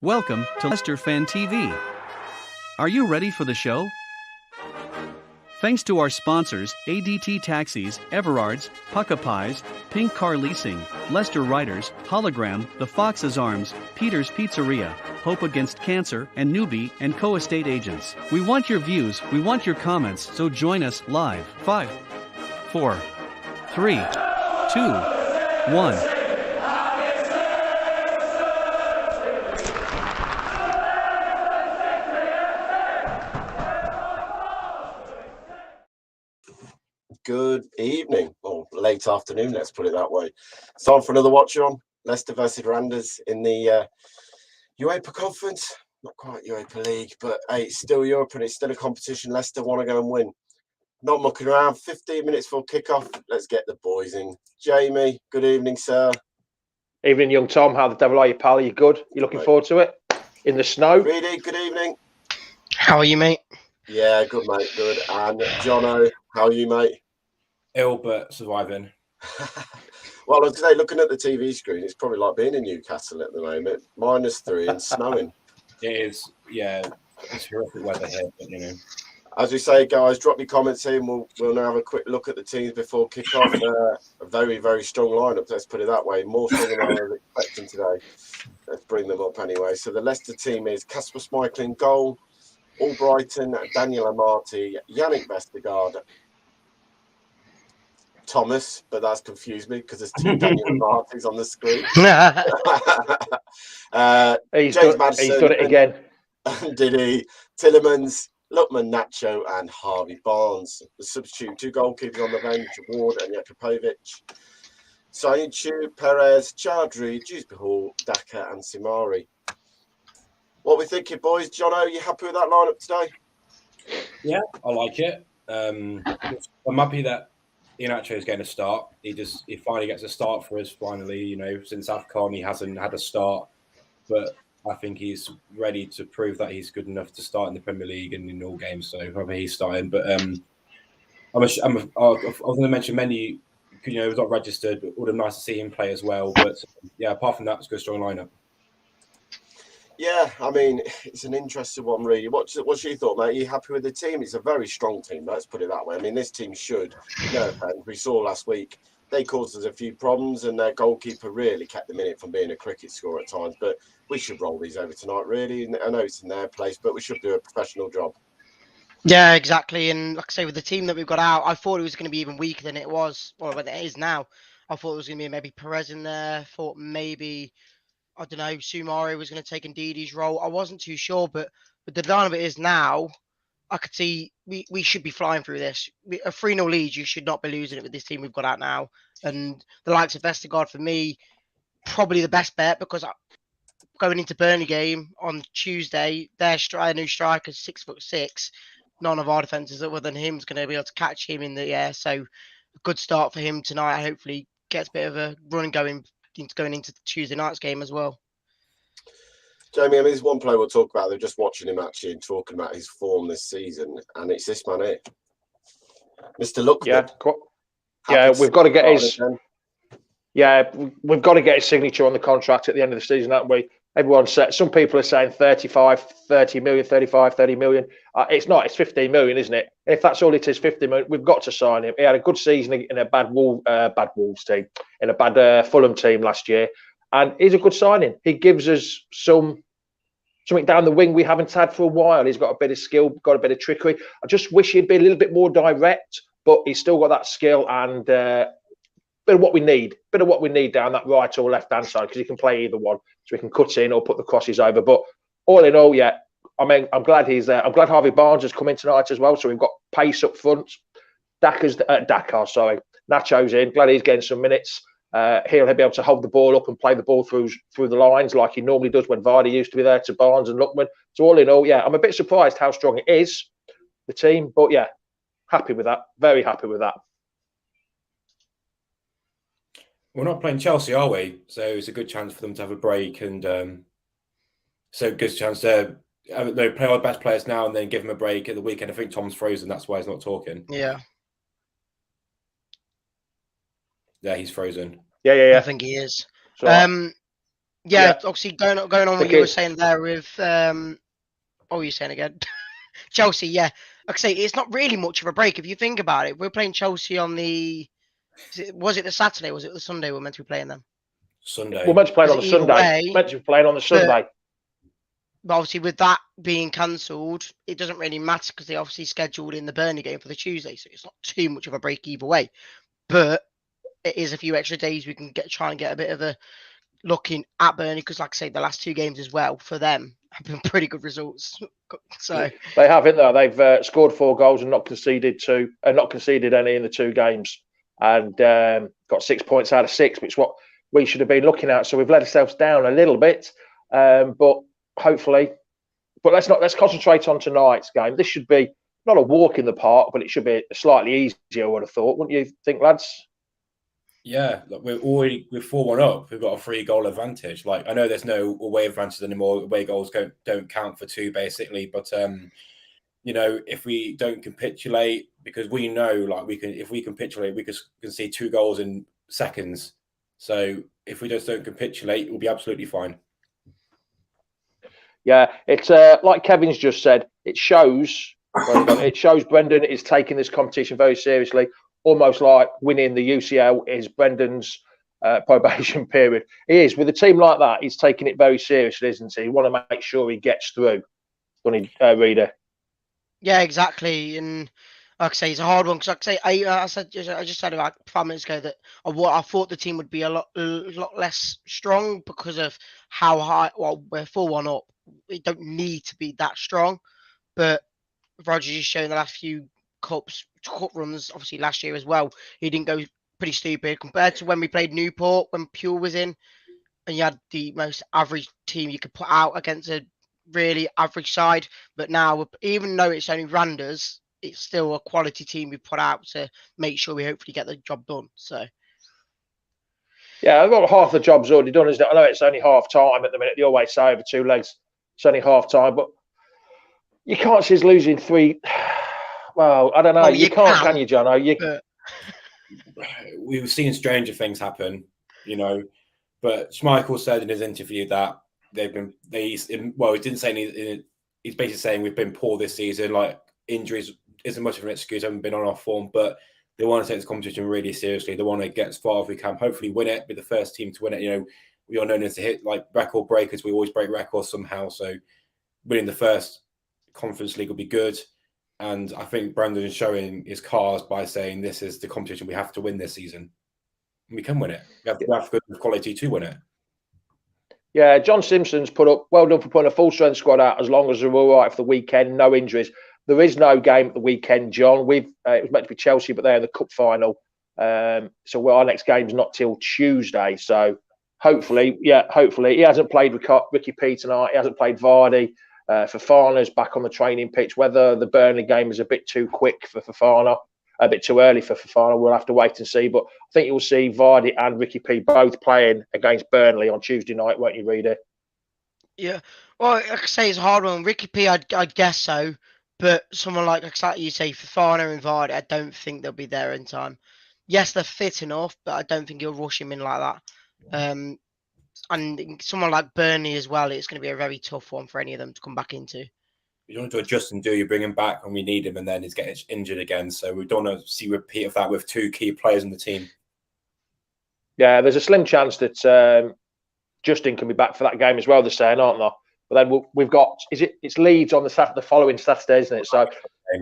Welcome to Leicester Fan TV. Are you ready for the show? Thanks to our sponsors, ADT Taxis, Everard's, Pucka Pies, Pink Car Leasing, Leicester Riders, Hologram, The Fox's Arms, Peter's Pizzeria, Hope Against Cancer, and Newbie and Co-Estate Agents. We want your views, we want your comments, so join us live. 5, 4, 3, 2, 1. Good evening, or late afternoon, let's put it that way. It's time for another Watchalong, Leicester versus Randers in the Europa Conference. Not quite Europa League, but hey, it's still Europe and it's still a competition. Leicester want to go and win. Not mucking around. 15 minutes for kickoff. Let's get the boys in. Jamie, good evening, sir. Evening, young Tom. How the devil are you, pal? Are you good? You looking forward to it? In the snow? Reedy, good evening. How are you, mate? Yeah, good, mate. Good. And Jono, how are you, mate? Ill, but surviving. Well, I was today looking at the TV screen. It's probably like being in Newcastle at the moment. -3 and snowing. It is, yeah. It's horrific weather here, but you know. As we say, guys, drop your comments in. We'll now have a quick look at the teams before kick-off. A very, very strong lineup, let's put it that way. More strong than I was expecting today. Let's bring them up anyway. So the Leicester team is Kasper Schmeichel in goal, Albrighton, Daniel Amati, Yannick Vestergaard, Thomas, but that's confused me because there's two Daniel Amartis on the screen. He's James done Maddison, it again. Diddy, Tillemans, Lukman Nacho and Harvey Barnes. The substitute, two goalkeepers on the bench, Ward and Jakupovic. Sayinchu, Perez, Chowdhury, Dewsbury Hall, Daka and Simari. What we thinking, boys? Jono, you happy with that lineup today? Yeah, I like it. I'm happy that Iheanacho is getting a start. He finally gets a start for us. Finally, you know, since AFCON he hasn't had a start, but I think he's ready to prove that he's good enough to start in the Premier League and in all games. So probably he's starting. But I was going to mention Mendy. You know, he's not registered. But it would have nice to see him play as well. But yeah, apart from that, it's a good strong lineup. Yeah, I mean, it's an interesting one, really. What's your thought, mate? Are you happy with the team? It's a very strong team, let's put it that way. I mean, this team should. No offense, we saw last week, they caused us a few problems and their goalkeeper really kept them in it from being a cricket scorer at times. But we should roll these over tonight, really. I know it's in their place, but we should do a professional job. Yeah, exactly. And like I say, with the team that we've got out, I thought it was going to be even weaker than it was, or than it is now. I thought it was going to be maybe Perez in there. Thought maybe, I don't know, Sumari was going to take Ndidi's role. I wasn't too sure, but the line of it is now, I could see we should be flying through this. A 3-0 lead, you should not be losing it with this team we've got out now. And the likes of Vestergaard, for me, probably the best bet, because going into Burnley game on Tuesday, their new striker's 6'6". None of our defenders other than him is going to be able to catch him in the air. So a good start for him tonight. Hopefully gets a bit of a run going into Tuesday night's game as well. Jamie, I mean, there's one player we'll talk about. They're just watching him actually and talking about his form this season, and it's this man here, Mr. Lukman. Yeah, we've got to get his. Yeah, we've got to get his signature on the contract at the end of the season, haven't we? Everyone said, some people are saying 30 million. It's not, it's 15 million, isn't it? If that's all it is, 50 million, we've got to sign him. He had a good season in a bad Wolves team, in a bad Fulham team last year. And he's a good signing. He gives us something down the wing we haven't had for a while. He's got a bit of skill, got a bit of trickery. I just wish he'd be a little bit more direct, but he's still got that skill and bit of what we need down that right or left hand side, because he can play either one, so he can cut in or put the crosses over. But all in all, yeah, I mean, I'm glad he's there. I'm glad Harvey Barnes has come in tonight as well, so we've got pace up front. Nacho's in. Glad he's getting some minutes. He'll be able to hold the ball up and play the ball through the lines like he normally does when Vardy used to be there to Barnes and Lukman. So all in all, yeah, I'm a bit surprised how strong it is, the team, but yeah, happy with that. Very happy with that. We're not playing Chelsea, are we? So it's a good chance for them to have a break, and so good chance to they play our best players now and then give them a break at the weekend. I think Tom's frozen. That's why he's not talking. Yeah, he's frozen. Yeah. I think he is. So, Yeah, obviously going on what you were saying there with what were you saying again? Chelsea, yeah. Like I say, it's not really much of a break if you think about it. We're playing Chelsea on the was it the Saturday? Was it the Sunday we're meant to be playing them? Sunday. We're meant to play on the Sunday. Way, meant to be playing on the Sunday. But obviously, with that being cancelled, it doesn't really matter because they obviously scheduled in the Burnley game for the Tuesday, so it's not too much of a break either way. But it is a few extra days we can try and get a bit of a looking at Burnley because, like I say, the last 2 games as well for them have been pretty good results. So they have, haven't they? They've scored 4 goals and not conceded any in the 2 games, and got 6 points out of 6, which is what we should have been looking at. So we've let ourselves down a little bit, but hopefully. But let's concentrate on tonight's game. This should be not a walk in the park, but it should be slightly easier, I would have thought. Wouldn't you think, lads? Yeah, look, we're 4-1 up. We've got a 3-goal advantage. Like, I know there's no away advantage anymore. Away goals don't count for 2, basically. But if we don't capitulate, because we know, like, if we capitulate, we can see 2 goals in seconds. So if we just don't capitulate, we'll be absolutely fine. Yeah, it's like Kevin's just said. It shows Brendan is taking this competition very seriously. Almost like winning the UCL is Brendan's probation period. He is. With a team like that, he's taking it very seriously, isn't he? He want to make sure he gets through. Don't he, Reader? Yeah, exactly. And like I say, it's a hard one because, like I say, I just said about 5 minutes ago that I thought the team would be a lot less strong because of how high. Well, we're 4-1 up. We don't need to be that strong, but Rodgers has shown the last few cup runs, obviously last year as well. He didn't go pretty stupid compared to when we played Newport when Pure was in, and you had the most average team you could put out against a really average side. But now, even though it's only Randers, it's still a quality team we put out to make sure we hopefully get the job done. So. Yeah, about half the job's already done, isn't it? I know it's only half time at the minute. They always say over 2 legs, it's only half time, but you can't see us losing 3. Well, I don't know. Well, you can't, can you, Jono? We've seen stranger things happen, But Schmeichel said in his interview that he didn't say he's basically saying we've been poor this season. Like, injuries isn't much of an excuse. Haven't been on our form, but they want to take this competition really seriously. They want to get as far as we can. Hopefully, win it. Be the first team to win it. We are known as to hit like record breakers. We always break records somehow. So, winning the first Conference League will be good. And I think Brandon is showing his cards by saying this is the competition we have to win this season. We can win it. We have good quality to win it. Yeah, John Simpson's put up, well done for putting a full-strength squad out as long as they're all right for the weekend, no injuries. There is no game at the weekend, John. It was meant to be Chelsea, but they're in the cup final. So our next game's not till Tuesday. So hopefully. He hasn't played Ricky P tonight. He hasn't played Vardy. Fofana's back on the training pitch. Whether the Burnley game is a bit too quick for Fofana, a bit too early for Fofana, we'll have to wait and see. But I think you'll see Vardy and Ricky P both playing against Burnley on Tuesday night, won't you, Reader? Yeah. Well, like I say, it's a hard one. Ricky P, I'd guess so. But someone like you say, Fofana and Vardy, I don't think they'll be there in time. Yes, they're fit enough, but I don't think he'll rush him in like that. And someone like Burnley as well, it's going to be a very tough one for any of them to come back into. You don't want to adjust and you bring him back when we need him, and then he's getting injured again. So we don't want to see a repeat of that with 2 key players in the team. Yeah, there's a slim chance that Justin can be back for that game as well, they're saying, aren't they? But then we've got it's Leeds on the following Saturday, isn't it? So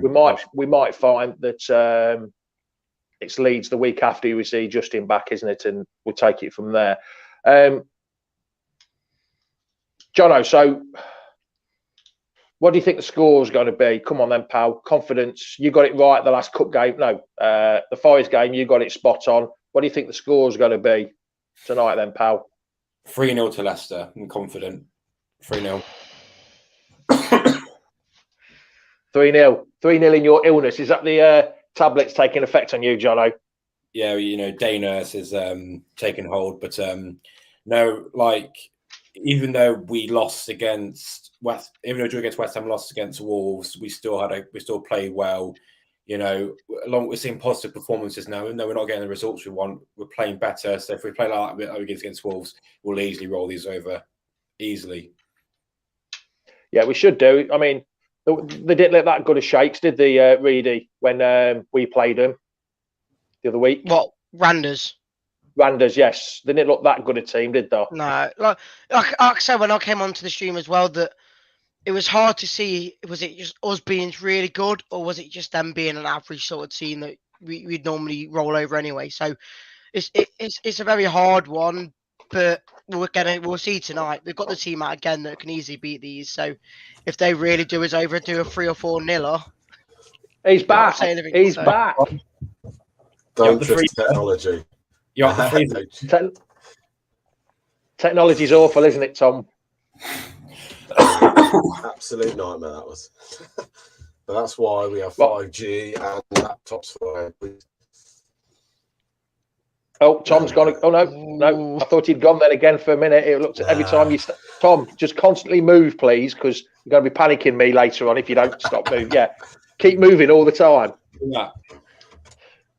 we might find that it's Leeds the week after we see Justin back, isn't it? And we'll take it from there. Jono, so what do you think the score is going to be? Come on then, pal. Confidence. You got it right the last cup game. No, the Forest game, you got it spot on. What do you think the score is going to be tonight then, pal? 3-0 to Leicester. I'm confident. 3-0. 3-0. 3-0 in your illness. Is that the tablets taking effect on you, Jono? Yeah, day nurse is taking hold. But no, like, even though we lost against West Ham, lost against Wolves, we still played well. You know, along we're seeing positive performances now. Even though we're not getting the results we want, we're playing better. So if we play like that against Wolves, we'll easily roll these over. Easily. Yeah, we should do. I mean, they didn't look that good as shakes, did they, Reedy, when we played them the other week? What, Randers? Randers, yes. They didn't look that good a team, did they? No. Like I said when I came onto the stream as well, that it was hard to see, was it just us being really good, or was it just them being an average sort of team that we'd normally roll over anyway? So it's a very hard one, but we'll see tonight. We've got the team out again that can easily beat these. So if they really do us over, do a 3 or 4-0. He's back. He's back. Don't trust technology. Technology's awful, isn't it, Tom? Absolute nightmare that was. But that's why we have 5G and laptops for it. Oh, Tom's gone. Oh no! I thought he'd gone then again for a minute. It looked every time you. Tom, just constantly move, please, because you're going to be panicking me later on if you don't stop moving. Yeah, keep moving all the time. Yeah.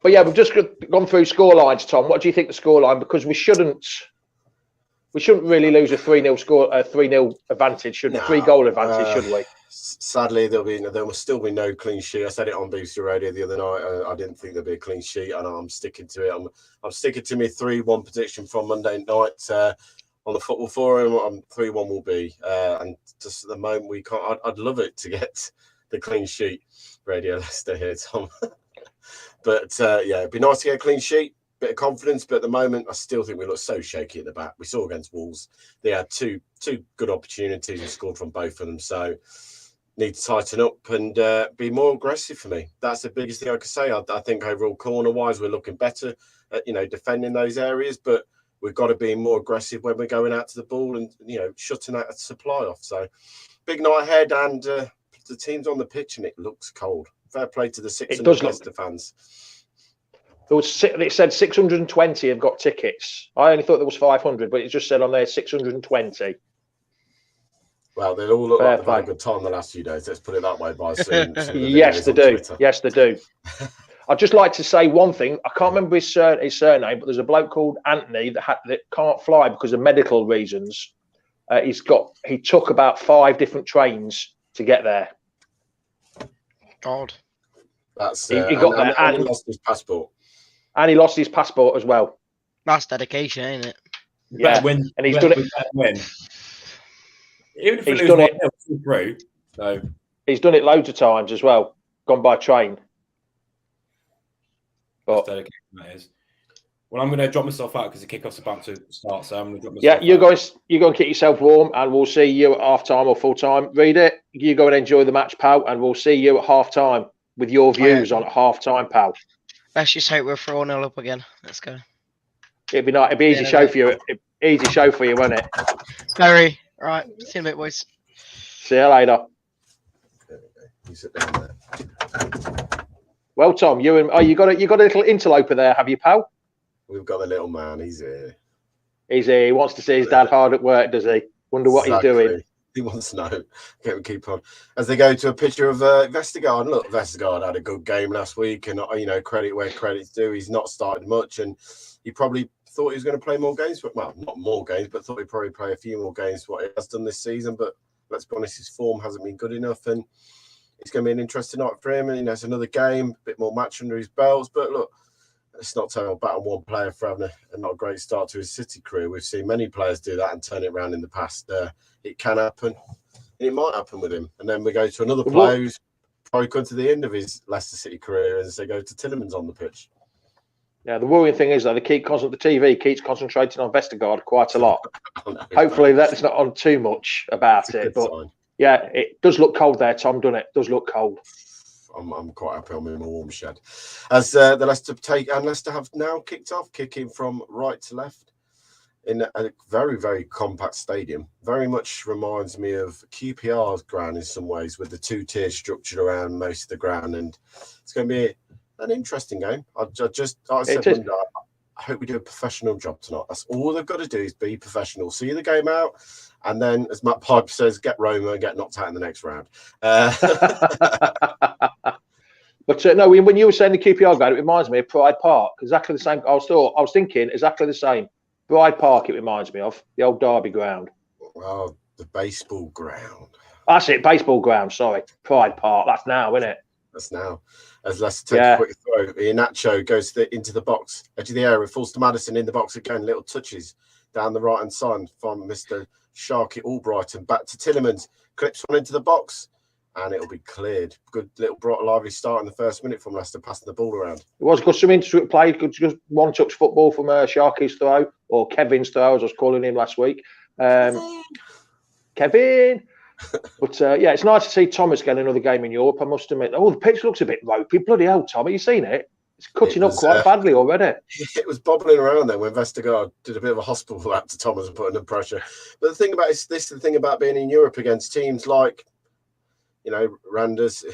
But yeah, we've just gone through score lines, Tom. What do you think the score line? Because we shouldn't really lose a 3-0 score, a 3-0 advantage, should we? 3-goal advantage, should we? Sadly, there will still be no clean sheet. I said it on BBC Radio the other night. I didn't think there'd be a clean sheet, and I'm sticking to it. I'm sticking to my 3-1 prediction from Monday night on the Football Forum. 3-1 will be, and just at the moment we can't. I'd love it to get the clean sheet. Radio Leicester here, Tom. But yeah, it'd be nice to get a clean sheet. Bit of confidence, but at the moment, I still think we look so shaky at the back. We saw against Wolves, they had two good opportunities and scored from both of them. So need to tighten up and be more aggressive for me. That's the biggest thing I could say. I think overall corner-wise, we're looking better at, defending those areas, but we've got to be more aggressive when we're going out to the ball and, shutting that supply off. So big night ahead, and the team's on the pitch and it looks cold. Fair play to the 600 Leicester fans. It said 620 have got tickets. I only thought there was 500, but it just said on there 620. Well, they all look like they've had a good time the last few days. Let's put it that way. By seeing yes, they do. Twitter. Yes, they do. I'd just like to say one thing. I can't remember his surname, but there's a bloke called Anthony that can't fly because of medical reasons. He took about 5 different trains to get there. God, that's he got there and he lost his passport. And he lost his passport as well. That's dedication, ain't it? Yeah, and he's done it. Even if he's done it through, so he's done it loads of times as well. Gone by train. But dedication, that is. Well, I'm going to drop myself out because the kickoff's about to start, so I'm going to drop myself. Yeah, you're going to keep yourself warm, and we'll see you at half time or full time. Read it. You go and enjoy the match, pal, and we'll see you at half time with your views on half time, pal. Let's just hope we're 4-0 up again. Let's go. It'd be nice. It'd be easy show for you. Easy show for you, won't it? Very. All right. See you in a bit, boys. See you later. You sit down there. Well, Tom, you got a little interloper there, have you, pal? We've got the little man. He's here. He's here. He wants to see his dad hard at work, does he? Wonder what he's doing. He wants to know. Okay, we keep on. As they go to a picture of Vestergaard. Look, Vestergaard had a good game last week, and credit where credit's due. He's not started much, and he probably thought he was going to play more games. Well, not more games, but thought he'd probably play a few more games what he has done this season. But let's be honest, his form hasn't been good enough, and it's going to be an interesting night for him. And it's another game, a bit more match under his belts. But look, it's not turning back on one player for having a not great start to his City career. We've seen many players do that and turn it around in the past. It can happen. And it might happen with him. And then we go to another player who's probably come to the end of his Leicester City career as they go to Tillemans on the pitch. Yeah, the worrying thing is that the TV keeps concentrating on Vestergaard quite a lot. Hopefully that's not on too much about it. But sign. Yeah, it does look cold there, Tom, doesn't it? It does look cold. I'm quite happy I'm in my warm shed. As the Leicester have now kicked off, kicking from right to left in a very, very compact stadium. Very much reminds me of QPR's ground in some ways, with the 2-tier structure around most of the ground. And it's going to be an interesting game. I hope we do a professional job tonight. That's all they've got to do is be professional. See the game out. And then, as Matt Pipe says, get Roma and get knocked out in the next round. But no, when you were saying the QPR game, it reminds me of Pride Park. Exactly the same. I was thinking exactly the same. Pride Park, it reminds me of the old Derby ground. Oh, the baseball ground. That's it, baseball ground. Sorry, Pride Park. That's now, isn't it? That's now. As Leicester take a quick throw, Iheanacho goes into the box, edge of the area, falls to Maddison in the box again. Little touches down the right hand side from Mr. Sharky Albrighton. Back to Tillemans, clips one into the box, and it'll be cleared. Good little lively start in the first minute from Leicester, passing the ball around. It was good, some interesting play, just one-touch football from Sharky's throw, or Kevin's throw, as I was calling him last week. Kevin. But it's nice to see Thomas get another game in Europe, I must admit. Oh, the pitch looks a bit ropey. Bloody hell, Tom, have you seen it? It's cutting up quite badly already. It was bobbling around then when Vestergaard did a bit of a hospital lap to Thomas and put under pressure. But the thing about the thing about being in Europe against teams like, Randers,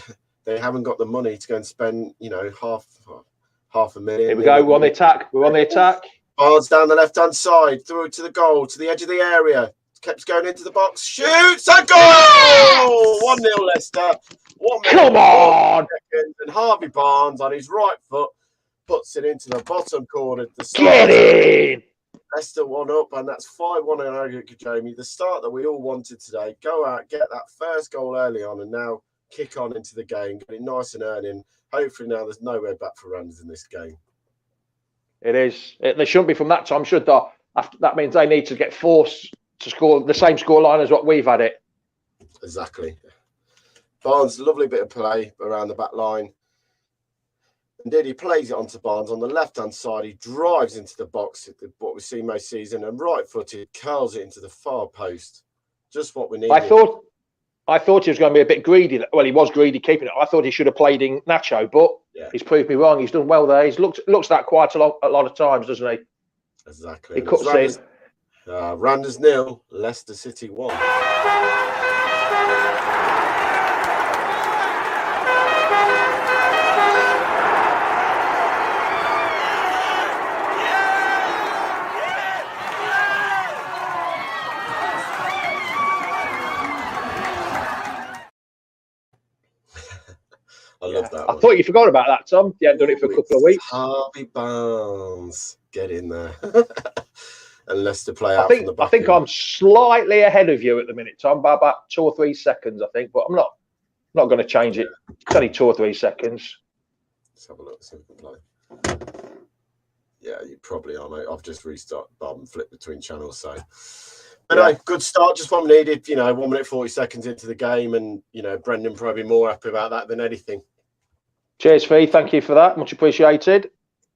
they haven't got the money to go and spend, half a million. Here we go. We're on the attack. Barnes down the left-hand side, through to the goal, to the edge of the area. Keeps going into the box, shoots, a goal! 1-0 Leicester. 1 minute, come on! Seconds, and Harvey Barnes on his right foot puts it into the bottom corner. Get in! Leicester 1 up, and that's 5-1 in aggregate, Jamie. The start that we all wanted today. Go out, get that first goal early on, and now kick on into the game, get it nice and earning. Hopefully now there's no way back for Randers in this game. It is. They shouldn't be from that time, should they? That means they need to get forced to score the same scoreline as what we've had it. Exactly. Barnes, lovely bit of play around the back line. Indeed, he plays it onto Barnes on the left-hand side. He drives into the box, what we've seen most season, and right-footed curls it into the far post. Just what we needed. I thought he was going to be a bit greedy. Well, he was greedy keeping it. I thought he should have played in Nacho, but he's proved me wrong. He's done well there. He's looks that quite a lot of times, doesn't he? Exactly. He cuts in. Randers 0, Leicester City 1. I love that. I thought you forgot about that, Tom. You hadn't done it for a couple of weeks. Harvey Barnes, get in there. And Leicester play out from the back. I think I'm slightly ahead of you at the minute, Tom, by about 2 or 3 seconds, I think. But I'm not going to change it. It's only 2 or 3 seconds. Let's have a look. See if we can play. Yeah, you probably are, mate. I've just restarted and flipped between channels. So, but no, good start. Just one needed. 1 minute 40 seconds into the game, and Brendan probably more happy about that than anything. Cheers, Fee. Thank you for that. Much appreciated.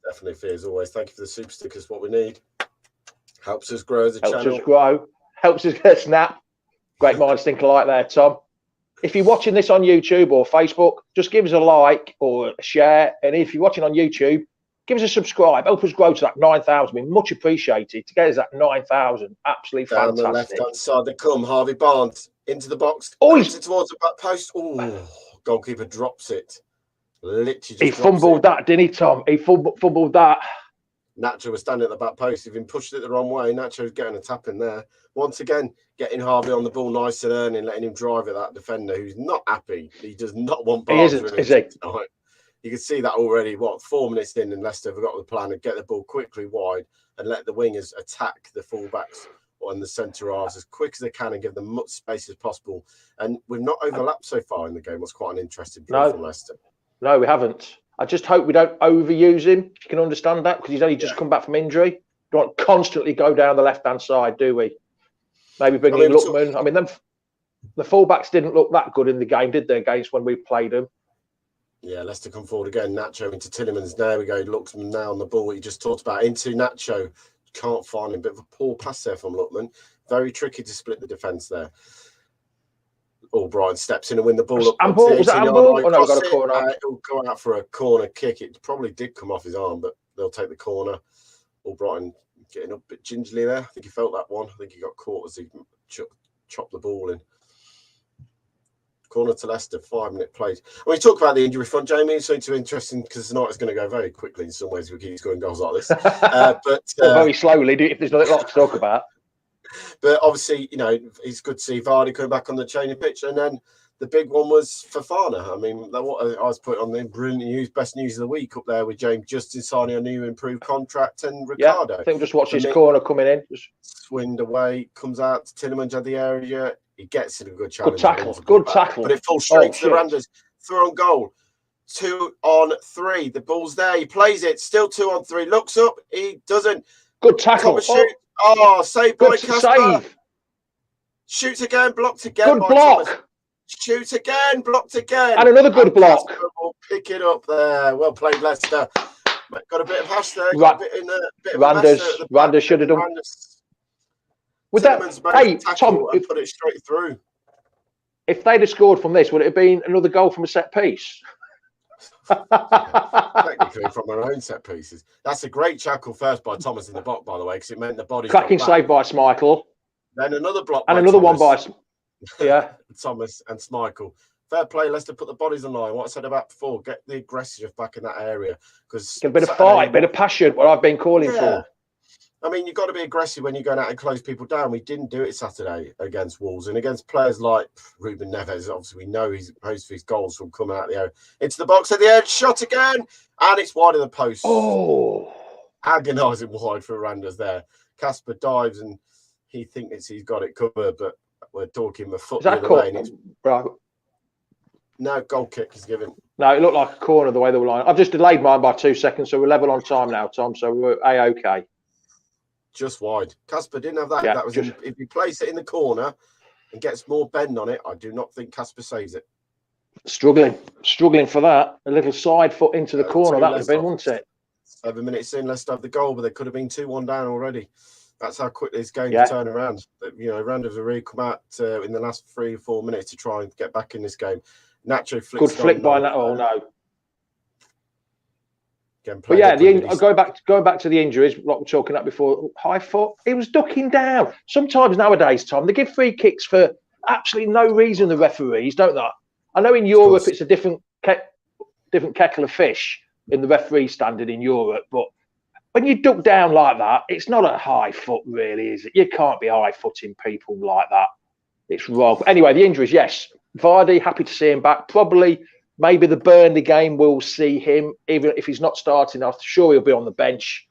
Definitely, Fee, as always. Thank you for the super stickers. What we need. Helps us grow as a channel. Helps us grow. Helps us get a snap. Great minds think alike there, Tom. If you're watching this on YouTube or Facebook, just give us a like or a share. And if you're watching on YouTube, give us a subscribe. Help us grow to that 9,000. We're much appreciated. To get us that 9,000, absolutely fantastic. Down the left-hand side, they come. Harvey Barnes into the box. Oh, he's towards the back post. Oh, goalkeeper drops it. Literally just he fumbled that, didn't he, Tom? He fumbled that. Nacho was standing at the back post. If he pushed it the wrong way, Nacho's getting a tap in there. Once again, getting Harvey on the ball nice and earning, letting him drive at that defender who's not happy. He does not want Barnes. He isn't, is he? Tonight. You can see that already. 4 minutes in, and Leicester have got the plan to get the ball quickly wide and let the wingers attack the fullbacks on the centre halves as quick as they can and give them much space as possible. And we've not overlapped so far in the game. What's quite an interesting play from Leicester. No, we haven't. I just hope we don't overuse him, if you can understand that, because he's only just come back from injury. Don't constantly go down the left-hand side, do we? Maybe bring in Lookman. I mean, the fullbacks didn't look that good in the game, did they, against when we played them? Yeah, Leicester come forward again. Nacho into Tillemans. There we go. Lookman now on the ball. He just talked about into Nacho. Can't find him. Bit of a poor pass there from Lookman. Very tricky to split the defence there. Albrighton steps in and win the ball up. Amble? Was that Amble? Oh, no, got a corner. It'll go out for a corner kick. It probably did come off his arm, but they'll take the corner. Albrighton getting up a bit gingerly there. I think he felt that one. I think he got caught as he chopped the ball in. Corner to Leicester, 5-minute play. When we talk about the injury front, Jamie, it's so interesting because tonight is going to go very quickly in some ways. We keep scoring goals like this. But very slowly, if there's not a lot to talk about. But obviously, it's good to see Vardy coming back on the training pitch. And then the big one was Fofana. I mean, what I was putting on the brilliant news, best news of the week up there with James Justin signing a new improved contract and Ricardo. Yeah, I think we'll just watch his corner coming in. Just swind away, comes out to Tillemans at the area. He gets in a good challenge. Good tackle. But it falls straight to the Randers. Through on goal. 2 on 3. The ball's there. He plays it. Still 2 on 3. Looks up. He doesn't. Good tackle. Saved by Casper. Shoots again. Blocked again. Good block. Thomas. Shoot again. Blocked again. And another good block. Casper will pick it up there. Well played, Leicester. Got a bit of hash there. Got a bit in the bit of Randers should have done. With that, hey, Tom, put it straight through. If they'd have scored from this, would it have been another goal from a set piece? Technically, from our own set pieces. That's a great tackle first by Thomas in the box, by the way, because it meant the body. Cracking save by Schmeichel. Then another block, and another one by Thomas and Schmeichel. Fair play, Leicester put the bodies on line. What I said about before, get the aggressive back in that area, because a bit of fight, a bit of passion. What I've been calling for. I mean, you've got to be aggressive when you're going out and close people down. We didn't do it Saturday against Wolves and against players like Ruben Neves. Obviously, we know he's most of his goals from coming out of the area. Into the box at the edge, shot again, and it's wide of the post. Oh, agonising wide for Randers there. Casper dives and he thinks he's got it covered, but we're talking a foot the other way. Right. No, goal kick is given. No, it looked like a corner the way they were lying. I've just delayed mine by 2 seconds, so we're level on time now, Tom. So we're A-OK. Just wide. Casper didn't have that. Yeah, that was if he plays it in the corner and gets more bend on it, I do not think Casper saves it. Struggling for that. A little side foot into the corner. That would have been, wouldn't it? 7 minutes in, Leicester have the goal, but they could have been 2-1 down already. That's how quick this game can turn around. You know, Randers have really come out in the last 3 or 4 minutes to try and get back in this game. Nacho flicks. Good flick by that. Oh no. But yeah, going back to the injuries, like we're talking about before, high foot, he was ducking down. Sometimes nowadays, Tom, they give free kicks for absolutely no reason, the referees, don't they? I know in Europe it's a different kettle of fish in the referee standard in Europe, but when you duck down like that, it's not a high foot, really, is it? You can't be high-footing people like that. It's wrong. Anyway, the injuries, yes. Vardy, happy to see him back. Probably, maybe the Burnley game will see him, even if he's not starting. I'm sure he'll be on the bench.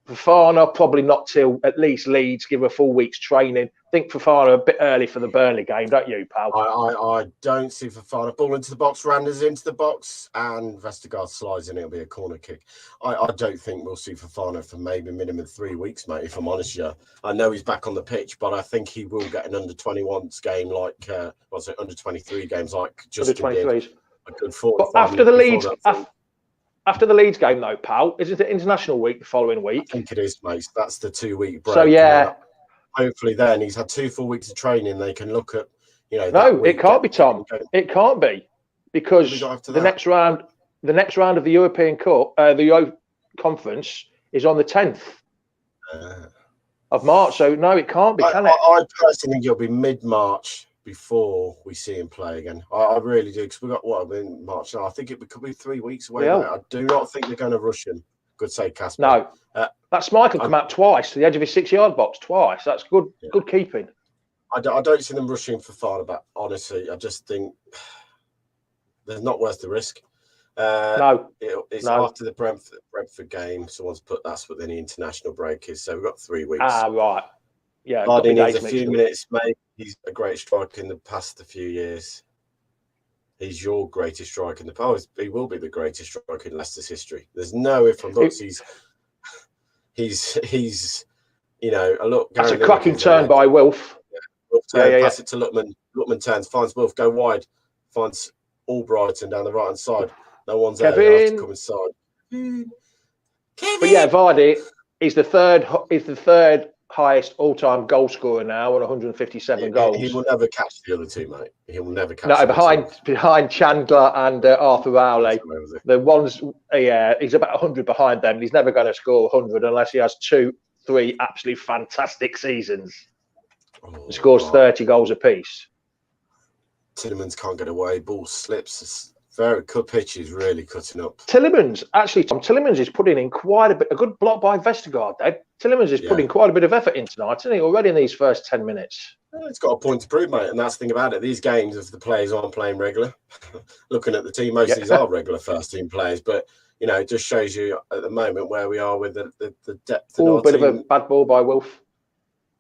Fofana, probably not till at least Leeds, give a full week's training. I think Fofana a bit early for the Burnley game, don't you, pal? I don't see Fofana. Ball into the box, Randers into the box, and Vestergaard slides in. It'll be a corner kick. I don't think we'll see Fofana for maybe minimum 3 weeks, mate, if I'm honest with you. I know he's back on the pitch, but I think he will get an under-21s game like, under-23 games like Justin did. A good 45 but after the Leeds... After the Leeds game, though, pal, isn't it international week the following week? I think it is, mate. That's the 2-week break. So, yeah. Hopefully then he's had 2 full weeks of training. They can look at, No, it can't be, Tom. It can't be. Because the next round of the European Cup, the Europa Conference is on the 10th of March. So, no, it can't be, can it? I personally think it'll be mid-March before we see him play again. I really do, because we've got March now. I think it could be 3 weeks away. Yeah. I do not think they're going to rush him. Good save, Casper. No, that Schmeichel come out twice to the edge of his 6-yard box twice. That's good. Yeah. Good keeping. I don't see them rushing for Fofana, but honestly, I just think they're not worth the risk. It's after the Brentford game. Someone's put that's what the international break is. So we've got 3 weeks. Right. Yeah, Vardy needs a few minutes, mate. He's a great striker in the past few years. He's your greatest striker in the past. He will be the greatest striker in Leicester's history. There's no if or buts. He's a look. That's a cracking turn by Wilf. Pass it to Lookman. Lookman turns, finds Wilf, go wide, finds Albrighton down the right hand side. No one's there. They have to come inside. Kevin. But yeah, Vardy is the third highest all-time goal scorer now on 157 goals. He will never catch the other two, mate. He will never catch. No, behind Chandler and Arthur Rowley, the ones, he's about 100 behind them. He's never going to score 100 unless he has 2-3 absolutely fantastic seasons. He scores 30 goals apiece. Tillemans can't get away. Ball slips. Very good pitch is really cutting up. Tillemans, actually, Tom Tillemans is putting in quite a good block by Vestergaard there. Tillemans is putting quite a bit of effort in tonight, isn't he, already in these first 10 minutes? It's got a point to prove, mate, and that's the thing about it. These games, if the players aren't playing regular, looking at the team, most of these are regular first-team players, but, you know, it just shows you at the moment where we are with the depth of our bit team. of a bad ball by Wolf.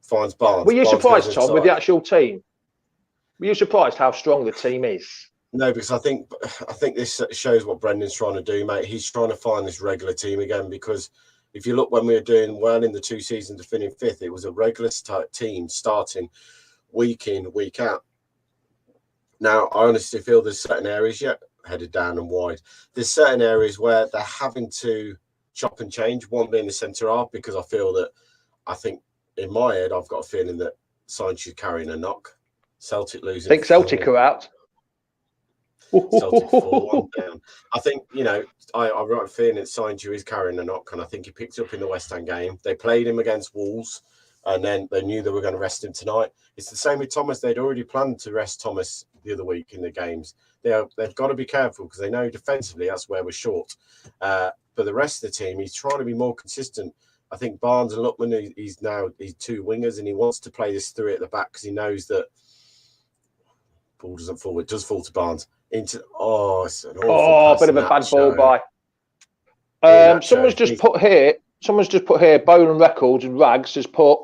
Finds Barnes. Were you surprised, Tom, inside. with the actual team? Were you surprised how strong the team is? No, because I think this shows what Brendan's trying to do, mate. He's trying to find this regular team again, because if you look when we were doing well in the 2 seasons to finish 5th, it was a regular team starting week in, week out. Now, I honestly feel there's certain areas, headed down and wide. There's certain areas where they're having to chop and change, one being the centre half, because I think in my head, I've got a feeling that Sainz is carrying a knock. Celtic losing. I think Celtic are out. Celtic 4-1 down. I think, you know, I've got a feeling that Sainz is carrying a knock, and I think he picked up in the West Ham game. They played him against Wolves, and then they knew they were going to rest him tonight. It's the same with Thomas. They'd already planned to rest Thomas the other week in the games. They've got to be careful, because they know defensively that's where we're short. But the rest of the team, he's trying to be more consistent. I think Barnes and Lookman, he's 2 wingers, and he wants to play this 3 at the back, because he knows that ball doesn't fall. It does fall to Barnes. It's an awful bit of a bad ball by. Someone's just put here. Bowling Records and Rags has put.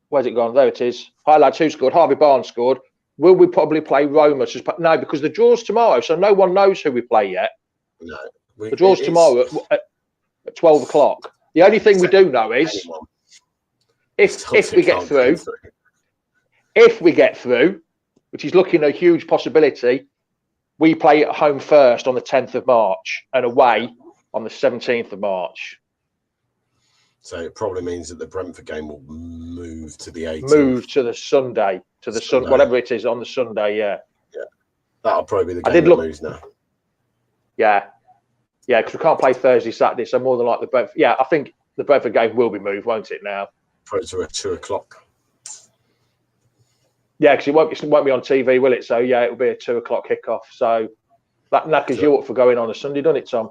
Where's it gone? There it is. Hi lads, who scored? Harvey Barnes scored. Will we probably play Roma? No, because the draw's tomorrow, so no one knows who we play yet. No, the draw's tomorrow at 12 o'clock. The only thing we do know is if we get through. If we get through, which is looking a huge possibility, we play at home first on the 10th of March and away on the 17th of March. So it probably means that the Brentford game will move to the 18th. Move to the Sunday, whatever it is on the Sunday, yeah. That'll probably be the game that moves now. Yeah, because we can't play Thursday, Saturday, so more than likely the Brentford. Yeah, I think the Brentford game will be moved, won't it now? Probably to 2 o'clock. Yeah, because it won't be on TV, will it? So, yeah, it'll be a 2 o'clock kickoff. So that knackers you up for going on a Sunday, doesn't it, Tom?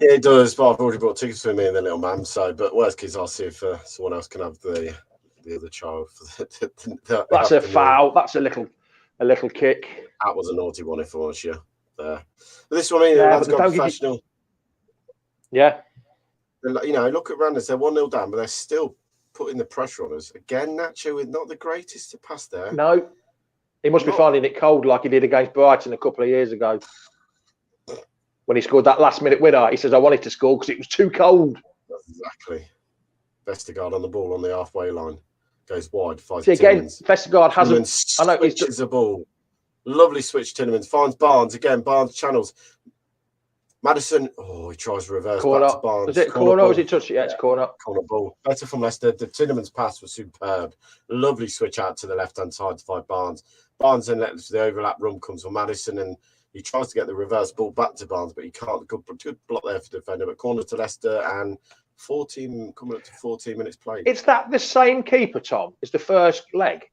Yeah, it does. But I've already bought tickets for me and the little man. So, but worst case, I'll see if someone else can have the other child. For That's a foul. That's a little kick. That was a naughty one, if I was you. But this one, that's got professional. Yeah. You know, look at Randers. They're 1-0 down, but they're still putting the pressure on us. Again, Nacho with not the greatest to pass there. No. He must be finding it cold like he did against Brighton a couple of years ago. When he scored that last-minute winner, he says, I wanted to score because it was too cold. Exactly. Vestergaard on the ball on the halfway line. Goes wide. See, again, Vestergaard hasn't... I know switches the ball. Lovely switch, Tillemans. Finds Barnes. Again, Barnes channels. Maddison, he tries to reverse back to Barnes. Is it corner or is it touch? Yeah, it's corner. Corner ball. Better from Leicester. The Tillemans pass was superb. Lovely switch out to the left-hand side to find Barnes. Barnes then lets the overlap run comes from Maddison, and he tries to get the reverse ball back to Barnes, but he can't. Good block there for the defender, but corner to Leicester, and 14 coming up to 14 minutes played. Is that the same keeper, Tom, as the first leg?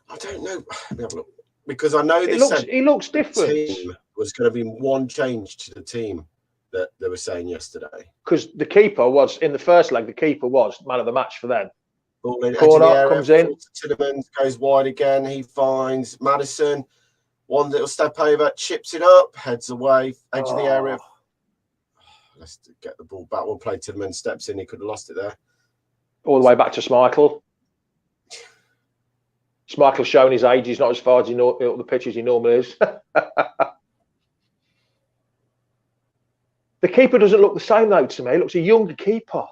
I don't know. Let me have a look. Because I know he looks different. Team was going to be one change to the team that they were saying yesterday. Because the keeper was in the first leg. The keeper was man of the match for them. Ball in, corner comes in. Tillemans goes wide again. He finds Maddison. One little step over, chips it up, heads away, edge of the area. Let's get the ball back. We'll play Tillemans. Steps in. He could have lost it there. All the way back to Schmeichel. Schmeichel's showing his age. He's not as far as the pitch as he normally is. The keeper doesn't look the same though to me. He looks a younger keeper.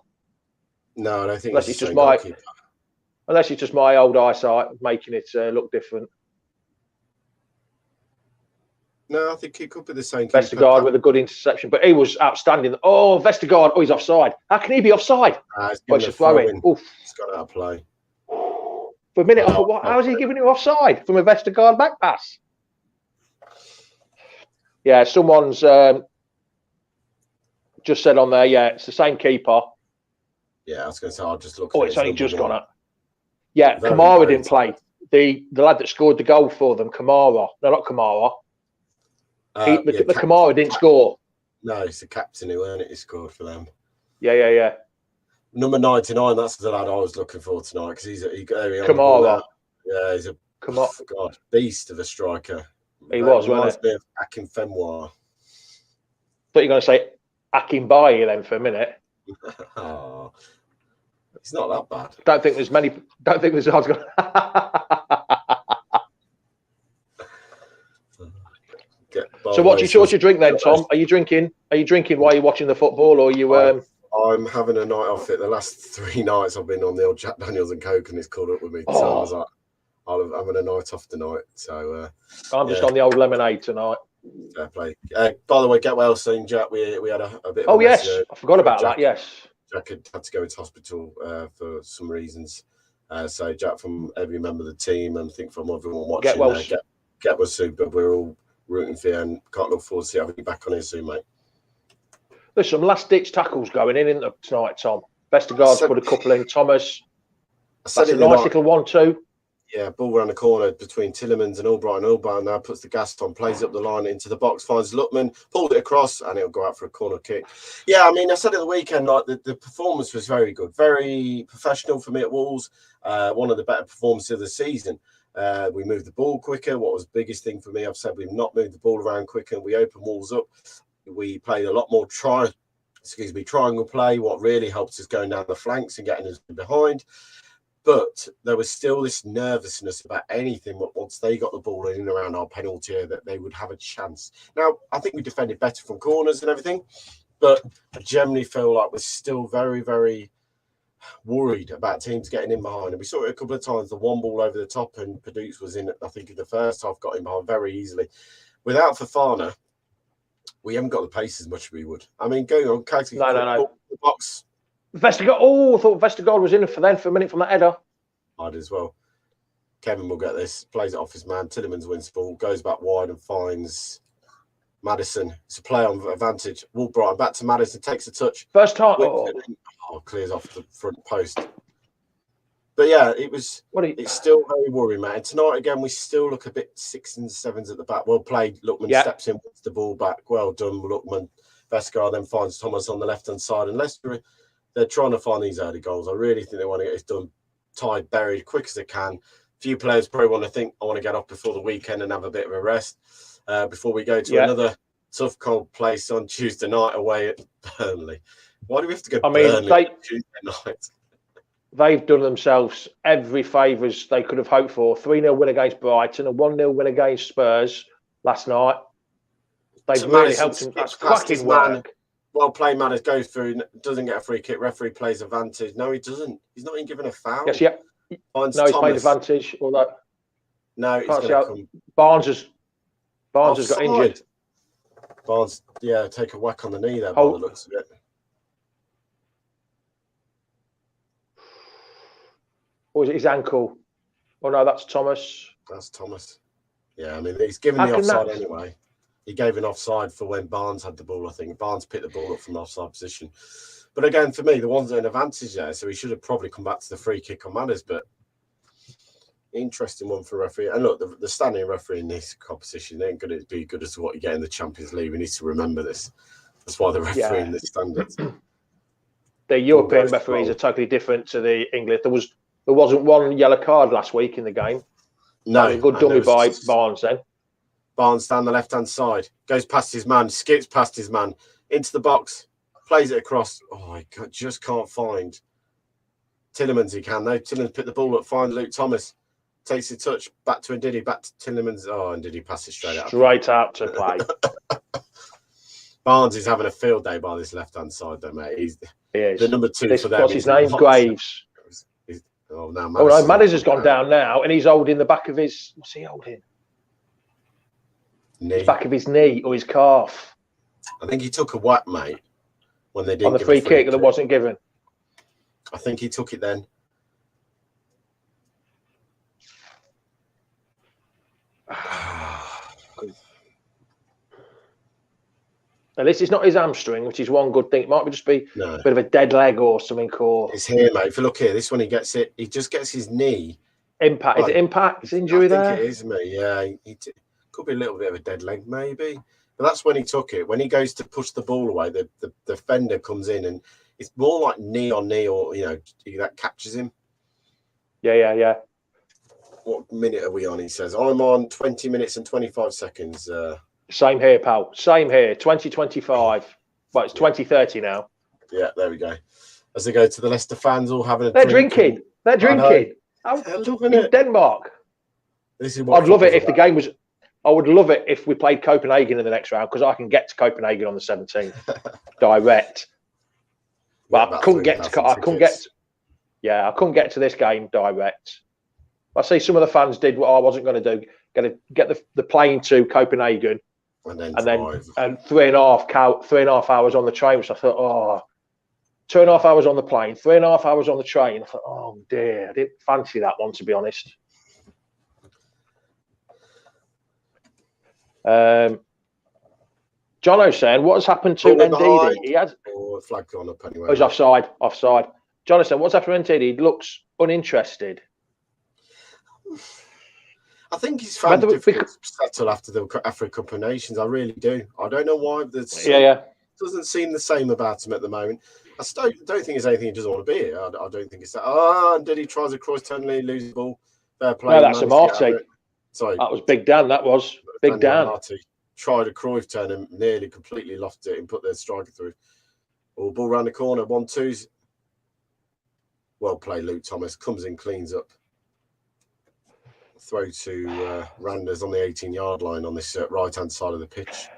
No, I don't think unless it's just my old eyesight making it look different. No, I think he could be the same. Vestergaard with a good interception, but he was outstanding. Oh, Vestergaard! Oh, he's offside. How can he be offside? It's a throw-in. He's got out of play. For a minute, I thought, how is he giving it offside from a Vestergaard back pass? Yeah, someone's just said on there, yeah, it's the same keeper. Yeah, I was going to say, I'll just look. Oh, it's only just gone up. Yeah, Kamara didn't play. The lad that scored the goal for them, Kamara. No, not Kamara. The Kamara didn't score. No, it's the captain who earned it. He scored for them. Yeah. Number 99. That's the lad I was looking for tonight because he's Kamara. Yeah, he's a God beast of a striker. He was, wasn't he? Akin Fenwar. Thought you were going to say Akinbaye then for a minute. Oh, it's not that bad. Don't think there's many. Don't think there's. I was going. So what's your drink then, Tom? Are you drinking? While you're watching the football, or are you? I'm having a night off it. The last 3 nights I've been on the old Jack Daniels and Coke, and it's caught up with me. So I was like, I'm having a night off tonight. So I'm just on the old lemonade tonight. Fair play. By the way, get well soon, Jack. We had a bit. Oh yes, I forgot about that. Yes, Jack had to go into hospital for some reasons. So Jack, from every member of the team, and I think from everyone watching, get well soon. But we're all rooting for you, and can't look forward to having you back on here soon, mate. There's some last-ditch tackles going in isn't there, tonight, Tom. Vestergaard's put a couple in. Thomas, that's a nice little 1-2. Yeah, ball around the corner between Tillemans and Albright. Albright now puts the gas on, plays up the line into the box, finds Luckman, pulled it across, and it'll go out for a corner kick. Yeah, I mean, I said at the weekend, like the performance was very good, very professional for me at Wolves. One of the better performances of the season. We moved the ball quicker. What was the biggest thing for me? I've said we've not moved the ball around quicker. We opened Wolves up. We played a lot more triangle play. What really helped us going down the flanks and getting us behind. But there was still this nervousness about anything. But once they got the ball in and around our penalty area, that they would have a chance. Now, I think we defended better from corners and everything, but I generally feel like we're still very, very worried about teams getting in behind. And we saw it a couple of times. The one ball over the top, and Padux was in, I think, in the first half, got in behind very easily. Without Fofana, we haven't got the pace as much as we would. I mean, going on, no. The box. Vestergaard. Oh, I thought Vestergaard was in for a minute from that header. I did as well. Kevin will get this, plays it off his man. Tillemans wins the ball, goes back wide and finds Maddison. It's a play on advantage. Woolbright back to Maddison, takes a touch. First time. Clears off the front post. But yeah, it's still very worrying, man. And tonight again, we still look a bit 6s and 7s at the back. Well played. Lookman steps in, puts the ball back. Well done, Lookman. Vestergaard then finds Thomas on the left-hand side. And Leicester, they're trying to find these early goals. I really think they want to get this done, tied, buried, quick as they can. Few players probably want to think, I want to get off before the weekend and have a bit of a rest before we go to another tough, cold place on Tuesday night away at Burnley. Why do we have to go Burnley Tuesday night? They've done themselves every favours they could have hoped for. 3-0 win against Brighton, a 1-0 win against Spurs last night. They've really helped him. That's cracking work. Well played, Manners goes through, doesn't get a free kick. Referee plays advantage. No, he doesn't. He's not even given a foul. Yes, yeah. He's played advantage. Although no, he's Barnes has got injured. Barnes, take a whack on the knee there by the looks of it. Or was it his ankle? Oh no, that's Thomas. That's Thomas. Yeah, I mean he's given the offside anyway. He gave an offside for when Barnes had the ball, I think. Barnes picked the ball up from the offside position. But again, for me, the one's an advantage there, so he should have probably come back to the free kick on Manners, but interesting one for referee. And look, the standing referee in this competition ain't going to be good as what you get in the Champions League. We need to remember this. That's why the referee in the standards. The European referees are totally different to the English. There wasn't one yellow card last week in the game. No. A good dummy by Barnes then. Barnes down the left-hand side. Goes past his man. Skips past his man. Into the box. Plays it across. Oh, I just can't find Tillemans. He can, though. Tillemans picked the ball up. Finds Luke Thomas. Takes a touch. Back to Ndidi. Back to Tillemans. Oh, Ndidi passes straight out. Straight out to play. Barnes is having a field day by this left-hand side, though, mate. He is. The number 2 for them. What's his name? Graves. Oh, no, Madders has gone down now, and he's holding the back of his. What's he holding? Knee. The back of his knee or his calf. I think he took a whack, mate, when they didn't on the free kick that wasn't given. I think he took it then. At least it's not his hamstring, which is one good thing. It might just be a bit of a dead leg or something. It's here, mate. If you look here, this one he gets it. He just gets his knee. Impact. Is it impact? Is injury there? I think it is, mate. Yeah. Could be a little bit of a dead leg, maybe. But that's when he took it. When he goes to push the ball away, the defender comes in, and it's more like knee on knee, or that catches him. Yeah. What minute are we on? He says, I'm on 20 minutes and 25 seconds. Same here, pal. Same here. 2025. Well, it's 2030 now. Yeah, there we go. As they go to the Leicester fans, all having a They're drink. drinking. They're drinking. In Denmark. This is what I'd love it if the game was. I would love it if we played Copenhagen in the next round, because I can get to Copenhagen on the 17th direct. But I couldn't get to. I couldn't get to this game direct. I see some of the fans did what I wasn't going to do. Going to get the plane to Copenhagen, and then 3.5 hours on the train. Which I thought, 2.5 hours on the plane, 3.5 hours on the train. I thought, oh dear, I didn't fancy that one, to be honest. Jono's saying, what has happened to Ndidi? He has flag gone up anyway. Oh, he's offside. Jono saying, what's happened to Ndidi? He looks uninterested. I think he's found it difficult to settle after a couple of nations. I really do. I don't know why. It doesn't seem the same about him at the moment. I don't think it's anything he doesn't want to be here. I don't think it's that. And Ndidi tries a cross tunnel, loses the ball. Fair play. No, that's a Marty. Sorry. That was Big Dan. That was Big Dan. Marty tried a Cruyff turn and nearly completely lost it and put their striker through. Ball round the corner. 1-2. Well played, Luke Thomas. Comes in, cleans up. Throw to Randers on the 18-yard line on this right-hand side of the pitch.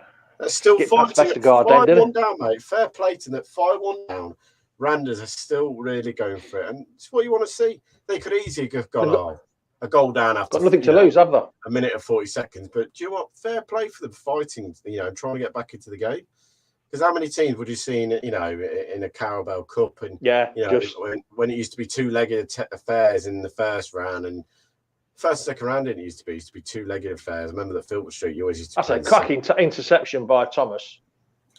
They're still fighting at 5-1 down, mate. Fair play to them. 5-1 down. Randers are still really going for it. And it's what you want to see. They could easily have gone a goal down after. Got nothing to lose, have they? A minute and 40 seconds. But do you know what? Fair play for them fighting, trying to get back into the game. Because how many teams would you see in a Carabao Cup? And, when it used to be two-legged affairs in the first round and first, second round, it used to be two-legged affairs. I remember that Filbert Street, you always used to. That's a cracking interception by Thomas.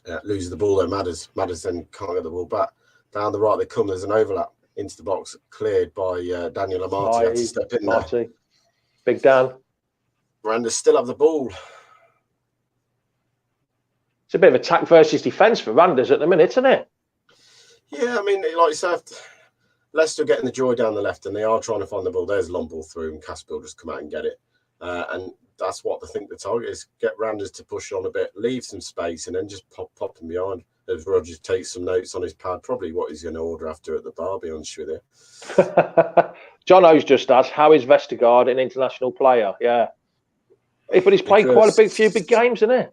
Yeah, loses the ball there. Matters then can't get the ball back. Down the right they come. There's an overlap into the box, cleared by Daniel Amarty. Had to step in there. Big Dan. Randers still have the ball. It's a bit of attack versus defence for Randers at the minute, isn't it? Yeah, I mean, like you said, Leicester getting the joy down the left, and they are trying to find the ball. There's a long ball through, and Caspill just come out and get it. And that's what I think the target is: get Randers to push on a bit, leave some space, and then just pop them behind. As Rogers takes some notes on his pad, probably what he's going to order after at the bar. Be honest with you. John O's just asked, how is Vestergaard an international player? Yeah, but he's played quite a few big games, isn't he?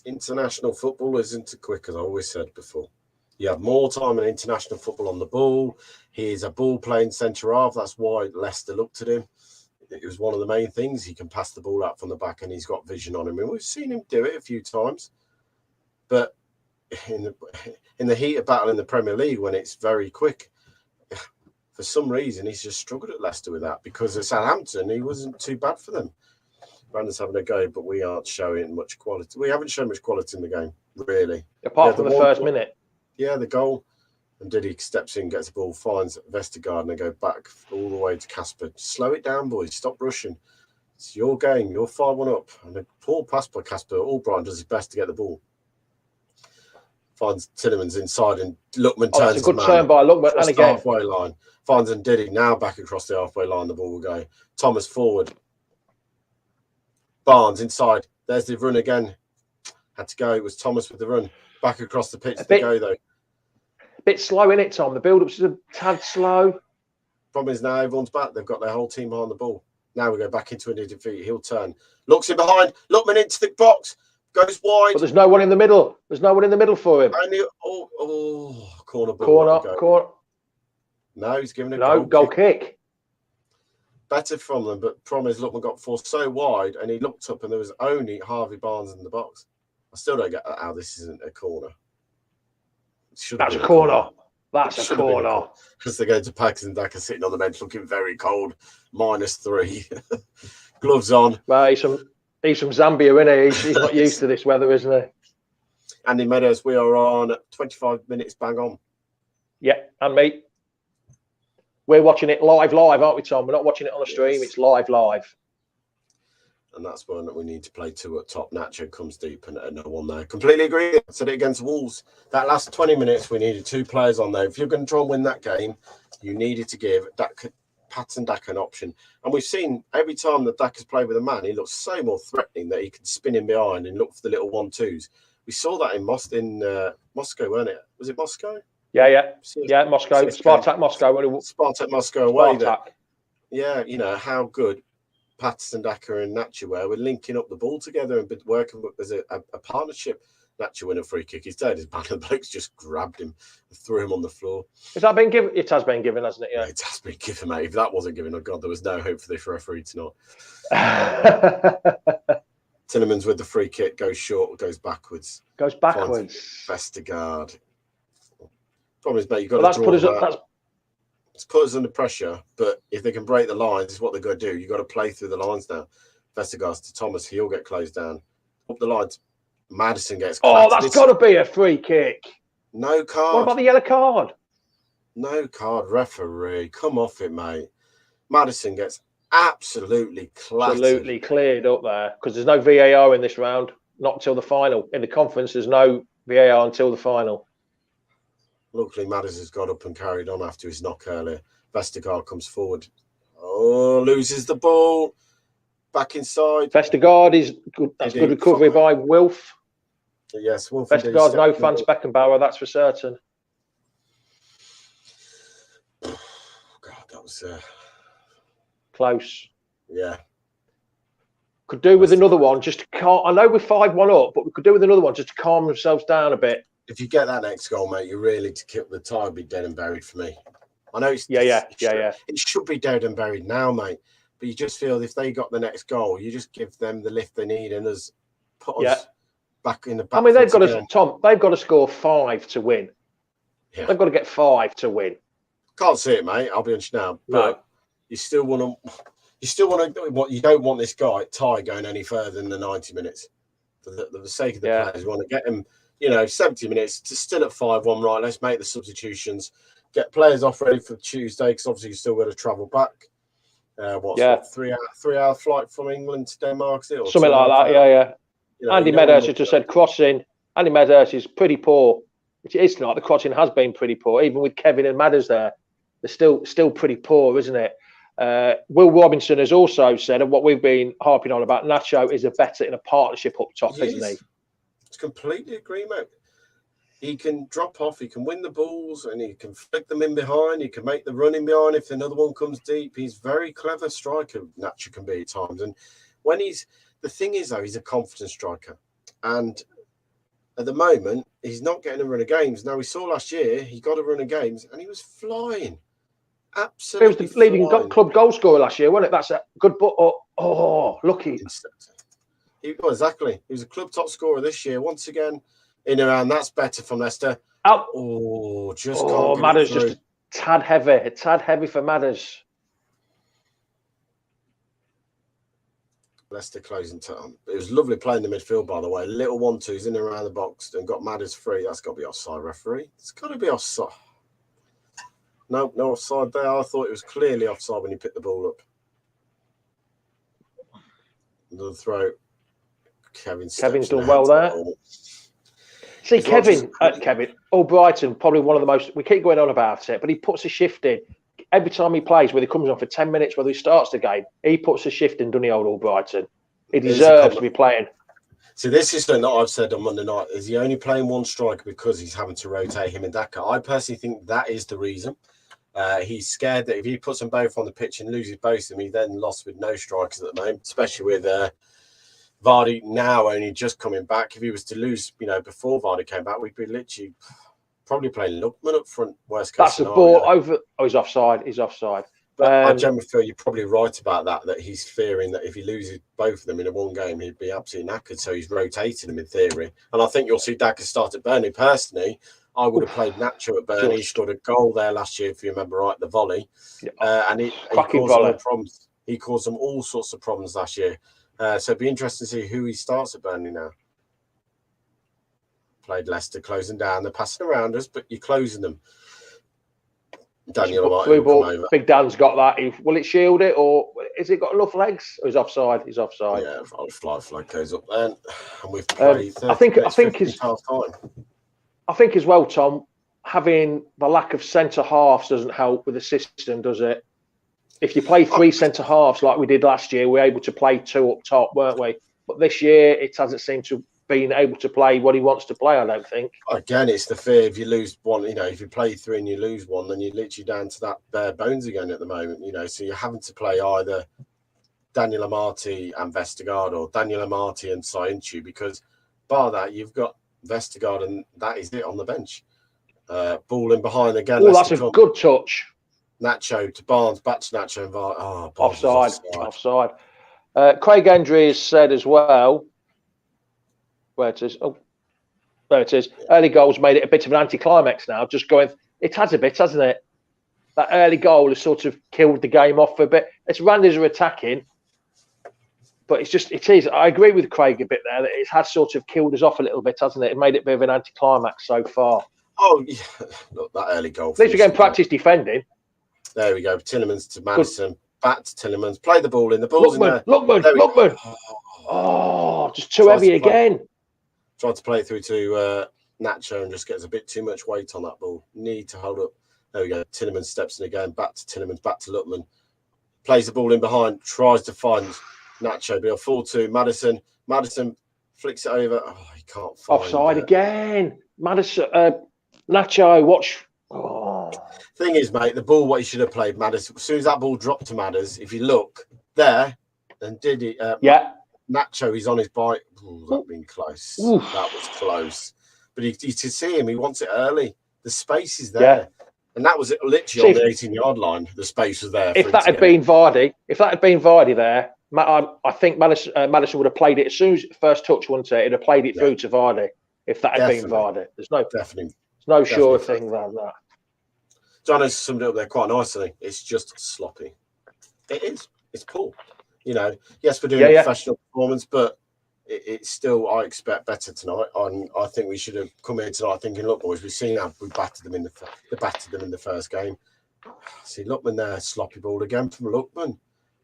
International football isn't quick, as I always said before. You have more time in international football on the ball. He is a ball-playing centre-half. That's why Leicester looked at him. It was one of the main things. He can pass the ball out from the back, and he's got vision on him. And we've seen him do it a few times. But in the heat of battle in the Premier League, when it's very quick, for some reason, he's just struggled at Leicester with that. Because at Southampton, he wasn't too bad for them. Randers having a go, but we aren't showing much quality. We haven't shown much quality in the game, really. Apart from the first minute. Yeah, the goal. And Ndidi steps in, gets the ball, finds Vestergaard, and they go back all the way to Casper. Slow it down, boys. Stop rushing. It's your game. You're 5-1 up. And a poor pass by Casper. Albright does his best to get the ball. Finds Tillemans inside, and Lookman turns. That's a good turn by Lookman. And again, halfway line. Finds Ndidi now back across the halfway line. The ball will go. Thomas forward. Barnes inside. There's the run again. Had to go. It was Thomas with the run. Back across the pitch to go, though. A bit slow, in it, Tom? The build-up's a tad slow. Problem is now everyone's back. They've got their whole team behind the ball. Now we go back into a defeat. He'll turn. Looks in behind. Lookman into the box. Goes wide. But there's no one in the middle. There's no one in the middle for him. Corner ball. Corner. No, he's giving a goal kick. Better from them, but problem is Lookman got forced so wide, and he looked up, and there was only Harvey Barnes in the box. I still don't get how this isn't a corner. That's a corner. That's a corner. Because they go to Pax and Daka sitting on the bench looking very cold. -3. Gloves on. Well, he's from Zambia, isn't he? He's not used to this weather, isn't he? Andy Meadows, we are on 25 minutes bang on. Yeah, and me. We're watching it live, aren't we, Tom? We're not watching it on a stream. It's live. And that's one that we need to play two at top. Nacho comes deep and no one there. Completely agree. I said it against Wolves. That last 20 minutes, we needed two players on there. If you're going to try and win that game, you needed to give Patson Daka an option. And we've seen every time that Daka's played with a man, he looks so more threatening that he can spin in behind and look for the little 1-2s. We saw that in Moscow, weren't it? Was it Moscow? Yeah, Moscow. Spartak Moscow. Spartak Moscow away. Spartak. Yeah, you know, how good Patson Daka and Nacho were linking up the ball together and working as a partnership. Nacho win a free kick. He's dead. His man, the bloke's just grabbed him and threw him on the floor. Has that been given? It has been given, hasn't it? Yeah, it has been given, mate. If that wasn't given, oh God, there was no hope for this referee tonight. Tinnemans with the free kick goes short, goes backwards. Vestergaard. Problem is, mate, you've got to draw it's put us under pressure, but if they can break the lines, it's what they've got to do. You've got to play through the lines now. Vestergaard to Thomas, he'll get closed down. Up the lines. Madison gets clattered. Oh, that's got to be a free kick. No card. What about the yellow card? No card, referee. Come off it, mate. Madison gets absolutely clattered. Absolutely cleared up there because there's no VAR in this round. Not until the final. In the conference, there's no VAR until the final. Luckily, Madison's got up and carried on after his knock earlier. Vestergaard comes forward. Oh, loses the ball. Back inside. Vestergaard is good. That's good recovery by Wilf. Yes, Wilf. Vestergaard's no Franz Beckenbauer, that's for certain. God, that was close. Yeah. Could do with another one just to calm. I know we're 5-1 up, but we could do with another one just to calm themselves down a bit. If you get that next goal, mate, you're really to kill the tie would be dead and buried for me. I know it should be dead and buried now, mate. But you just feel if they got the next goal, you just give them the lift they need and put us back in the back. I mean, they've got to score 5 to win. Yeah. They've got to get 5 to win. Can't see it, mate. I'll be honest now. But you still want to. You don't want this guy Ty going any further than the 90 minutes. For the sake of the players, you want to get him. 70 minutes to still at 5-1. Right, let's make the substitutions. Get players off ready for Tuesday because obviously you still got to travel back. 3-hour flight from England to Denmark, is it? Something like that. Yeah. Andy Medhurst has just said crossing. Andy Medhurst is pretty poor. Which it is tonight. The crossing has been pretty poor, even with Kevin and Madders there. They're still pretty poor, isn't it? Will Robinson has also said, and what we've been harping on about, Nacho is a better in a partnership up top, isn't he? It's completely agree, mate. He can drop off, he can win the balls, and he can flick them in behind. He can make the run in behind if another one comes deep. He's very clever striker, Nacho can be at times. And when the thing is, though, he's a confident striker. And at the moment, he's not getting a run of games. Now, we saw last year, he got a run of games, and he was flying. Absolutely. He was the leading club goal scorer last year, wasn't it? That's a good, but lucky. Exactly. He was a club top scorer this year. Once again, in around. That's better from Leicester. Madders just a tad heavy for Madders. Leicester closing time. It was lovely playing the midfield, by the way. Little 1-2s in and around the box and got Madders free. That's got to be offside, referee. It's got to be offside. No offside there. I thought it was clearly offside when he picked the ball up. Another throw. Kevin's done well there. See, Kevin, Brighton, probably one of the most, we keep going on about it, but he puts a shift in. Every time he plays, whether he comes on for 10 minutes, whether he starts the game, he puts a shift in, doesn't he, old Brighton? He deserves to be playing. So this is something that I've said on Monday night. Is he only playing one striker because he's having to rotate him and Daka? I personally think that is the reason. He's scared that if he puts them both on the pitch and loses both of them, he then lost with no strikers at the moment, especially with Vardy now only just coming back. If he was to lose, before Vardy came back, we'd be literally probably playing Lookman up front. Worst case scenario. That's a ball over. Oh, he's offside. But I generally feel you're probably right about that he's fearing that if he loses both of them in a one game, he'd be absolutely knackered. So he's rotating them in theory. And I think you'll see Daka start at Burnley. Personally, I would have played Nacho at Burnley. He scored a goal there last year, if you remember right, the volley. And he caused all problems. He caused them all sorts of problems last year. So it'd be interesting to see who he starts at Burnley now. Played Leicester, closing down. They're passing around us, but you're closing them. Daniel Amati through will ball. come over. Big Dan's got that. Will it shield it, or has it got enough legs? Or he's offside. He's offside. Yeah, flag goes up then, and we've played. I think half time. I think as well, Tom, having the lack of centre halves doesn't help with the system, does it? If you play 3 centre halves like we did last year, we were able to play 2 up top, weren't we? But this year, it hasn't seemed to been able to play what he wants to play, I don't think. Again, it's the fear if you lose one, if you play 3 and you lose one, then you're literally down to that bare bones again at the moment, so you're having to play either Daniel Amati and Vestergaard or Daniel Amati and Sainchu, because bar that, you've got Vestergaard and that is it on the bench. Ball in behind again. Oh, that's a good touch. Nacho to Barnes, back to Nacho and Barnes. Oh, offside. Craig Hendry has said as well, where it is. Oh, there it is. Early goals made it a bit of an anticlimax now. Just going, it has a bit, hasn't it? That early goal has sort of killed the game off for a bit. It's Randers are attacking, but it is. I agree with Craig a bit there that it has sort of killed us off a little bit, hasn't it? It made it a bit of an anticlimax so far. Oh, yeah. Look, that early goal. At least we're getting practice defending. There we go. Tillemans to Madison. Good. Back to Tillemans. Play the ball in. The ball's in there. Lookman. Oh, just too heavy again. Tried to play it through to Nacho and just gets a bit too much weight on that ball. Need to hold up. There we go. Tillemans steps in again. Back to Tillemans. Back to Lookman. Plays the ball in behind. Tries to find Nacho. But a 4-2. Madison. Madison flicks it over. Oh, he can't find offside again. Madison. Nacho. Watch. Oh. Thing is, mate, the ball, what he should have played, Madders. As soon as that ball dropped to Madders, if you look there, and did it, Nacho, he's on his bike. Ooh, that been close. Oof. That was close. But you to see him, he wants it early. The space is there, and that was literally on the 18-yard line. The space was there. If that had been Vardy, there, I think Madison would have played it as soon as first touch, wouldn't it? He'd have played it through to Vardy. If that had been Vardy, there's no sure thing around that. John's summed it up there quite nicely. It's just sloppy. It is. It's poor. Yes, we're doing a professional performance, but it's still, I expect better tonight. I think we should have come here tonight thinking, look, boys, we've seen how we battered them in the first game. See, Lookman there, sloppy ball again from Lookman.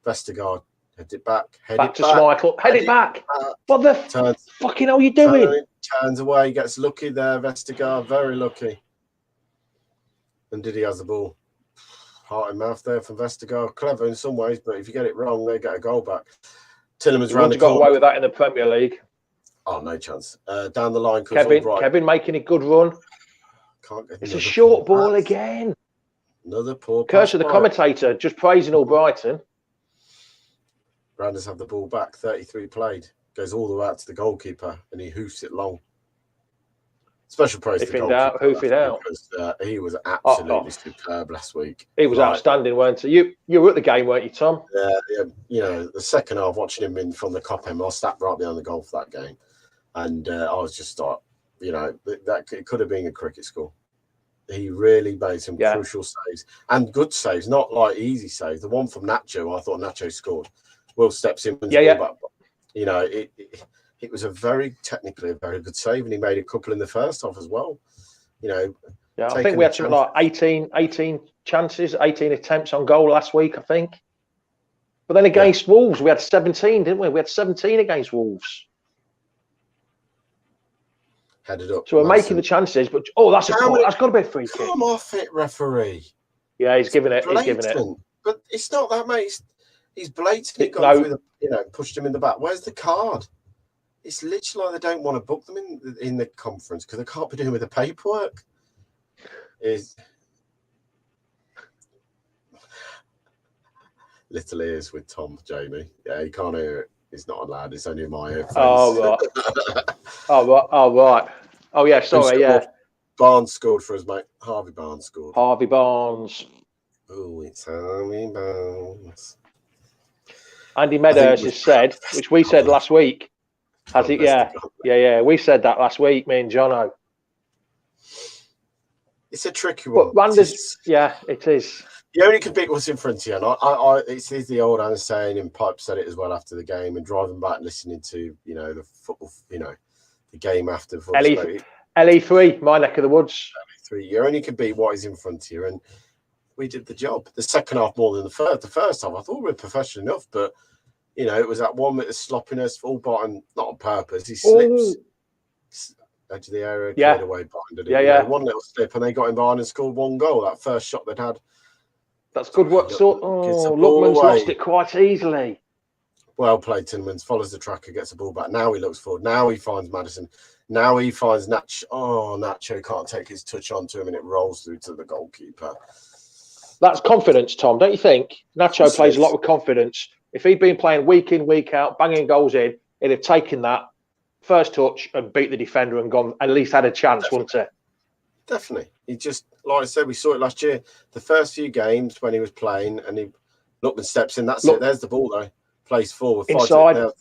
Vestergaard, head it back. Back to Schmeichel. Head it back. What the fucking hell are you doing? Turns away, gets lucky there, Vestergaard, very lucky. And Diddy has the ball. Heart and mouth there from Vestergaard. Clever in some ways, but if you get it wrong, they get a goal back. Tillemans round the corner. Got away with that in the Premier League. Oh, no chance. Down the line. Kevin making a good run. It's a short ball again. Another poor curse of the commentator, just praising all Brighton. Randers have the ball back. 33 played. Goes all the way out to the goalkeeper, and he hoofs it long. Special praise to the goalkeeper. Hoof it out. Because, he was absolutely superb last week. He was outstanding, weren't he? You were at the game, weren't you, Tom? Yeah. The second half, watching him from the Cop end, I sat right behind the goal for that game. And I was just like, that it could have been a cricket score. He really made some crucial saves and good saves, not like easy saves. The one from Nacho, I thought Nacho scored. Will steps in. Back. It was technically a very good save, and he made a couple in the first half as well. I think we had something like 18 chances, 18 attempts on goal last week, I think. But then against Wolves, we had 17, didn't we? We had 17 against Wolves. Headed up. So we're making the chances, but that's got to be a free kick. Come off it, referee. Yeah, he's giving it. He's giving it. But it's not that, mate. He's blatantly gone through pushed him in the back. Where's the card? It's literally like they don't want to book them in the conference because they can't be doing with the paperwork. Little ears with Tom, Jamie. Yeah, he can't hear it. He's not allowed. It's only my earphones. Oh, right. Oh, yeah, sorry, yeah. Barnes scored for us, mate. Harvey Barnes scored. Harvey Barnes. Oh, it's Harvey Barnes. Andy Meadows has said, which we said last week. Has he? Yeah. We said that last week, me and Jono. It's a tricky one. But Randers, it is. You only can pick what's in front of you. And it's the old Anna saying, and Pipe said it as well after the game, and driving back listening to, the football, the game after. LE3, my neck of the woods. LE3, you only can beat what is in front of you. And we did the job. The second half more than the first. The first half, I thought we were professional enough, but it was that one with the sloppiness. Albrighton, not on purpose, he slips. Edge of the area, cleared away behind it. Yeah. One little slip, and they got him behind and scored one goal. That first shot they'd had. That's good work. Lookman's lost it quite easily. Well played, Tinmans. Follows the tracker, gets the ball back. Now he looks forward. Now he finds Maddison. Now he finds Nacho. Oh, Nacho can't take his touch onto him, and it rolls through to the goalkeeper. That's confidence, Tom, don't you think? Nacho plays a lot with confidence. If he'd been playing week in, week out, banging goals in, he'd have taken that first touch and beat the defender and gone, at least had a chance, wouldn't it? Definitely. He just, like I said, we saw it last year. The first few games when he was playing and Lookman steps in, that's it. There's the ball, though. Plays forward. Inside.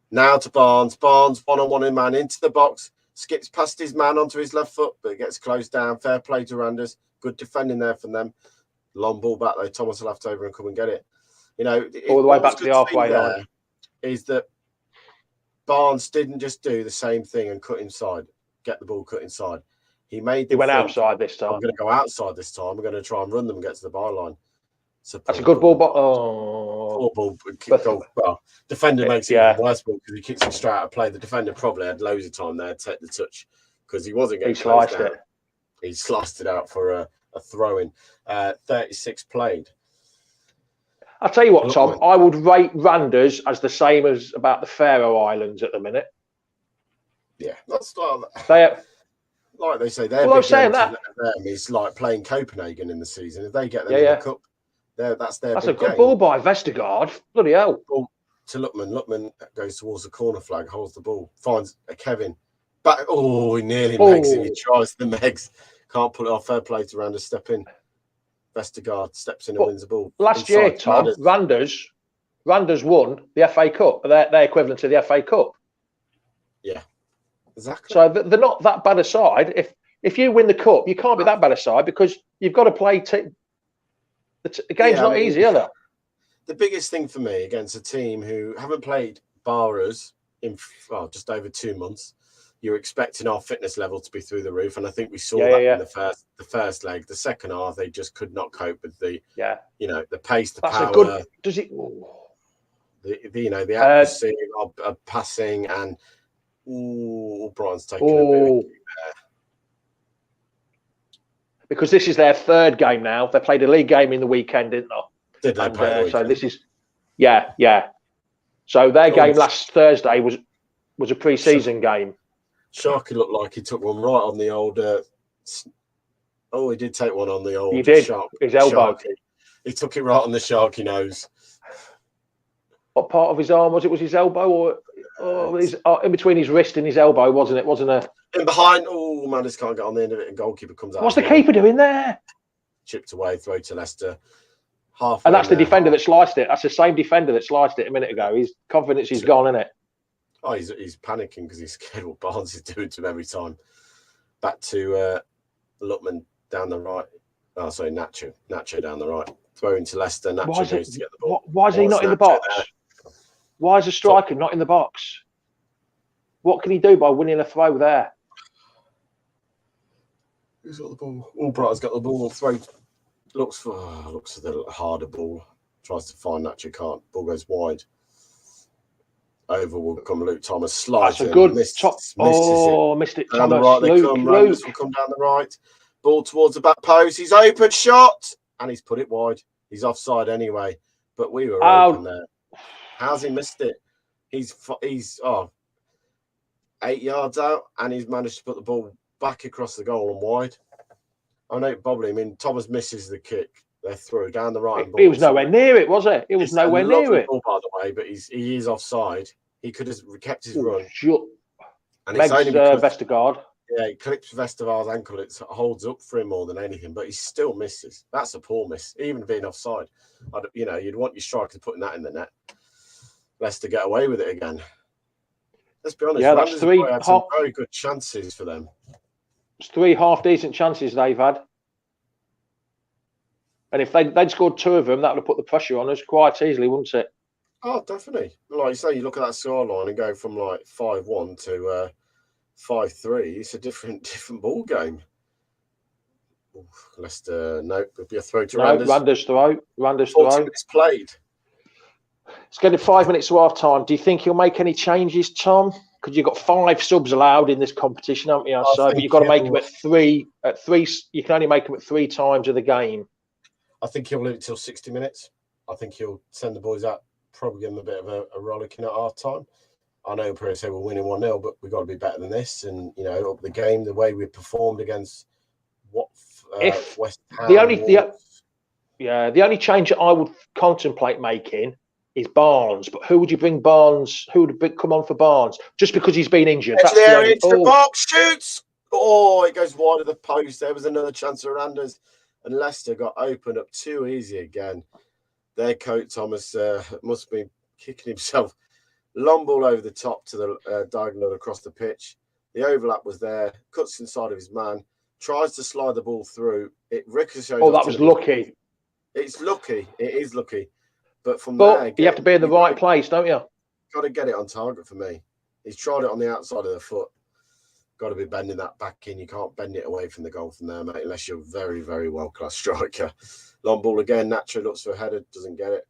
Now to Barnes. Barnes, one-on-one in man, into the box. Skips past his man onto his left foot, but it gets closed down. Fair play to Randers. Good defending there from them. Long ball back, though. Thomas will have to over and come and get it. All the way back to the halfway line. Is that Barnes didn't just do the same thing and cut inside, get the ball cut inside. He went outside this time. I'm going to go outside this time. We're going to try and run them and get to the byline. That's a good ball. Defender makes it even worse because he kicks it straight out of play. The defender probably had loads of time there to take the touch because he wasn't getting closed down. He sliced it out for a throw-in. 36 played. I'll tell you what, Tom, I would rate Randers as the same as about the Faroe Islands at the minute. Yeah, that's like they say. I'm saying that is like playing Copenhagen in the season. If they get them in the cup, that's their. That's a good ball by Vestergaard. Bloody hell! Ball to Lookman. Lookman goes towards the corner flag, holds the ball, finds a Kevin. Back. Oh, he nearly megs him. He tries the megs. Can't pull it off. Fair play to Randers. Step in. Vestergaard steps in and wins the ball. Last year, Tom, Randers won the FA Cup. Their equivalent to the FA Cup. Yeah, exactly. So they're not that bad a side. If you win the cup, you can't be that bad a side because you've got to play. The game's not easy, are they? The biggest thing for me against a team who haven't played bar us in just over 2 months. You're expecting our fitness level to be through the roof, and I think we saw that in the first leg. The second half, they just could not cope with the the pace, the power. Does it? The accuracy of passing and Brighton's taking a bit of a kick there. Because this is their third game now. They played a league game in the weekend, didn't they? Did they play? So this is, So their game last Thursday was a pre-season game. Sharky looked like he took one right on the old. He did take one on the old. He did. His elbow. Sharky. He took it right on the Sharky nose. What part of his arm was it? Was his elbow or in between his wrist and his elbow? Wasn't it? Wasn't it? In behind. Oh man, this can't get on the end of it. And goalkeeper comes out. What's the keeper doing there? Chipped away, throw to Leicester. And that's the defender that sliced it. That's the same defender that sliced it a minute ago. His confidence is gone, isn't it? Oh, he's panicking because he's scared what Barnes is doing to him every time. Back to Lookman down the right. Oh, sorry, Nacho down the right. Throw into Leicester. Nacho goes to get the ball. Why is he not in the box? Why is the striker not in the box? What can he do by winning a throw there? Who's got the ball? Albright's got the ball. Throw. Looks for the harder ball. Tries to find Nacho. Can't. Ball goes wide. Over will come Luke Thomas. Slides. That's a good missed it. Down the right they come. Randers will come down the right. Ball towards the back post. He's open shot. And he's put it wide. He's offside anyway. But we were open there. How's he missed it? He's 8 yards out, and he's managed to put the ball back across the goal and wide. I know Bobley. I mean, Thomas misses the kick. They're through down the right. He was nowhere near it, was it? He was nowhere near it. Ball, by the way, but he is offside. He could have kept his run. And it's only because Vestergaard. Yeah, he clips Vestergaard's ankle. It holds up for him more than anything, but he still misses. That's a poor miss, even being offside. You'd want your striker putting that in the net. Leicester get away with it again. Let's be honest. Yeah, that's some very good chances for them. It's 3 half-decent chances they've had. And if they'd scored 2 of them, that would have put the pressure on us quite easily, wouldn't it? Oh, definitely. Like you say, you look at that scoreline and go from like 5-1 to 5-3. It's a different ball game. Leicester, no, it'll be a throw to Randers. Randers throw. 40 minutes played. It's getting 5 minutes to half time. Do you think he'll make any changes, Tom? Because you've got 5 subs allowed in this competition, haven't you? But you've got to make them at three. You can only make them at 3 times of the game. I think he'll leave it till 60 minutes. I think he'll send the boys out, probably give them a bit of a rollicking at half time. I know probably say we're winning 1-0, but we've got to be better than this. And, you know, up the game, the way we performed against West Ham. The only change that I would contemplate making is Barnes. But who would you bring Barnes? Who would come on for Barnes? Just because he's been injured. That's the box, shoots! Oh, it goes wide of the post. There was another chance for Randers. And Leicester got opened up too easy again. Their coach, Thomas, must be kicking himself. Long ball over the top to the diagonal across the pitch. The overlap was there. Cuts inside of his man. Tries to slide the ball through. It ricochets. Oh, that was lucky. It's lucky. It is lucky. But there, you have to be in the right place, don't you? Got to get it on target for me. He's tried it on the outside of the foot. Got to be bending that back in. You can't bend it away from the goal from there, mate, unless you're a very, very world-class striker. Long ball again. Nacho looks for a header. Doesn't get it.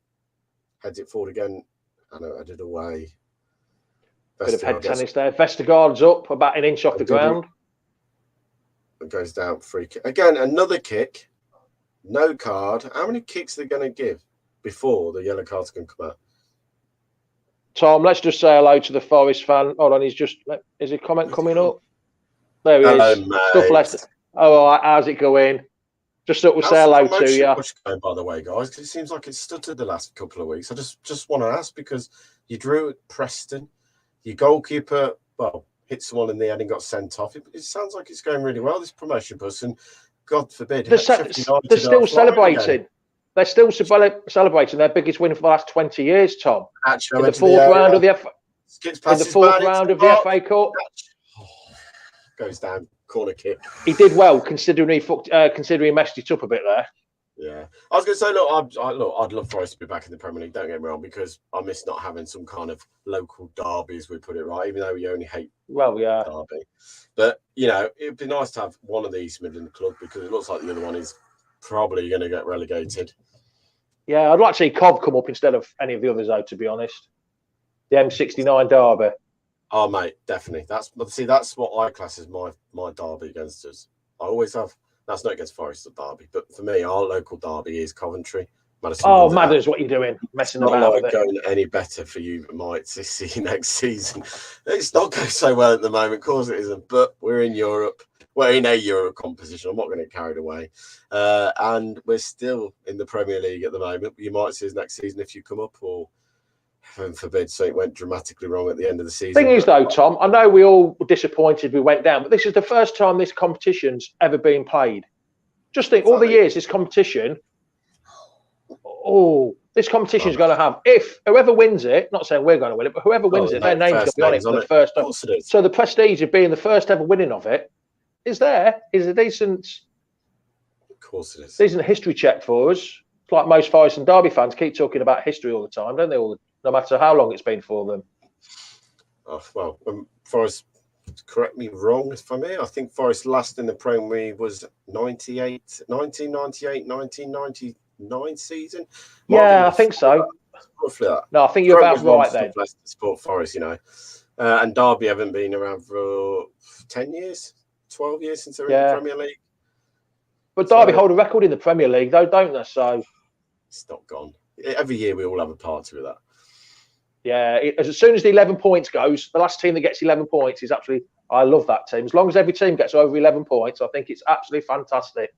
Heads it forward again. I know, headed away. Bit of head tennis there. Vestergaard's up about an inch off the ground. It goes down, free kick. Again, another kick. No card. How many kicks are they going to give before the yellow cards can come out? Tom, let's just say hello to the Forest fan. Hold on, is a comment coming up? There he is. Mate. Stuff Leicester. Oh, all right, how's it going? Just thought we'll say hello to you. Going, by the way, guys, because it seems like it's stuttered the last couple of weeks. I just want to ask, because you drew at Preston, your goalkeeper, hit someone in the head and got sent off. It sounds like it's going really well, this promotion bus, and God forbid. They're still celebrating. They're still celebrating their biggest win for the last 20 years, Tom. Actually, in the fourth round of the FA Cup. Goes down, corner kick. He did well, considering he messed it up a bit there. Yeah, I was going to say, I'd love Forest to be back in the Premier League. Don't get me wrong, because I miss not having some kind of local derby, as we put it, right? Even though we only hate derby, but you know, it'd be nice to have one of the East Midland club, because it looks like the other one is probably going to get relegated. Yeah, I'd like to see Cobb come up instead of any of the others, though, to be honest. The M69 derby. Oh, mate, definitely. That's what I class as my derby against us. I always have. That's not against Forest or Derby, but for me, our local derby is Coventry. Madders, what are you doing? Messing about. Not like going any better for you, mates, this next season. It's not going so well at the moment. Of course it isn't, but we're in Europe. We're in a Euro competition. I'm not going to get carried away. And we're still in the Premier League at the moment. You might see us next season if you come up, or heaven forbid, so it went dramatically wrong at the end of the season. Thing is, though, Tom, I know we all were disappointed we went down, but this is the first time this competition's ever been played. Just think, all the years this competition, this competition's going to have, if whoever wins it, not saying we're going to win it, but whoever wins it, their name's going to be on it for the first time. So the prestige of being the first ever winning of it is a decent, of course it is, decent history check for us. It's like most Forest and Derby fans keep talking about history all the time, don't they? No matter how long it's been for them. Oh, well, Forest, correct me wrong if I'm here. I think Forest last in the Premier League was 1998-1999 season. Yeah, I think so. Roughly that. No, I think you're about right then. Sport Forest, you know. And Derby haven't been around for 10 years, 12 years since they're in the Premier League. But Derby hold a record in the Premier League, though, don't they? So it's not gone. Every year we all have a party with that. Yeah, as soon as the 11 points goes, the last team that gets 11 points is absolutely. I love that team. As long as every team gets over 11 points, I think it's absolutely fantastic.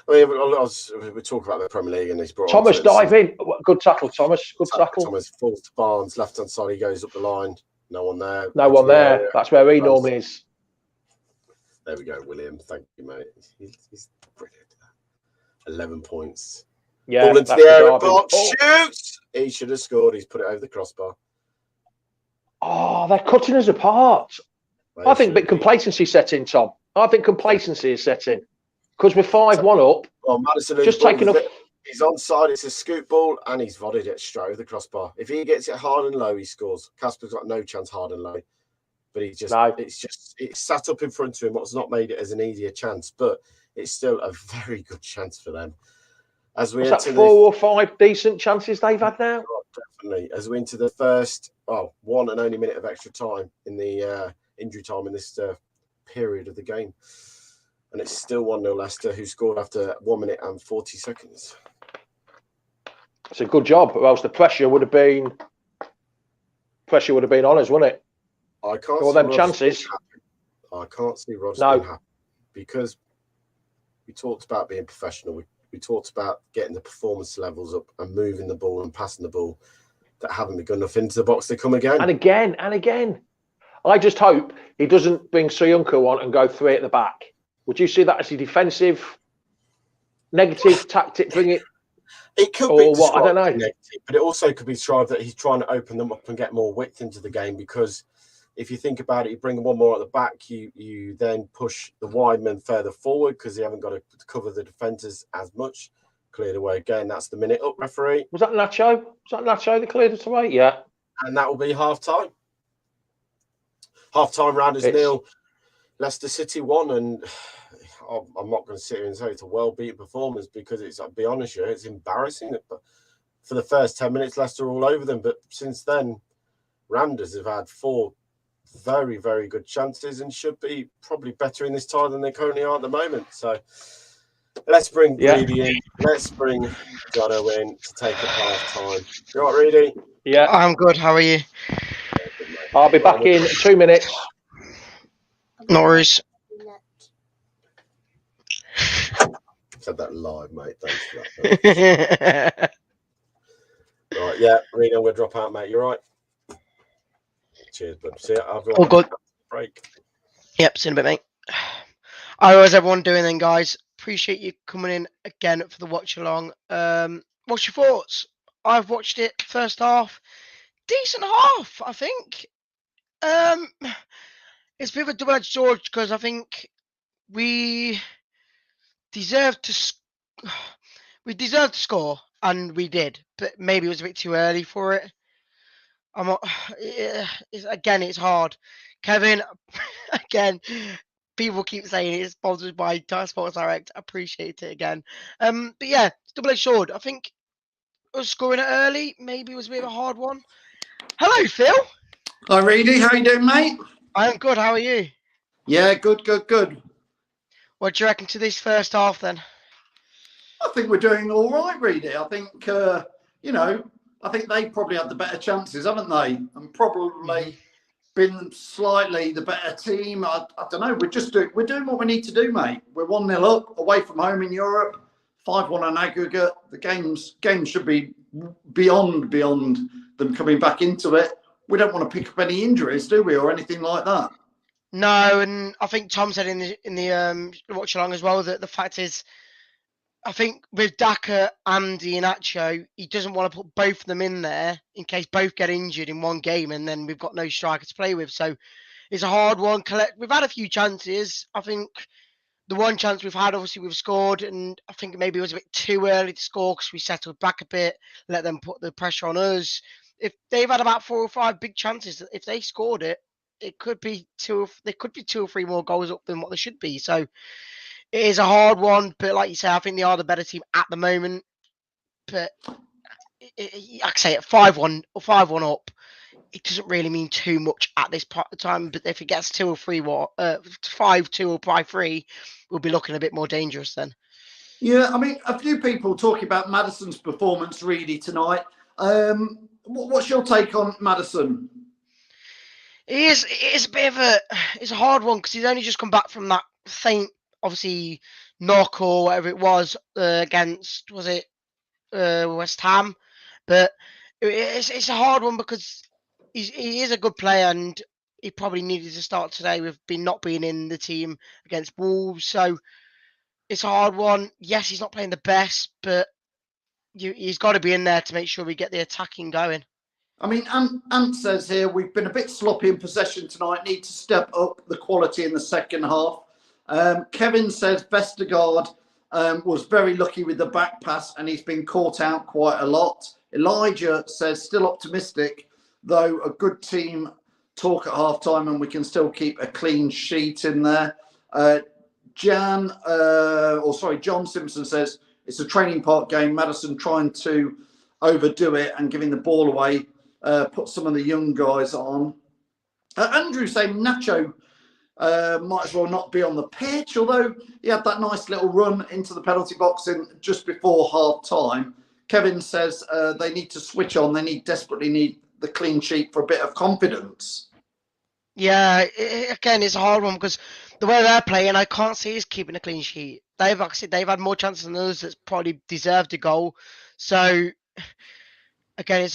I mean, we talk about the Premier League and he's brought Thomas diving. Good tackle, Thomas. Good tackle. Thomas falls to Barnes, left hand side. He goes up the line. No one there. No one there. That's where he normally is. There we go, William. Thank you, mate. He's brilliant. 11 points. Yeah, ball into the area, box, shoots. He should have scored. He's put it over the crossbar. Oh, they're cutting us apart. I think a bit complacency set in, Tom. I think complacency is set in because we're 5-1 up. Well, Madison just taking up. He's onside. It's a scoop ball, and he's volleyed it straight over the crossbar. If he gets it hard and low, he scores. Casper's got no chance hard and low, but it's sat up in front of him. What's not made it as an easier chance, but it's still a very good chance for them. As we Was enter that 4 or 5 decent chances they've had now? Definitely. As we enter the first, one and only minute of extra time in the injury time in this period of the game. And it's still 1-0 Leicester, who scored after 1 minute and 40 seconds. It's a good job, or else the pressure would have been on us, wouldn't it? I can't all see them Rodgers chances. being happy. I can't see Rodgers No. being happy, because we talked about being professional. We talked about getting the performance levels up and moving the ball and passing the ball that haven't been good enough into the box. They come again. And again. I just hope he doesn't bring Soyuncu on and go 3 at the back. Would you see that as a defensive, negative tactic? Bring it. It could or be what? I don't know. negative, but it also could be described that he's trying to open them up and get more width into the game, because if you think about it, you bring one more at the back, you then push the wide men further forward because you haven't got to cover the defenders as much. Cleared away again. That's the minute up, referee. Was that Nacho? That cleared it away? Yeah. And that will be half time. Half time, Randers 0, Leicester City 1. And I'm not going to sit here and say it's a well-beaten performance, because I'll be honest with you, it's embarrassing. But for the first 10 minutes, Leicester all over them. But since then, Randers have had 4 very, very good chances and should be probably better in this tie than they currently are at the moment. So let's bring Reedy in. Let's bring Jono in to take up half time. You all right, Reedy? Yeah. I'm good. How are you? I'll be back in 2 minutes. No worries. Said that live, mate. Thanks for that. Right, yeah, Reedy, I'm going to drop out, mate. You're right. Cheers, bud. See you. All good. Break. Yep, see you in a bit, mate. How's everyone doing then, guys? Appreciate you coming in again for the watch along. What's your thoughts? I've watched it first half. Decent half, I think. It's a bit of a double-edged sword, because I think we deserved to score, and we did, but maybe it was a bit too early for it. It's hard. Kevin, again, people keep saying it's sponsored by Sports Direct. Appreciate it again. But yeah, double-edged sword. I think us scoring it early maybe was a bit of a hard one. Hello, Phil. Hi, Reedy. How you doing, mate? I'm good. How are you? Yeah, good. What do you reckon to this first half then? I think we're doing all right, Reedy. I think, I think they probably had the better chances, haven't they? And probably been slightly the better team. I don't know. We're doing what we need to do, mate. We're 1-0 up, away from home in Europe, 5-1 on aggregate. The game should be beyond them coming back into it. We don't want to pick up any injuries, do we, or anything like that? No, and I think Tom said in the watch along as well that the fact is, I think with Daka, Andy, and Acho, he doesn't want to put both of them in there in case both get injured in one game, and then we've got no striker to play with. So it's a hard one. We've had a few chances. I think the one chance we've had, obviously, we've scored, and I think maybe it was a bit too early to score because we settled back a bit, let them put the pressure on us. If they've had about 4 or 5 big chances, if they scored it, it could be 2 or 3 more goals up than what they should be. So it is a hard one, but like you say, I think they are the better team at the moment. But like I say, at 5-1 or 5-1 up, it doesn't really mean too much at this part of the time. But if it gets 2 or 3, 5-2 or 5-3, we'll be looking a bit more dangerous then. Yeah, I mean, a few people talking about Maddison's performance really tonight. What's your take on Maddison? It's a bit of it's a hard one because he's only just come back from that faint, obviously, knock or whatever it was against, was it West Ham? But it's a hard one because he is a good player and he probably needed to start today with not being in the team against Wolves. So it's a hard one. Yes, he's not playing the best, but he's got to be in there to make sure we get the attacking going. I mean, Ant says here, we've been a bit sloppy in possession tonight, need to step up the quality in the second half. Kevin says Vestergaard was very lucky with the back pass and he's been caught out quite a lot. Elijah says still optimistic, though a good team talk at half time and we can still keep a clean sheet in there. John Simpson says it's a training park game. Maddison trying to overdo it and giving the ball away. Put some of the young guys on. Andrew saying Nacho might as well not be on the pitch, although he had that nice little run into the penalty box just before half time. Kevin says they need to switch on. They desperately need the clean sheet for a bit of confidence. Yeah, again, it's a hard one because the way they're playing, I can't see us keeping a clean sheet. They've had more chances than others that's probably deserved a goal. So again,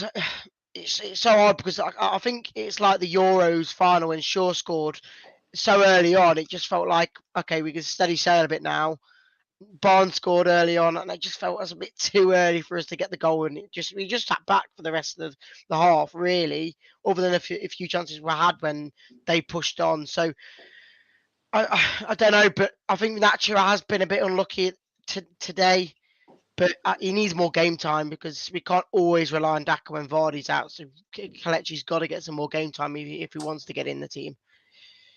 it's so hard because I think it's like the Euros final when Shaw scored so early on. It just felt like, okay, we can steady sail a bit now. Barnes scored early on, and it just felt as a bit too early for us to get the goal, and we just sat back for the rest of the half, really, other than a few chances we had when they pushed on. So I don't know, but I think Nacho has been a bit unlucky today, but he needs more game time because we can't always rely on Daka when Vardy's out. So Kelechi's got to get some more game time if he wants to get in the team.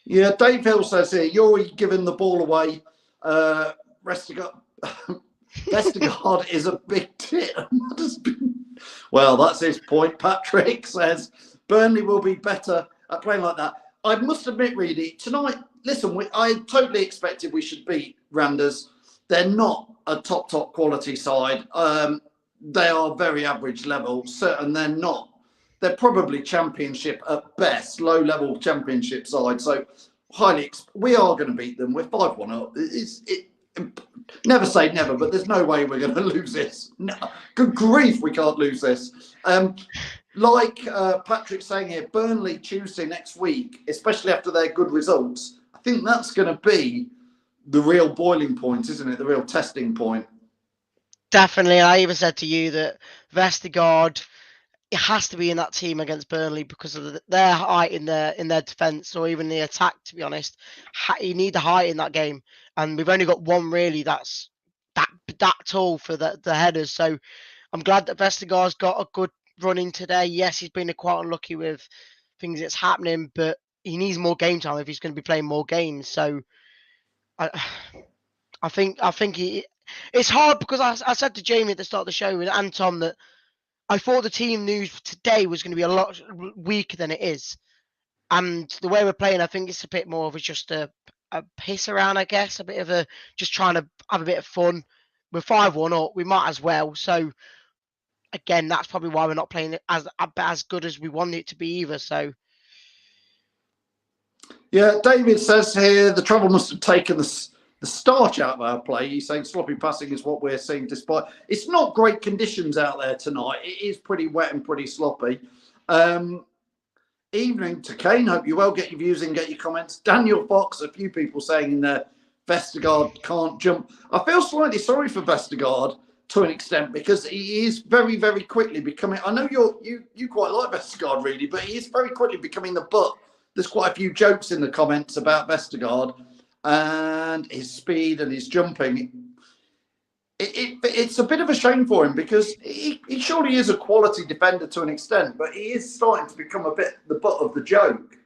Yeah, Dave Hill says here, you're giving the ball away. Vestergaard is a big tit. Well, that's his point. Patrick says Burnley will be better at playing like that. I must admit, Reedy, tonight, listen, I totally expected we should beat Randers. They're not a top quality side. They are very average level, and they're not. They're probably championship at best, low-level championship side. So we are going to beat them. We're 5-1 up. Never say never, but there's no way we're going to lose this. No, good grief, we can't lose this. Like Patrick's saying here, Burnley Tuesday next week, especially after their good results, I think that's going to be the real boiling point, isn't it? The real testing point. Definitely. I even said to you that Vestergaard, it has to be in that team against Burnley because of their height in their defence or even the attack, to be honest. You need the height in that game. And we've only got one really that's that tall for the headers. So I'm glad that Vestergaard's got a good running today. Yes, he's been quite unlucky with things that's happening, but he needs more game time if he's going to be playing more games. So I think it's hard because I said to Jamie at the start of the show and Tom that I thought the team news today was going to be a lot weaker than it is. And the way we're playing, I think it's a bit more of just a piss around, I guess. A bit of just trying to have a bit of fun. We're 5-1 up. We might as well. So, again, that's probably why we're not playing it as good as we want it to be either. So, yeah, David says here, the trouble must have taken the starch out of our play. He's saying sloppy passing is what we're seeing despite. It's not great conditions out there tonight. It is pretty wet and pretty sloppy. Evening to Kane. Hope you well. Get your views and get your comments. Daniel Fox, a few people saying in there, Vestergaard can't jump. I feel slightly sorry for Vestergaard to an extent because he is very, very quickly becoming. I know you quite like Vestergaard, really, but he is very quickly becoming the butt. There's quite a few jokes in the comments about Vestergaard and his speed and his jumping. It's a bit of a shame for him because he surely is a quality defender to an extent, but he is starting to become a bit the butt of the joke.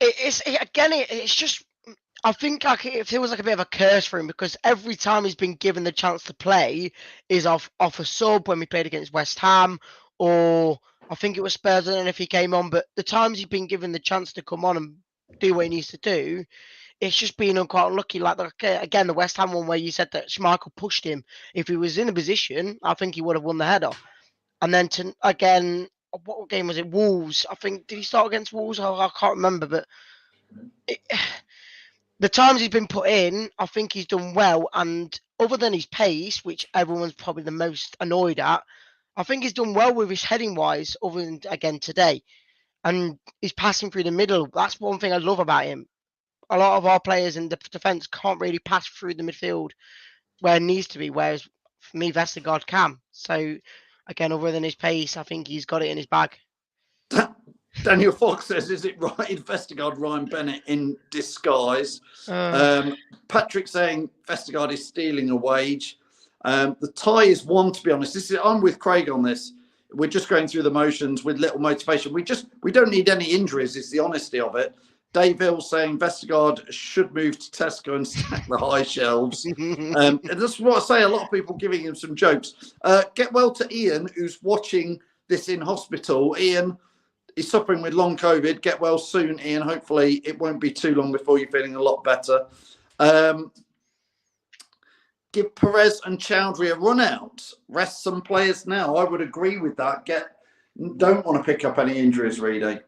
It's just, I think it feels like a bit of a curse for him because every time he's been given the chance to play is off a sub when we played against West Ham, or I think it was Spurs. I don't know if he came on, but the times he's been given the chance to come on and do what he needs to do, it's just been quite unlucky. Like, again, the West Ham one where you said that Schmeichel pushed him. If he was in a position, I think he would have won the header. And then, again, what game was it? Wolves. I think, did he start against Wolves? I can't remember. But the times he's been put in, I think he's done well. And other than his pace, which everyone's probably the most annoyed at, I think he's done well with his heading-wise, other than, again, today. And he's passing through the middle. That's one thing I love about him. A lot of our players in the defence can't really pass through the midfield where it needs to be, whereas for me, Vestergaard can. So, again, other than his pace, I think he's got it in his bag. Daniel Fox says, is it right? Vestergaard, Ryan Bennett in disguise. Patrick saying Vestergaard is stealing a wage. The tie is one, to be honest. I'm with Craig on this. We're just going through the motions with little motivation. We don't need any injuries, is the honesty of it. Dave Hill saying Vestergaard should move to Tesco and stack the high shelves. And this is what I say, a lot of people giving him some jokes. Get well to Ian, who's watching this in hospital. Ian is suffering with long COVID. Get well soon, Ian. Hopefully it won't be too long before you're feeling a lot better. Give Perez and Chowdhury a run out. Rest some players now. I would agree with that. Don't want to pick up any injuries, really.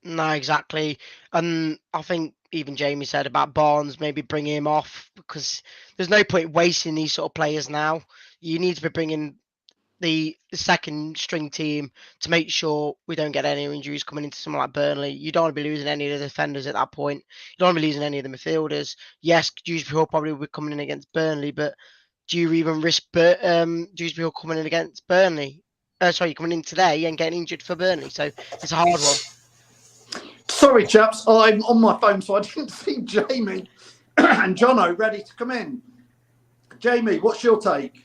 No, exactly. And I think even Jamie said about Barnes, maybe bringing him off, because there's no point wasting these sort of players now. You need to be bringing the second string team to make sure we don't get any injuries coming into someone like Burnley. You don't want to be losing any of the defenders at that point. You don't want to be losing any of the midfielders. Yes, Dewsbury Hall probably will be coming in against Burnley, but do you even risk Dewsbury Hall coming in against Burnley? Coming in today and getting injured for Burnley. So it's a hard one. Sorry, chaps, I'm on my phone, so I didn't see Jamie and Jono ready to come in. Jamie, what's your take?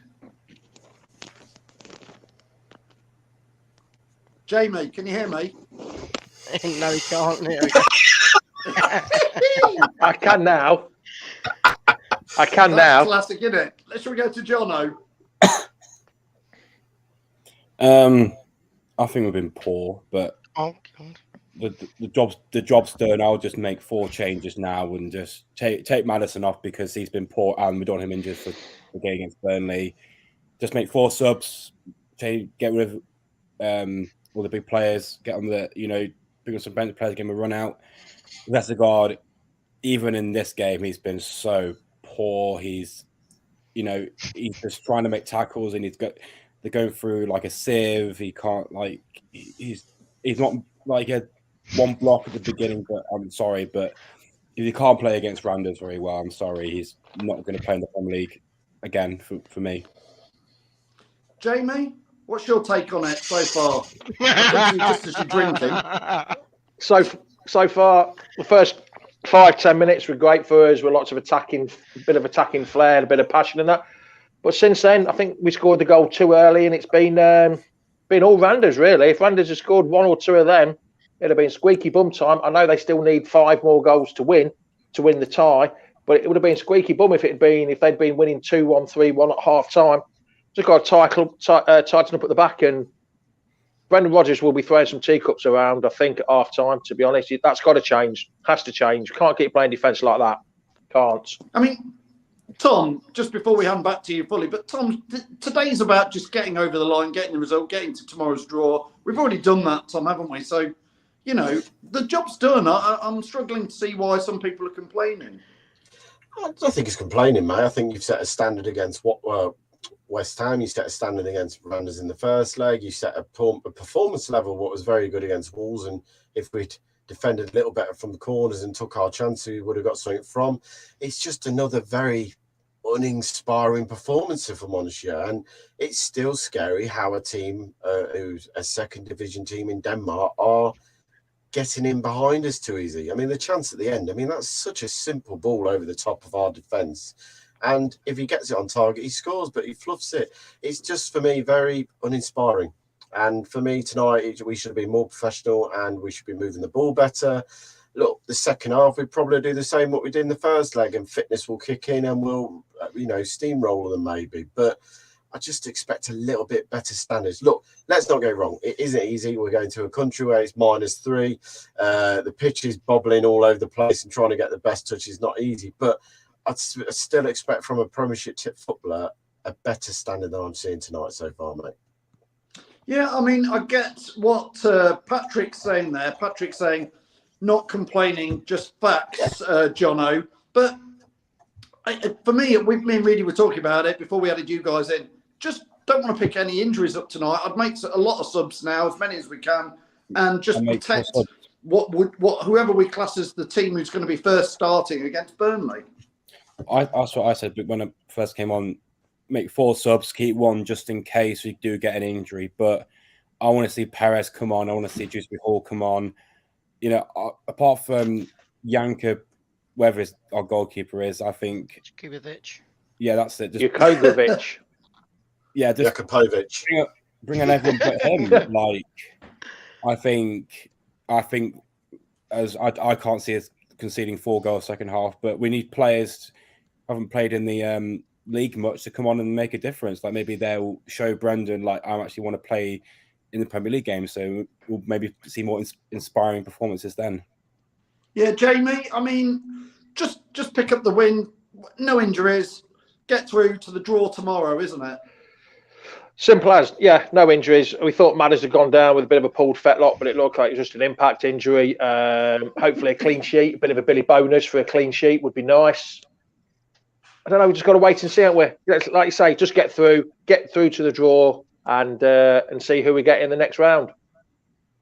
Jamie, can you hear me? No, he can't. I can now. That's classic, isn't it? Let's go to Jono. I think we've been poor, but oh God. The job's done. I'll just make 4 changes now and just take Maddison off because he's been poor and we don't want him injured for the game against Burnley. Just make 4 subs. Get rid of all the big players. Get on bring on some bench players. Give him a run out. Vestergaard, even in this game, he's been so poor. He's just trying to make tackles and they're going through like a sieve. He can't he's not like a one block at the beginning, but I'm sorry, but if he can't play against Randers very well, I'm sorry, he's not going to play in the Premier League again for me. Jamie, what's your take on it so far? Just as you're drinking. So far, the first 5-10 minutes were great for us, with lots of attacking, a bit of attacking flair, and a bit of passion in that. But since then, I think we scored the goal too early, and it's been all Randers really. If Randers had scored 1 or 2 of them, it'd have been squeaky bum time. I know they still need 5 more goals to win the tie, but it would have been squeaky bum if they'd been winning 2-1, 3-1 at half time. Just got to tighten up at the back, and Brendan Rodgers will be throwing some teacups around, I think, at half time. To be honest, that's got to change. Has to change. Can't keep playing defence like that. Can't. I mean, Tom, just before we hand back to you fully, but Tom, today's about just getting over the line, getting the result, getting to tomorrow's draw. We've already done that, Tom, haven't we? So, the job's done. I'm struggling to see why some people are complaining. I don't think it's complaining, mate. I think you've set a standard against West Ham. You set a standard against Randers in the first leg. You set a performance level what was very good against Wolves. And if we'd defended a little better from the corners and took our chance, we would have got something from. It's just another very uninspiring performance, if I'm honest, yeah. And it's still scary how a team who's a second division team in Denmark are getting in behind us too easy. I mean, the chance at the end, that's such a simple ball over the top of our defence. And if he gets it on target, he scores, but he fluffs it. It's just, for me, very uninspiring. And for me tonight, we should be more professional and we should be moving the ball better. Look, the second half, we probably do the same what we did in the first leg, and fitness will kick in and we'll, steamroller them maybe. But I just expect a little bit better standards. Look, let's not get wrong. It isn't easy. We're going to a country where it's -3. The pitch is bobbling all over the place and trying to get the best touch is not easy. But I'd still expect from a Premiership tip footballer a better standard than I'm seeing tonight so far, mate. Yeah, I get what Patrick's saying there. Patrick's saying not complaining, just facts, Jono. But for me, we were talking about it before we added you guys in. Just don't want to pick any injuries up tonight. I'd make a lot of subs now, as many as we can, and just protect whoever we class as the team who's going to be first starting against Burnley. That's what I said when I first came on. Make 4 subs, keep 1 just in case we do get an injury. But I want to see Perez come on. I want to see Dewsbury Hall come on. Apart from Janka, whoever our goalkeeper is, I think. Kubovic. Yeah, that's it. Jakovic. Yeah, just Jakovic. Bring on everyone but him. I think as I can't see us conceding 4 goals second half, but we need players who haven't played in the league much to come on and make a difference. Like maybe they'll show Brendan, like, I actually want to play in the Premier League game, so we'll maybe see more inspiring performances then. Yeah, Jamie, I mean, just pick up the win, no injuries, get through to the draw tomorrow, isn't it? Simple as, yeah, no injuries. We thought Madders had gone down with a bit of a pulled fetlock, but it looked like it was just an impact injury. Hopefully a clean sheet, a bit of a Billy bonus for a clean sheet would be nice. I don't know, we've just got to wait and see, haven't we? Like you say, just get through to the draw and see who we get in the next round,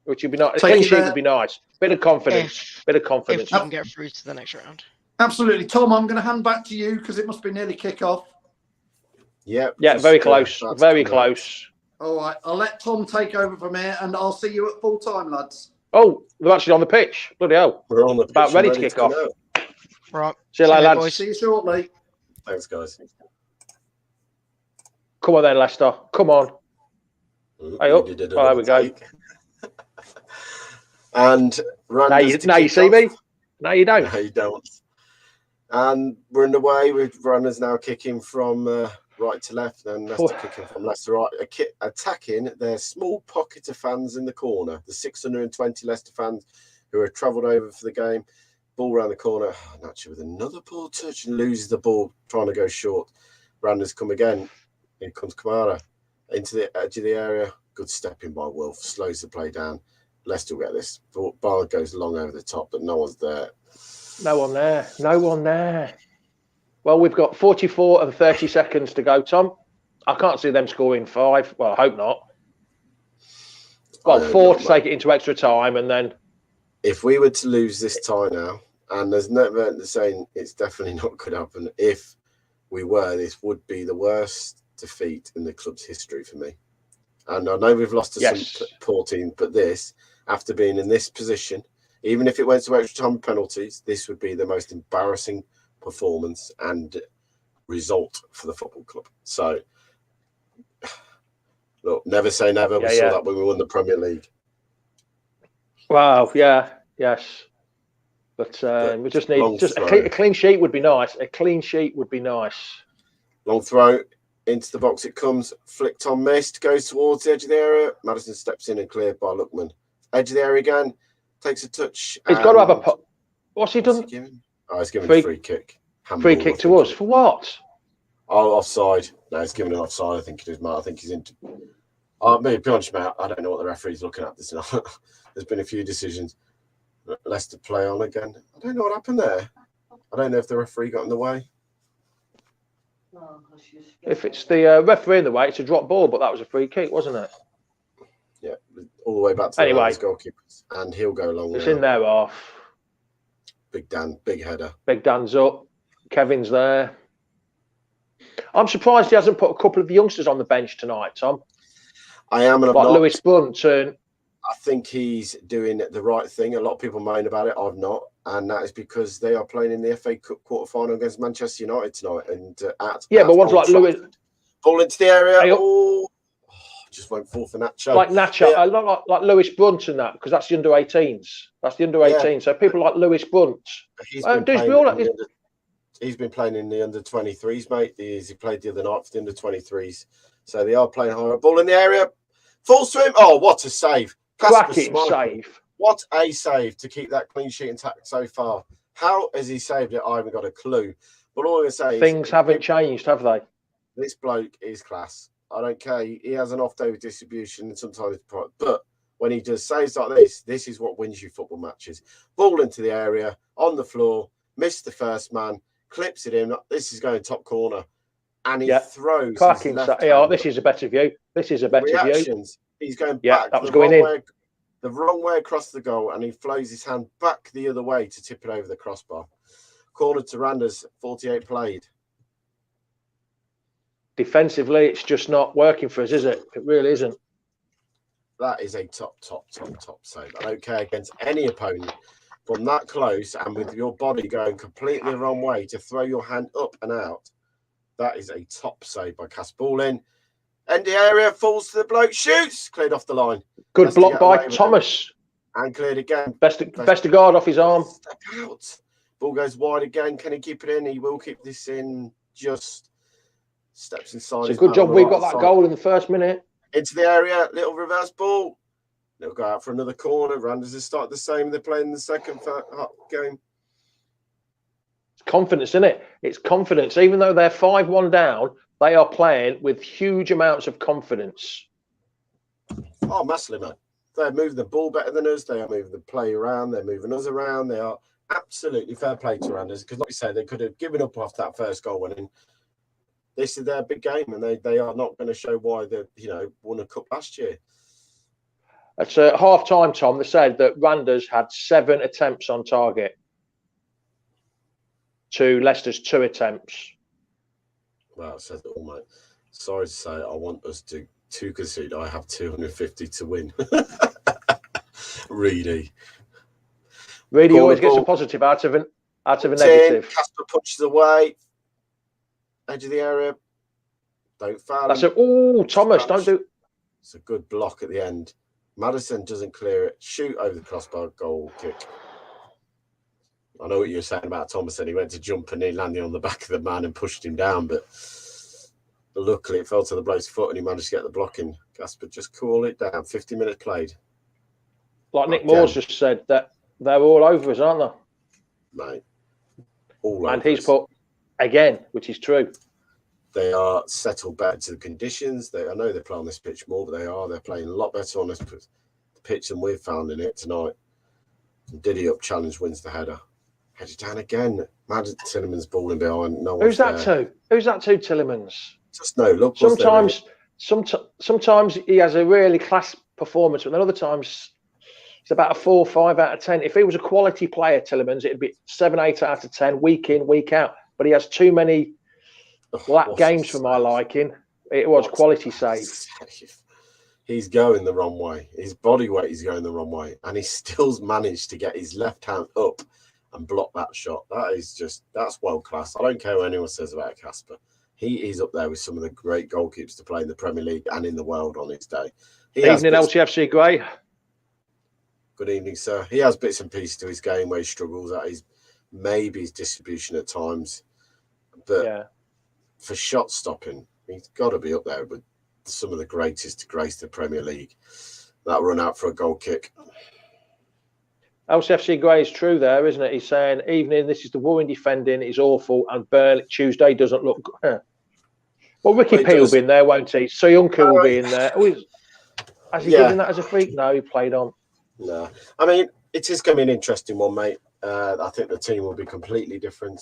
which would be nice. A clean sheet would be nice. Bit of confidence. If we can get through to the next round. Absolutely. Tom, I'm going to hand back to you because it must be nearly kick-off. Yeah, very close. Very close. All right, I'll let Tom take over from here, and I'll see you at full time, lads. Oh, we're actually on the pitch. Bloody hell. We're on the pitch. About ready to kick off. Right. See you later, lads. Boys. See you shortly. Thanks, guys. Come on then, Leicester. Come on. Hey up. There we go. And Randers now you see me. No, you don't. No, you don't. And we're underway with Randers now kicking from right to left, and Leicester kicking from left to right, attacking their small pocket of fans in the corner. The 620 Leicester fans who have travelled over for the game. Ball around the corner. Nacho with another ball touch and loses the ball, trying to go short. Randers come again. Here comes Kamara into the edge of the area. Good stepping by Wolf. Slows the play down. Leicester will get this. Ball goes long over the top, but no one's there. No one there. No one there. Well, we've got 44 and 30 seconds to go, Tom. I can't see them scoring 5. Well, I hope not. Well, 4 to take it into extra time, and then... If we were to lose this tie now, and there's never saying it's definitely not going to happen, if we were, this would be the worst defeat in the club's history for me. And I know we've lost to some poor teams, but this, after being in this position, even if it went to extra time penalties, this would be the most embarrassing performance and result for the football club. So, look, never say never. We saw that when we won the Premier League. Wow, yes. But we just need a clean sheet would be nice. A clean sheet would be nice. Long throw into the box. It comes, flicked on, missed, goes towards the edge of the area. Maddison steps in and cleared by Lookman. Edge of the area again, takes a touch. He's got to have a... What's he done? He's given a free kick. Free kick to us. For what? Oh, offside. No, he's given an offside. I think it is, Matt. I think he's into... maybe be honest, Matt, I don't know what the referee's looking at. There's been a few decisions. Leicester play on again. I don't know what happened there. I don't know if the referee got in the way. If it's the referee in the way, it's a drop ball, but that was a free kick, wasn't it? Yeah, all the way back to the goalkeepers. And he'll go along. It's in there off. Big Dan, big header. Big Dan's up. Kevin's there. I'm surprised he hasn't put a couple of the youngsters on the bench tonight, Tom. I am, and I'm like not. Lewis Bunt and... I think he's doing the right thing. A lot of people moan about it. I've not. And that is because they are playing in the FA Cup quarter-final against Manchester United tonight. And but one's like Lewis... Ball into the area. Just went forth for Nacho. Like Nacho, like Lewis Bunt and that, because that's the under-18s. That's the under-18s. Yeah. So people like Lewis Bunt. He's been playing in the under-23s, mate. He played the other night for the under-23s. So they are playing higher. Ball in the area. Falls to him. Oh, what a save. Cracking save. What a save to keep that clean sheet intact so far. How has he saved it? I haven't got a clue. But all I'm going to say is... Things haven't changed, have they? This bloke is class. I don't care. He has an off day with distribution and sometimes... But when he does saves like this is what wins you football matches. Ball into the area, on the floor, missed the first man, clips it in. This is going top corner. And he throws... this is a better view. This is a better view. He's going back. That was going in. The wrong way across the goal, and he flows his hand back the other way to tip it over the crossbar. Corner to Randers, 48 played. Defensively, it's just not working for us, is it? It really isn't. That is a top save. I don't care against any opponent. From that close, and with your body going completely the wrong way to throw your hand up and out, that is a top save by Cass. Ball in. End the area, falls to the bloke, shoots, cleared off the line. Good block by Thomas. And cleared again. Best of guard off his arm. Step out. Ball goes wide again. Can he keep it in? He will keep this in. Just steps inside. It's a good job we got that goal in the first minute. Into the area. Little reverse ball. They'll go out for another corner. Randers has started the same. They're playing the second game. It's confidence, isn't it? It's confidence. Even though they're 5-1 down, they are playing with huge amounts of confidence. Oh, massively, man. They're moving the ball better than us. They are moving the play around. They're moving us around. They are absolutely fair play to Randers. Because, like you said, they could have given up after that first goal winning. This is their big game, and they are not going to show why they won a cup last year. At half-time, Tom, they said that Randers had 7 attempts on target to Leicester's 2 attempts. Well, it says it all, mate. Sorry to say, I want us to concede. I have 250 to win. Reedy always gets a positive out of a negative. Casper punches away. Edge of the area. Don't foul him. Thomas, don't do. It's a good block at the end. Maddison doesn't clear it. Shoot over the crossbar, goal kick. I know what you were saying about Thomas, and he went to jump and he landed on the back of the man and pushed him down, but luckily it fell to the bloke's foot and he managed to get the block in. Casper, just cool it down. 50 minutes played. Like Nick Moore's just said, that they're all over us, aren't they? Mate. All over and he's put again, which is true. They are settled better to the conditions. I know they play on this pitch more, but they're playing a lot better on this pitch than we've found in it tonight. Diddy up challenge wins the header. Head it down again. Mad Tillemans balling behind. No Who's that to? Who's that to, Tillemans? Just no look. Sometimes he has a really class performance, but then other times it's about a 4 or 5 out of 10. If he was a quality player, Tillemans, it'd be 7, 8 out of 10, week in, week out. But he has too many black games for my liking. It was quality save. He's going the wrong way. His body weight is going the wrong way, and he still managed to get his left hand up and block that shot. That's world class. I don't care what anyone says about Casper. He is up there with some of the great goalkeepers to play in the Premier League and in the world on his day. Evening, LTFC Gray. Good evening, sir. He has bits and pieces to his game where he struggles at maybe his distribution at times, but for shot stopping, he's got to be up there with some of the greatest to grace the Premier League. That run out for a goal kick. LCFC Gray is true there, isn't it? He's saying, evening, this is the worrying defending, it's awful, and Burnley Tuesday doesn't look good. Well, Ricky P will be in there, won't he? Soyuncu will be in there. Has he given that as a freak? No, he played on. No. I mean, it is going to be an interesting one, mate. I think the team will be completely different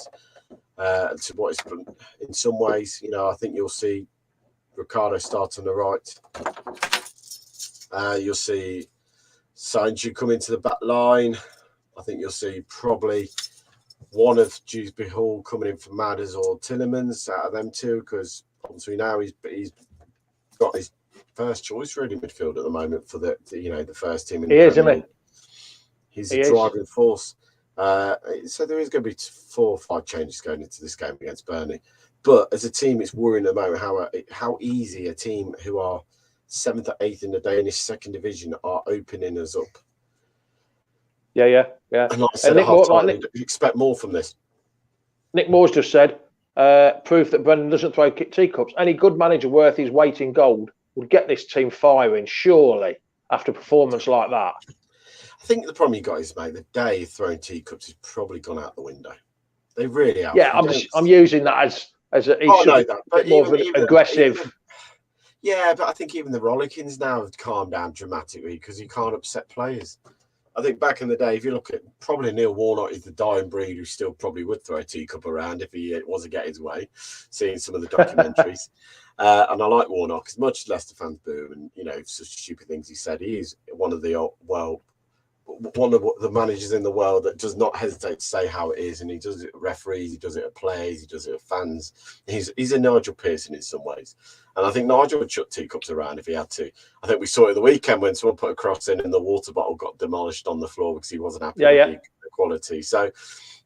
to what it's been in some ways. I think you'll see Ricardo start on the right. You'll see Sanju come into the back line. I think you'll see probably one of Dewsbury Hall coming in for Madders or Tillemans out of them two, because obviously now he's got his first choice really midfield at the moment for the first team in the Premier League. He's a driving force. So there is going to be 4 or 5 changes going into this game against Burnley. But as a team, it's worrying at the moment how easy a team who are 7th or 8th in the Danish second division are opening us up. Yeah. And like I said, at half-time, expect more from this. Nick Moore's just said, proof that Brendan doesn't throw teacups. Any good manager worth his weight in gold would get this team firing, surely, after a performance like that. I think the problem you got is, mate, the day throwing teacups has probably gone out the window. They really have. Yeah, I'm using that as a bit more of an aggressive. Yeah, but I think even the Rollickins now have calmed down dramatically because you can't upset players. I think back in the day, if you look at probably Neil Warnock is the dying breed who still probably would throw a teacup around if he wasn't getting his way, seeing some of the documentaries. And I like Warnock as much as Leicester fans boo him and, such stupid things he said. He is one of the managers in the world that does not hesitate to say how it is, and he does it at referees, he does it at players, he does it at fans. He's a Nigel Pearson in some ways, and I think Nigel would chuck teacups around if he had to. I think we saw it the weekend when someone put a cross in and the water bottle got demolished on the floor because he wasn't happy with the quality. So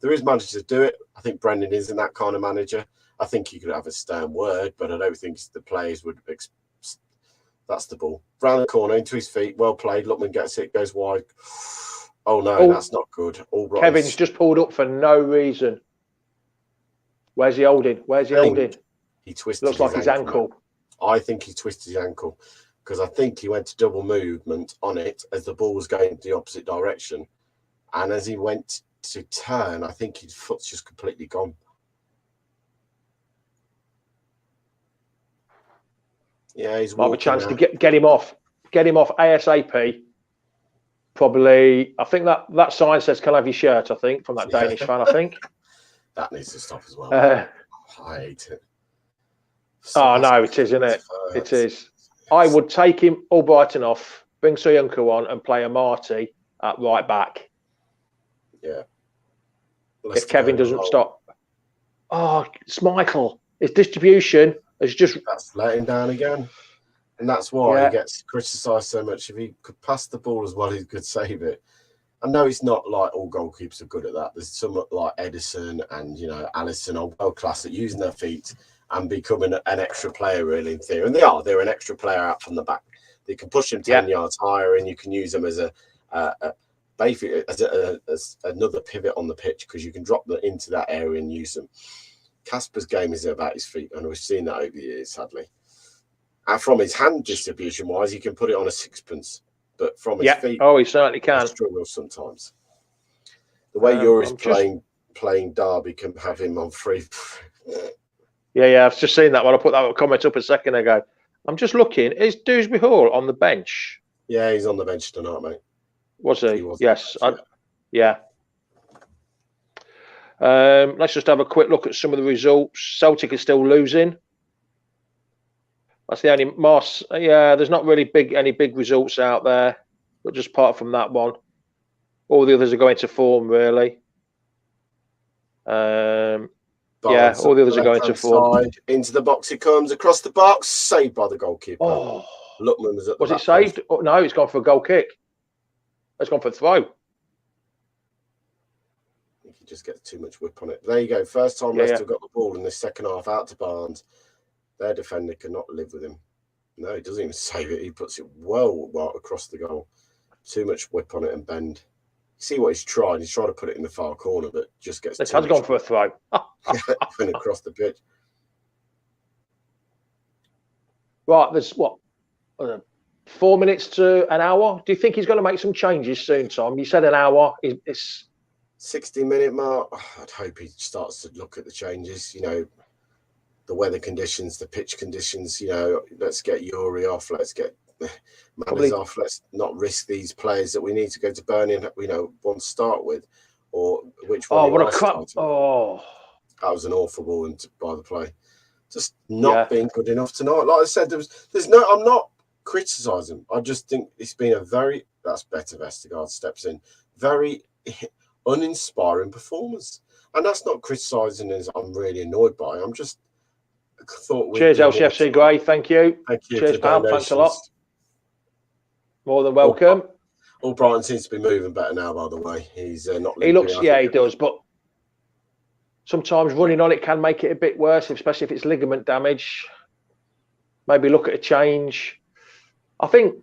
there is managers to do it. I think Brendan isn't that kind of manager. I think he could have a stern word, but I don't think the players would. That's the ball. Round the corner, into his feet, well played. Lookman gets it, goes wide. Oh no, Oh, that's not good. Albright. Kevin's just pulled up for no reason. Where's he holding? Where's he holding? He twisted. Looks like his ankle. I think he twisted his ankle because I think he went to double movement on it as the ball was going the opposite direction, and as he went to turn, I think his foot's just completely gone. Yeah, he's might have a chance to get him off. Get him off ASAP. Probably, I think that sign says, "Can I have your shirt?" I think from that Danish fan. I think that needs to stop as well. I hate it. Oh no, it is, isn't it? It is. I would take him Albrighton off, bring Soyuncu on, and play a Marty at right back. Yeah. If Kevin doesn't stop. Oh, it's Michael. His distribution is just. That's let him down again. And that's why he gets criticised so much. If he could pass the ball as well, he could save it. I know it's not like all goalkeepers are good at that. There's some like Edison and, Allison are world class at using their feet and becoming an extra player, really, in theory. And they're an extra player out from the back. They can push them 10 yards higher, and you can use them as basically as another pivot on the pitch, because you can drop them into that area and use them. Casper's game is about his feet, and we've seen that over the years, sadly. And from his hand distribution wise, he can put it on a sixpence, but from his feet, he certainly can. He struggles sometimes. The way Yuri's playing Derby can have him on free. Yeah, I've just seen that one. I put that comment up a second ago. I'm just looking. Is Dewsbury Hall on the bench? Yeah, he's on the bench tonight, mate. Was he? Yes. Yeah. Let's just have a quick look at some of the results. Celtic is still losing. That's the only Moss. Yeah, there's not really any big results out there, but just apart from that one, all the others are going to form, really. All the others are going to form. Into the box it comes, across the box, saved by the goalkeeper. Oh, Lookman was at the back. Was it saved? Oh, no, it's gone for a goal kick. It's gone for a throw. I think he just gets too much whip on it. There you go. First time Leicester got the ball in the second half out to Barnes. Their defender cannot live with him. No, he doesn't even save it. He puts it well across the goal. Too much whip on it and bend. See what he's trying. He's trying to put it in the far corner, but just gets. This has gone for a throw. Went across the pitch. Right, there's 4 minutes to an hour. Do you think he's going to make some changes soon, Tom? You said an hour. It's 60-minute mark. I'd hope he starts to look at the changes. The weather conditions, the pitch conditions. Let's get Yuri off. Let's get Manners off. Let's not risk these players that we need to go to Burning. Want to start with, or which one? Oh, what a crap! Oh, that was an awful ball by the play. Just not being good enough tonight. Like I said, I'm not criticising. I just think it's been that's better. Vestergaard steps in. Very uninspiring performance, and that's not criticising. As I'm really annoyed by. I'm just thought. Cheers, LCFC Gray. Thank you. Thank you. Cheers, pal. Thanks a lot. More than welcome. Albrighton seems to be moving better now. By the way, he's not. He looks. Yeah, he does. But sometimes running on it can make it a bit worse, especially if it's ligament damage. Maybe look at a change. I think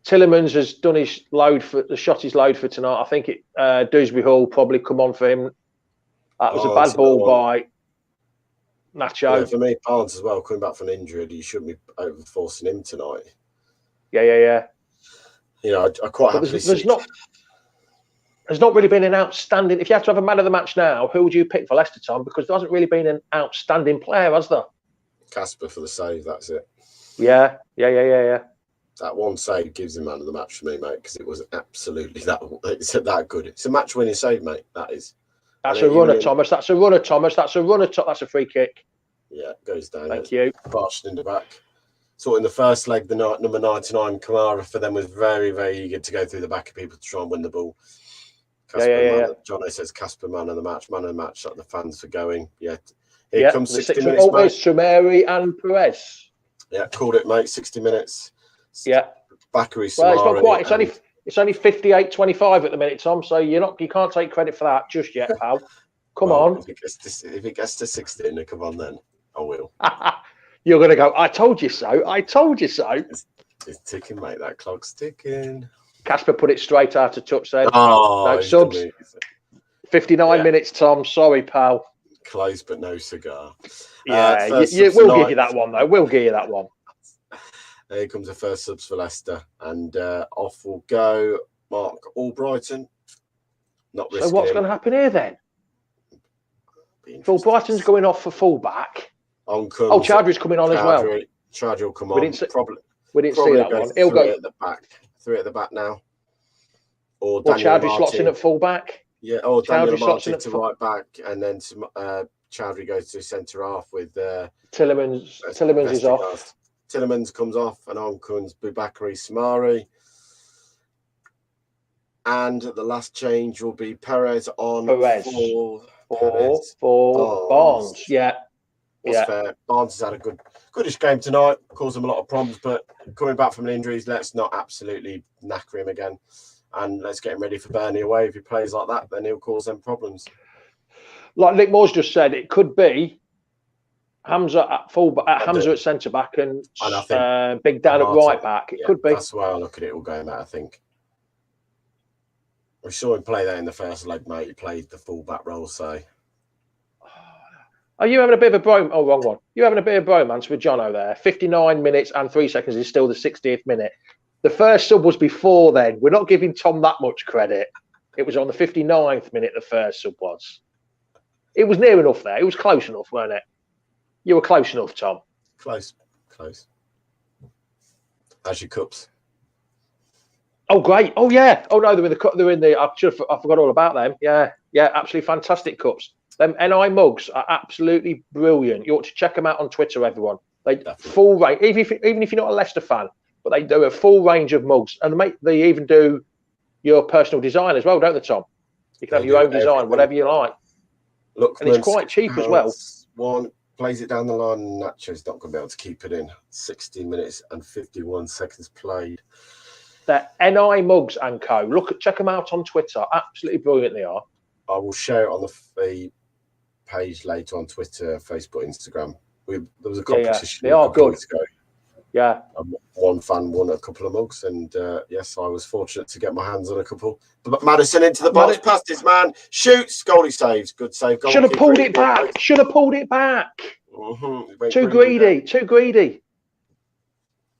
Tillemans has done his load for tonight. I think Dewsbury Hall will probably come on for him. That was a bad ball by Nacho. Yeah, for me, Barnes as well, coming back from an injury, you shouldn't be over forcing him tonight. Yeah. I quite happily there's not really been an outstanding. If you have to have a man of the match now, who would you pick for Leicester, Tom? Because there hasn't really been an outstanding player, has there? Casper for the save. That's it. Yeah. That one save gives him man of the match for me, mate, because it was absolutely that good. It's a match-winning save, mate. That is. That's a runner, Thomas. That's a runner, Thomas. That's a runner. That's a free kick. Yeah, goes down. Thank you. Barton in the back. So in the first leg, the number 99 Kamara for them was very, very eager to go through the back of people to try and win the ball. Johnny says Casper man of the match. Like the fans for going. Yeah. Here comes 60 minutes, mate. Trumeri and Perez. Yeah, called it, mate. 60 minutes. Yeah. Bakary. Well, it's not quite. It's only 58-25 at the minute, Tom. So you can't take credit for that just yet, pal. Come on. If it gets to 60, come on then. I will. You're going to go, I told you so. I told you so. It's ticking, mate. That clock's ticking. Casper put it straight out of touch then. Oh, no subs. 59 minutes, Tom. Sorry, pal. Close, but no cigar. Yeah, we'll give you that one, though. We'll give you that one. Here comes the first subs for Leicester. And off will go Mark Albrighton. Not risking. So what's going to happen here, then? Albrighton's going off for full-back. Chowdhury's coming on as well. Chowdhury will come on. We didn't see that one. He'll go at the back. 3 at the back now. Or Chowdhury slots in at full-back. Yeah, or Daniel Martin to right back, and then Chowdhury goes to centre half with Tillemans. Tillemans is off. Tillemans comes off, and on comes Boubakary Soumaré. And the last change will be Perez on for Barnes. Yeah. Fair. Barnes has had a goodish game tonight, caused him a lot of problems, but coming back from an injury, let's not absolutely knacker him again. And let's get him ready for Burnley away. If he plays like that, then he'll cause them problems. Like Nick Moore's just said, it could be Hamza at Hamza at centre back and Big Dan at right back. It could be. That's the way I look at it all going. I think we saw him play that in the first leg, mate. He played the full-back role, so. Are you having a bit of a bromance? Oh, wrong one. You're having a bit of bromance with Jono there. 59 minutes and 3 seconds is still the 60th minute. The first sub was before then. We're not giving Tom that much credit. It was on the 59th minute the first sub was. It was near enough there. It was close enough, weren't it? You were close enough, Tom. Close. As your cups. Oh, great. Oh, yeah. Oh, no, they're in the I forgot all about them. Yeah, absolutely fantastic cups. Them NI mugs are absolutely brilliant. You ought to check them out on Twitter, everyone. They full range, even if you're not a Leicester fan, but they do a full range of mugs, and they even do your personal design as well, don't they, Tom? You can have your own design, whatever you like. Look, and it's quite cheap as well. One plays it down the line, and Nacho's not going to be able to keep it in. 60 minutes and 51 seconds played. They're NI mugs and co. Check them out on Twitter. Absolutely brilliant they are. I will share it on the page later on Twitter, Facebook, Instagram. There was a competition. They are good. Ago. Yeah. One fan won a couple of mugs, and yes, I was fortunate to get my hands on a couple. But Maddison into the box, past his man, shoots, goalie saves, good save. Should have pulled it back. Mm-hmm. Too greedy.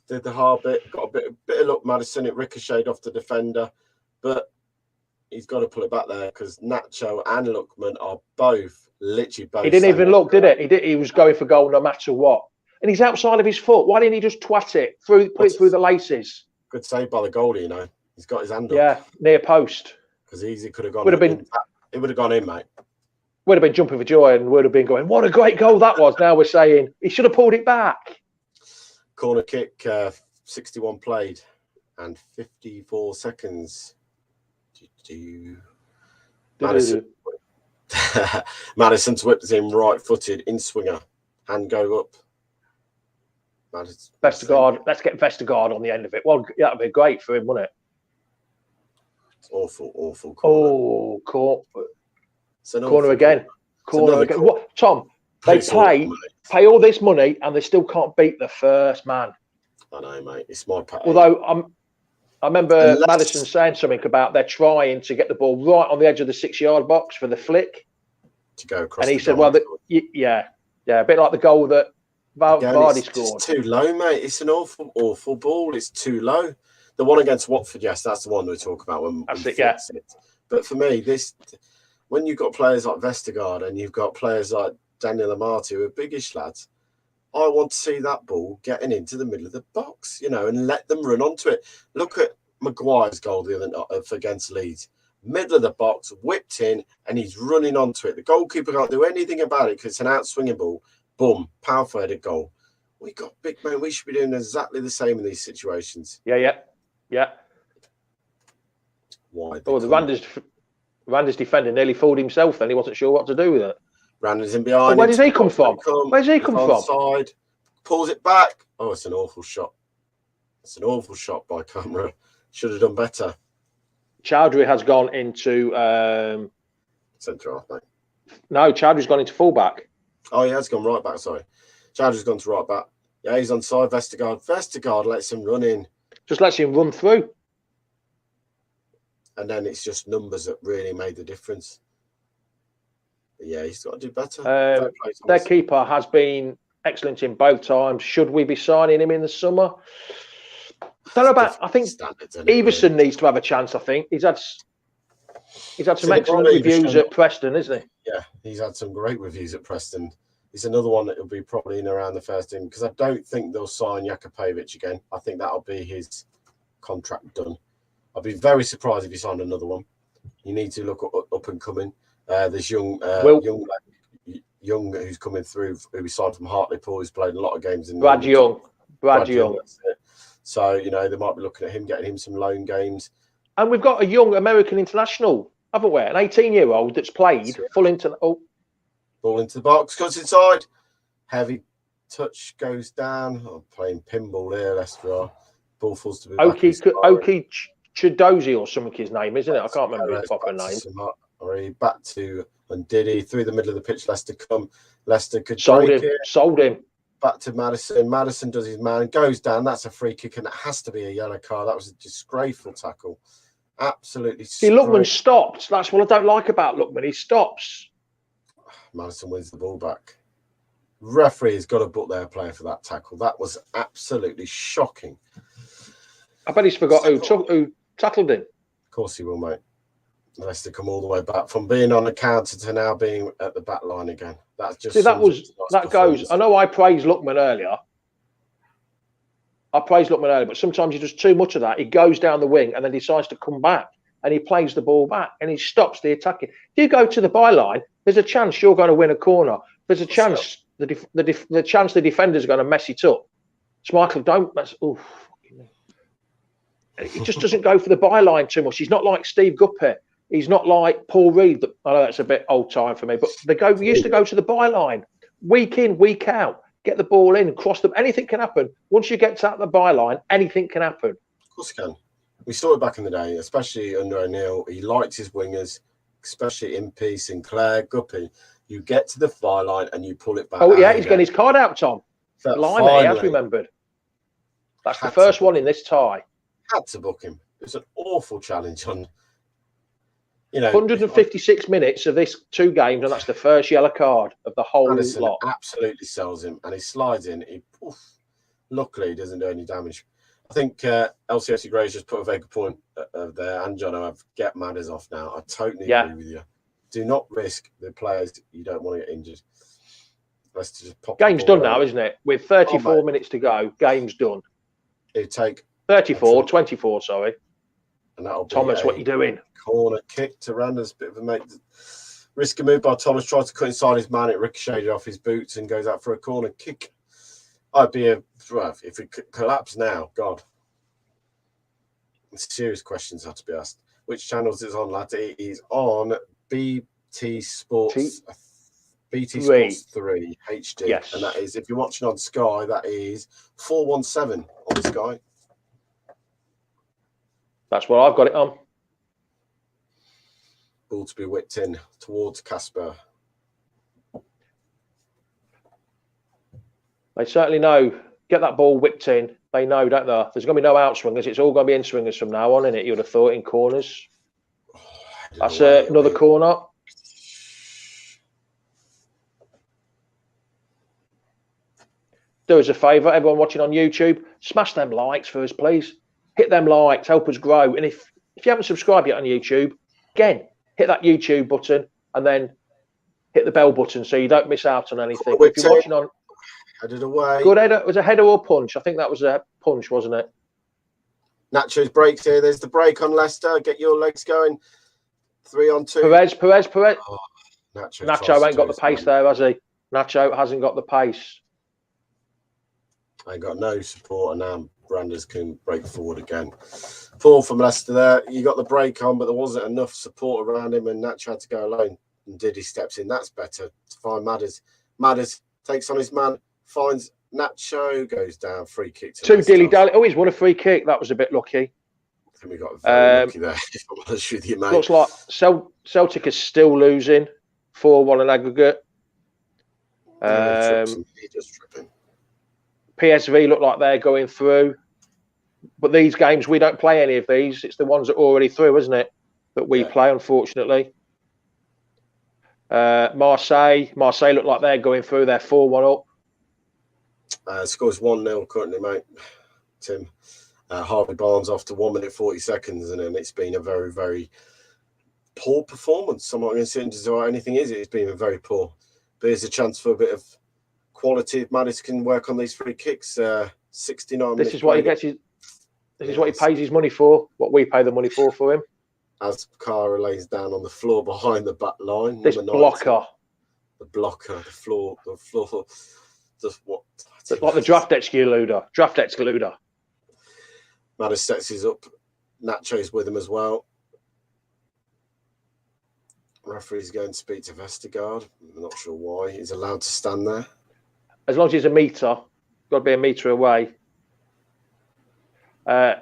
Did the hard bit, got a bit of luck, Maddison. It ricocheted off the defender, but he's got to pull it back there because Nacho and Lookman are literally both. He didn't even look, did it? He was going for goal no matter what. And he's outside of his foot. Why didn't he just twat it put it through the laces? Good save by the goalie, you know. He's got his hand up. Yeah, near post. Because easy could have gone. It would have gone in, mate. Would have been jumping for joy and would have been going, what a great goal that was. Now we're saying he should have pulled it back. Corner kick, 61 played and 54 seconds. Maddison's whipped him right-footed in swinger. Hand go up. Vestergaard. Let's get Vestergaard on the end of it. Well, that would be great for him, wouldn't it? It's awful corner. Corner again. What, Tom? They pay all this money and they still can't beat the first man. I know, mate. It's my pay. Although I remember Maddison saying something about they're trying to get the ball right on the edge of the 6-yard box for the flick. To go across. And he said, well, a bit like the goal that Vardy scored. It's too low, mate. It's an awful ball. It's too low. The one against Watford, yes, that's the one we talk about when it. But for me, when you've got players like Vestergaard and you've got players like Daniel Amati who are biggish lads, I want to see that ball getting into the middle of the box, and let them run onto it. Look at Maguire's goal the other night against Leeds. Middle of the box, whipped in, and he's running onto it. The goalkeeper can't do anything about it because it's an out-swinging ball. Boom, powerful headed goal. We got big men. We should be doing exactly the same in these situations. Yeah. Why? The Randers defender nearly fooled himself. Then he wasn't sure what to do with it. Randers in behind. Where does he come from? Where's he come from? Side, pulls it back. Oh, it's an awful shot. It's an awful shot by camera. Should have done better. Chowdhury has gone into centre half, mate. No, Chowdhury's gone into fullback. Oh, he has gone right back. Sorry, Chowdhury's gone to right back. Yeah, he's on side. Vestergaard lets him run in. Just lets him run through. and then it's just numbers that really made the difference. But yeah, he's got to do better. Their keeper has been excellent in both times. Should we be signing him in the summer? Don't know about. I think Everson needs to have a chance. I think he's had some excellent reviews at Preston, isn't he? Yeah, he's had some great reviews at Preston. He's another one that will be probably in around the first team, because I don't think they'll sign Jakupovic again. I think that'll be his contract done. I'll be very surprised if he signed another one. You need to look up and coming. There's young who's coming through, who we signed from Hartlepool, who's played a lot of games in Brad Young. So, you know, they might be looking at him, getting him some loan games. And we've got a young American international, haven't we? An 18-year-old that's played full into... Oh. Ball into the box, goes inside. Heavy touch goes down. I'm playing pinball here, Leicester. Ball falls to be Oki Chidozie or something his name, isn't it? I can't remember his proper name. Back to Ndidi, through the middle of the pitch. Leicester come. Leicester could sold him. Back to Madison. Madison does his man, goes down. That's a free kick, and it has to be a yellow card. That was a disgraceful tackle. Absolutely. See, Lookman stopped. That's what I don't like about Lookman. He stops. Madison wins the ball back. Referee has got to book their player for that tackle. That was absolutely shocking. I bet he's forgot who tackled him. Of course he will, mate. Leicester come all the way back from being on the counter to now being at the back line again. That's just that goes. I know I praised Lookman earlier. But sometimes he does too much of that. He goes down the wing and then decides to come back, and he plays the ball back and he stops the attacking. If you go to the byline, there's a chance you're going to win a corner. There's a chance the chance the defender's going to mess it up. Schmeichel, don't mess. Oof. He just doesn't go for the byline too much. He's not like Steve Guppy. He's not like Paul Reed. I know that's a bit old time for me, but we used to go to the byline week in, week out, get the ball in, cross them. Anything can happen. Once you get to the byline, anything can happen. Of course it can. We saw it back in the day, especially under O'Neill. He liked his wingers, especially Impey, Sinclair, Guppy. You get to the byline and you pull it back. Oh, yeah, he's getting his card out, Tom. Blimey, he has remembered. That's the first one in this tie. Had to book him. It was an awful challenge on, 156 minutes of this 2 games, and that's the first yellow card of the whole lot. Absolutely sells him, and he slides in. Luckily, he doesn't do any damage. I think LCFC Grays just put a very good point there, and John, I've get Madders off now. I totally agree with you. Do not risk the players you don't want to get injured. Let's just pop. Game's done now, isn't it? With 34 minutes to go, game's done. It'd take 24, sorry. And that'll be Thomas, what are you doing? Corner kick to Randers, bit of a mate. Risky move by Thomas, tries to cut inside his man. It ricocheted off his boots and goes out for a corner kick. I'd be if it could collapse now, God. Serious questions have to be asked. Which channels is on, lad? It is on BT Sports. BT Sports 3 HD. Yes. And that is, if you're watching on Sky, that is 417 on Sky. That's what I've got it on. Ball to be whipped in towards Casper. They certainly know. Get that ball whipped in. They know, don't they? There's going to be no outswingers. It's all going to be in swingers from now on, isn't it? You would have thought in corners. That's another corner. Do us a favour, everyone watching on YouTube, smash them likes for us, please. Hit them likes, help us grow. And if you haven't subscribed yet on YouTube, again, hit that YouTube button and then hit the bell button so you don't miss out on anything. If you're watching on... Headed away. Good header. Was a header or punch? I think that was a punch, wasn't it? Nacho's breaks here. There's the break on Leicester. Get your legs going. 3-on-2. Perez. Oh, Nacho ain't got the pace there, has he? Nacho hasn't got the pace. Ain't got no support, and now Randers can break forward again. Fall from Leicester there. You got the break on, but there wasn't enough support around him, and Nacho had to go alone. And Diddy steps in. That's better to find Madders. Madders takes on his man, finds Nacho, goes down, free kick. Too dilly-dally. Oh, he's won a free kick. That was a bit lucky. I think we got very lucky there, if I'm honest with you, mate. Looks like Celtic is still losing 4-1 in aggregate. He just tripping. PSV look like they're going through. But these games, we don't play any of these. It's the ones that are already through, isn't it? that we play, unfortunately. Marseille look like they're going through. They're 4-1 up. Scores 1-0 currently, mate. Tim. Harvey Barnes after 1 minute 40 seconds, and then it's been a very, very poor performance. I'm not going to say anything is. It's been very poor. But here's a chance for a bit of quality. If Maddis can work on these free kicks, 69 minutes. This is what he gets. This is what he pays his money for. What we pay the money for him. As Cara lays down on the floor behind the back line. This blocker. The blocker, the floor. Just what? It's like the draft excluder. Maddis sets his up. Nacho's with him as well. Referee's going to speak to Vestergaard. I'm not sure why. He's allowed to stand there. As long as he's a metre. Got to be a metre away. Like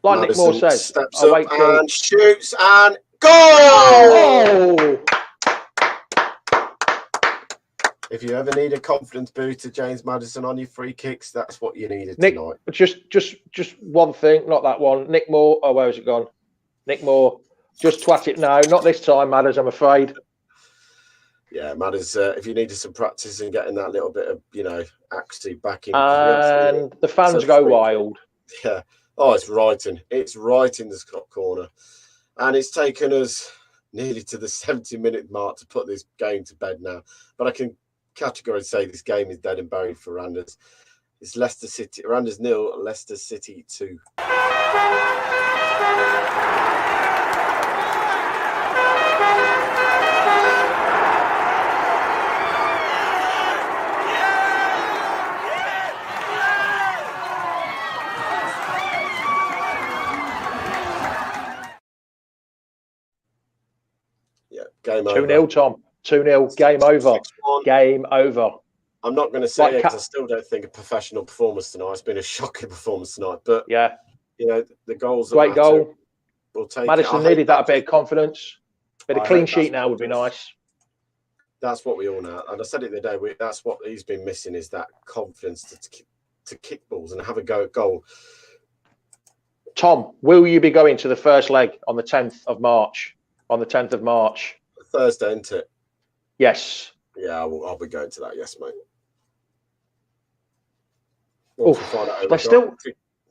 Maddison Nick Moore says. Steps up and shoots and goal! Oh! If you ever need a confidence booster, James Maddison, on your free kicks, that's what you needed Nick, tonight. Just one thing, not that one. Nick Moore. Oh, where has it gone? Nick Moore. Just twat it now. Not this time, Madders, I'm afraid. Yeah, Madders, if you needed some practice and getting that little bit of, actually back in. And the fans go wild. Yeah. Oh, it's right in. It's right in the corner. And it's taken us nearly to the 70-minute mark to put this game to bed now. But I can categorically say this game is dead and buried for Randers. It's Leicester City, Randers 0, Leicester City 2. Yeah, game over. 2-0, Tom. 2-0. Game over. 6-1. Game over. I'm not going to say it because I still don't think a professional performance tonight. It's been a shocking performance tonight. But, yeah, the goals that great goal. We'll take Maddison needed that bit of confidence. Bit of clean sheet now would be nice. That's what we all know. And I said it the other day, that's what he's been missing is that confidence to kick balls and have a go at goal. Tom, will you be going to the first leg on the 10th of March? On the 10th of March. Thursday, isn't it? Yes. Yeah, I'll be going to that. Yes, mate.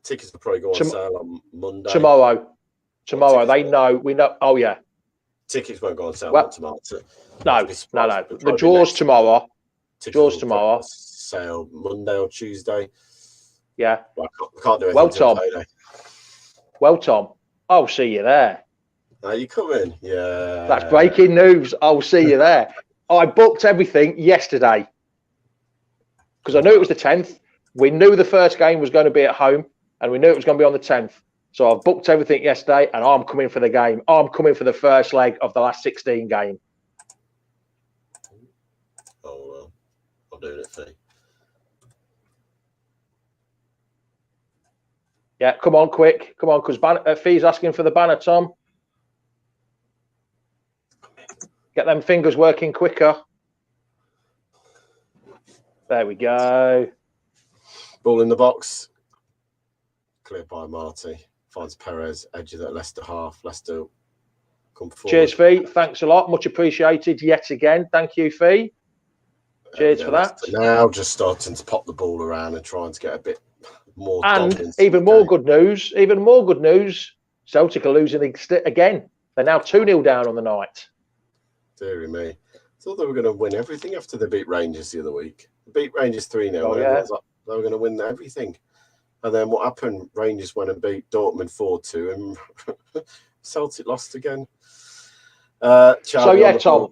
Tickets will probably go on sale on Monday. Tomorrow. We know. Oh, yeah. Tickets won't go on sale tomorrow. No. The draw's tomorrow. Sale Monday or Tuesday. Yeah. Well, I can't do anything. Well, Tom, I'll see you there. Are you coming? Yeah. That's breaking news. I'll see you there. I booked everything yesterday because I knew it was the 10th. We knew the first game was going to be at home and we knew it was going to be on the 10th. So I've booked everything yesterday and I'm coming for the game. I'm coming for the first leg of the last 16 game. Oh, well, I'm doing it for you. Yeah, come on, quick. Come on, because Fee's asking for the banner, Tom. Get them fingers working quicker. There we go. Ball in the box. Cleared by Marty. Finds Perez, edge of that Leicester half. Leicester come forward. Cheers, Fee. Thanks a lot. Much appreciated yet again. Thank you, Fee. Cheers for that. Now just starting to pop the ball around and trying to get a bit more. And even more good news. Celtic are losing again. They're now 2-0 down on the night. Deary me. I thought they were going to win everything after they beat Rangers the other week. They beat Rangers 3-0. Oh, yeah. They were going to win everything. And then what happened? Rangers went and beat Dortmund 4-2 and Celtic lost again. Tom.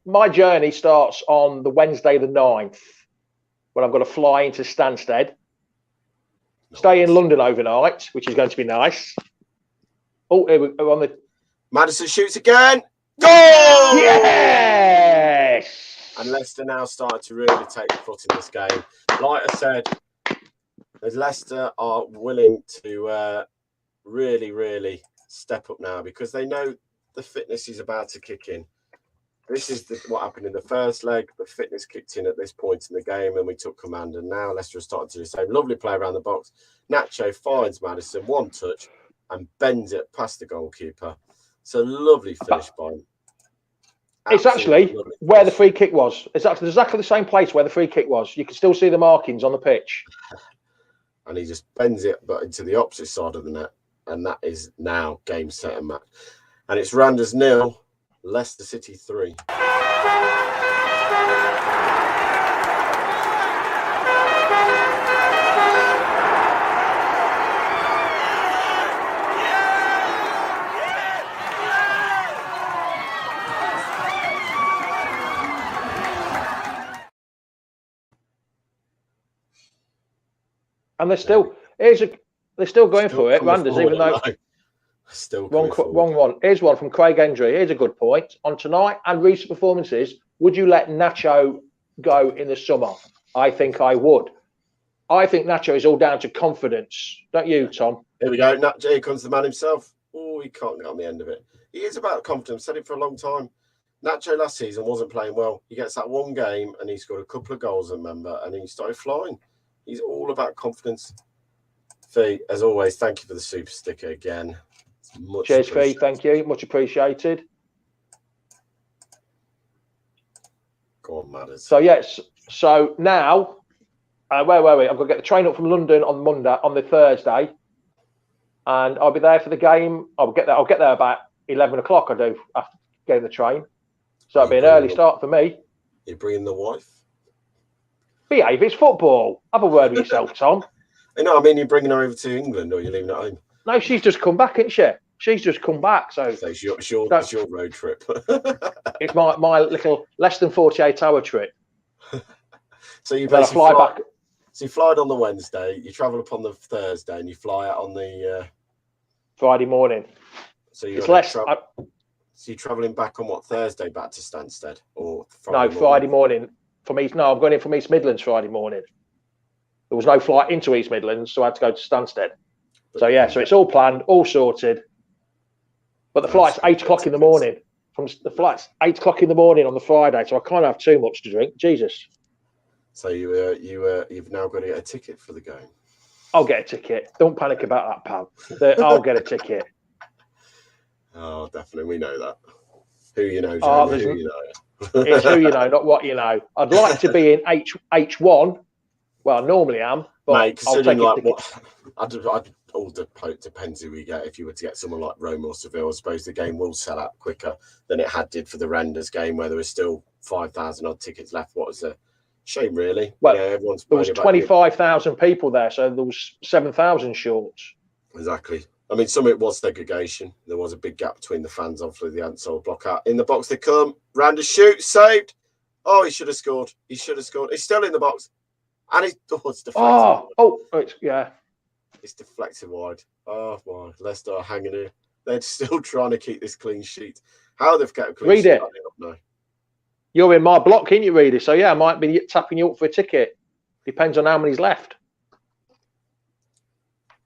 My journey starts on the Wednesday the 9th when I've got to fly into Stansted. Nice. Stay in London overnight, which is going to be nice. Oh, here we're on the... Maddison shoots again. Goal! Yes! And Leicester now started to really take the foot in this game. Like I said, Leicester are willing to really, really step up now because they know the fitness is about to kick in. This is what happened in the first leg. The fitness kicked in at this point in the game and we took command. And now Leicester are starting to do the same. Lovely play around the box. Nacho finds Maddison. One touch. and bends it past the goalkeeper. It's a lovely finish by him. It's actually where the free kick was. It's actually exactly the same place where the free kick was. You can still see the markings on the pitch. And he just bends it, but into the opposite side of the net. And that is now game, set, and match. And it's Randers 0, Leicester City 3. And they're still going for it, Randers, even though still wrong one. Here's one from Craig Hendry. Here's a good point. On tonight and recent performances, would you let Nacho go in the summer? I think I would. I think Nacho is all down to confidence. Don't you, Tom? Here we go. Nacho, here comes the man himself. Oh, he can't get on the end of it. He is about confidence. Said it for a long time. Nacho last season wasn't playing well. He gets that one game and he scored a couple of goals, remember, and he started flying. He's all about confidence. Fee, as always, thank you for the super sticker again. Cheers, Fee. Thank you. Much appreciated. Go on, Matters. So, yes. So now, where were we? I've got to get the train up from London on the Thursday. And I'll be there for the game. I'll get there about 11 o'clock, I do, after getting the train. So it'll be an early start for me. You're bringing the wife? Behave, it's football. Have a word with yourself, Tom. No, I mean, you're bringing her over to England or you're leaving at home? No, she's just come back, isn't she? She's just come back. So it's your road trip. It's my little less than 48-hour trip. So you basically fly back. So you fly on the Wednesday, you travel up on the Thursday, and you fly out on the Friday morning. So you're So you're travelling back on what, Thursday back to Stansted or Friday morning. From East, no, I'm going in from East Midlands Friday morning. There was no flight into East Midlands, so I had to go to Stansted. So yeah, so it's all planned, all sorted. But the flight's 8 o'clock in the morning. The flight's 8 o'clock in the morning on the Friday, so I can't have too much to drink. Jesus. So you've now got to get a ticket for the game. I'll get a ticket. Don't panic about that, pal. I'll get a ticket. Oh, definitely, we know that. Who you know, Jamie, who you know. It's who you know, not what you know. I'd like to be in H1. Well, I normally am, but mate, considering like what, all depends who we get. If you were to get someone like Rome or Seville, I suppose the game will sell out quicker than it did for the Randers game, where there was still 5,000 odd tickets left. What was a shame, really? Well, there was 25,000 people there, so there was 7,000 short. Exactly. I mean, some of it was segregation. There was a big gap between the fans. Obviously, they hadn't sold block out. In the box they come. Randers shoot, saved. Oh, he should have scored. He should have scored. He's still in the box. And it's deflected. It's deflected wide. Oh, my. Leicester are hanging here. They're still trying to keep this clean sheet. How they've kept a clean sheet, I do not know. You're in my block, can't you, Reader? So, yeah, I might be tapping you up for a ticket. Depends on how many's left.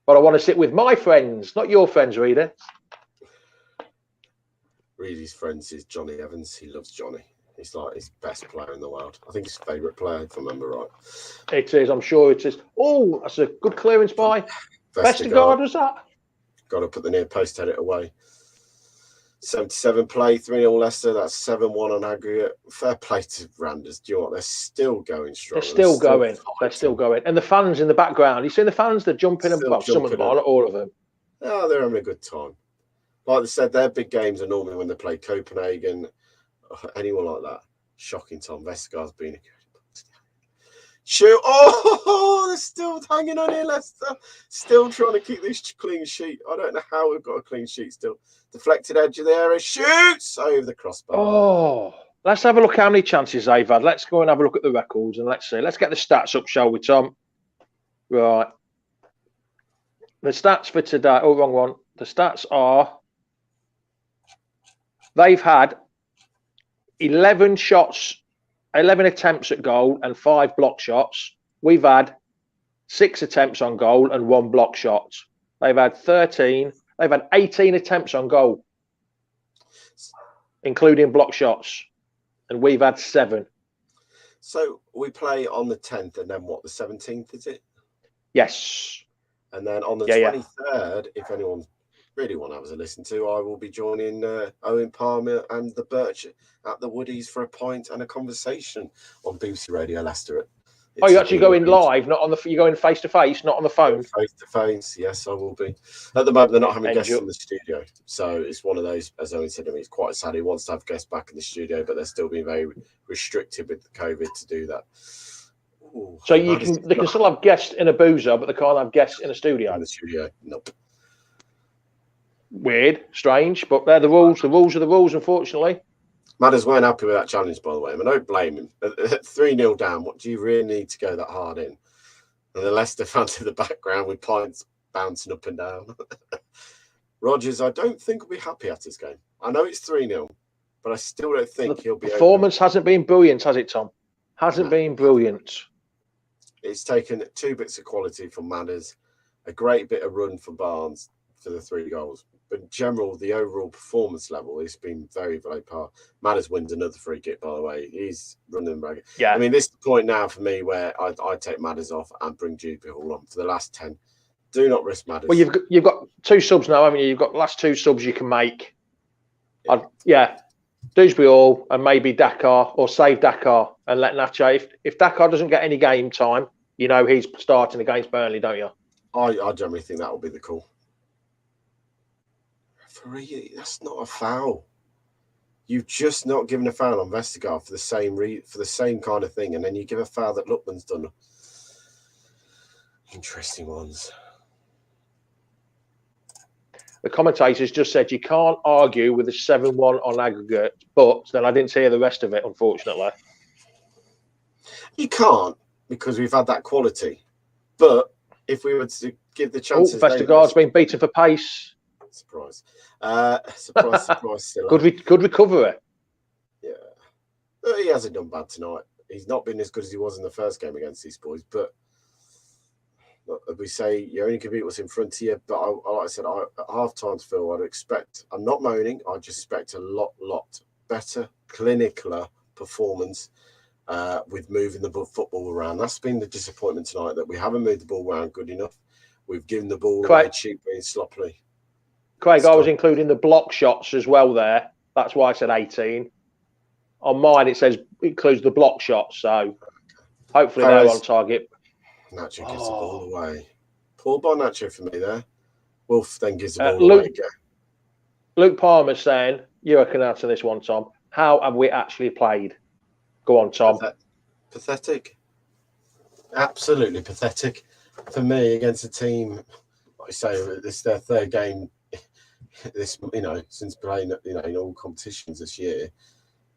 But I want to sit with my friends, not your friends, Reader. Reader's friends is Johnny Evans. He loves Johnny. He's like his best player in the world. I think his favourite player, if I remember right. It is, I'm sure it is. Oh, that's a good clearance by Vestergaard, was that? Got to put the near post, head it away. 77 play, 3-0 Leicester. That's 7-1 on aggregate. Fair play to Randers. Do you know what? They're still going strong. They're still going. They're still going. And the fans in the background. You see the fans? They're jumping. Well, some of them are, not all of them. Oh, they're having a good time. Like they said, their big games are normally when they play Copenhagen, anyone like that. Shocking, Tom. Vestergaard's been a good. Shoot. Oh, they're still hanging on here, Leicester. Still trying to keep this clean sheet. I don't know how we've got a clean sheet still. Deflected edge of the area. Shoots over the crossbar. Oh, let's have a look how many chances they've had. Let's go and have a look at the records and let's see. Let's get the stats up, shall we, Tom? Right. The stats for today. Oh, wrong one. The stats are they've had 11 shots, 11 attempts at goal and 5 block shots. We've had 6 attempts on goal and 1 block shot. They've had 13. They've had 18 attempts on goal, including block shots, and we've had 7. So we play on the 10th, and then what? The 17th, is it? Yes. And then on the 23rd, if anyone really want to have a listen to, I will be joining Owen Palmer and the Birch at the Woodies for a pint and a conversation on BBC Radio Leicester. You're actually going live, not on the. You're going face to face, not on the phone. Face to face, yes, I will be. At the moment, they're not having guests in the studio, so it's one of those. As Owen said to me, it's quite sad. He wants to have guests back in the studio, but they're still being very restricted with COVID to do that. Ooh, so they can still have guests in a boozer, but they can't have guests in a studio. In the studio, nope. Weird, strange, but they're the rules. The rules are the rules, unfortunately. Madders weren't happy with that challenge, by the way. I don't blame him. At 3-0 down, what do you really need to go that hard in? And the Leicester fans in the background with pints bouncing up and down. Rogers, I don't think will be happy at this game. I know it's 3-0, but I still don't think he'll be. Performance hasn't been brilliant, has it, Tom? Hasn't been brilliant. It's taken 2 bits of quality from Madders, a great bit of run for Barnes for the 3 goals. But in general, the overall performance level has been very, very poor. Madders wins another free kick, by the way. He's running back. Yeah. I mean, this is the point now for me where I take Madders off and bring Dewsbury Hall on for the last 10. Do not risk Madders. Well, you've got 2 subs now, haven't you? You've got the last 2 subs you can make. Dewsbury Hall and maybe Dakar, or save Dakar and let Nacho. If Dakar doesn't get any game time, you know he's starting against Burnley, don't you? I generally think that will be the call. Referee, that's not a foul. You've just not given a foul on Vestergaard for the same kind of thing, and then you give a foul that Lookman's done. Interesting ones. The commentators just said you can't argue with a 7-1 on aggregate, but then I didn't hear the rest of it, unfortunately. You can't, because we've had that quality. But if we were to give the chances... Vestergaard's been beaten for pace. Surprise. Surprise. Good recovery. Yeah. He hasn't done bad tonight. He's not been as good as he was in the first game against these boys, but we say you only can beat what's in front of you. But like I said, at half-time, Phil, I'm not moaning, I just expect a lot better, clinicaler performance with moving the football around. That's been the disappointment tonight, that we haven't moved the ball around good enough. We've given the ball away cheaply and sloppily. Craig, I was including the block shots as well there. That's why I said 18. On mine, it says includes the block shots. So hopefully they're on target. Nacho gives the ball away. Poor by Nacho for me there. Wolf then gives the ball away again. Luke Palmer saying, you can answer this one, Tom. How have we actually played? Go on, Tom. Pathetic. Absolutely pathetic. For me, against a team, like I say, this is their 3rd game. Since playing, in all competitions this year,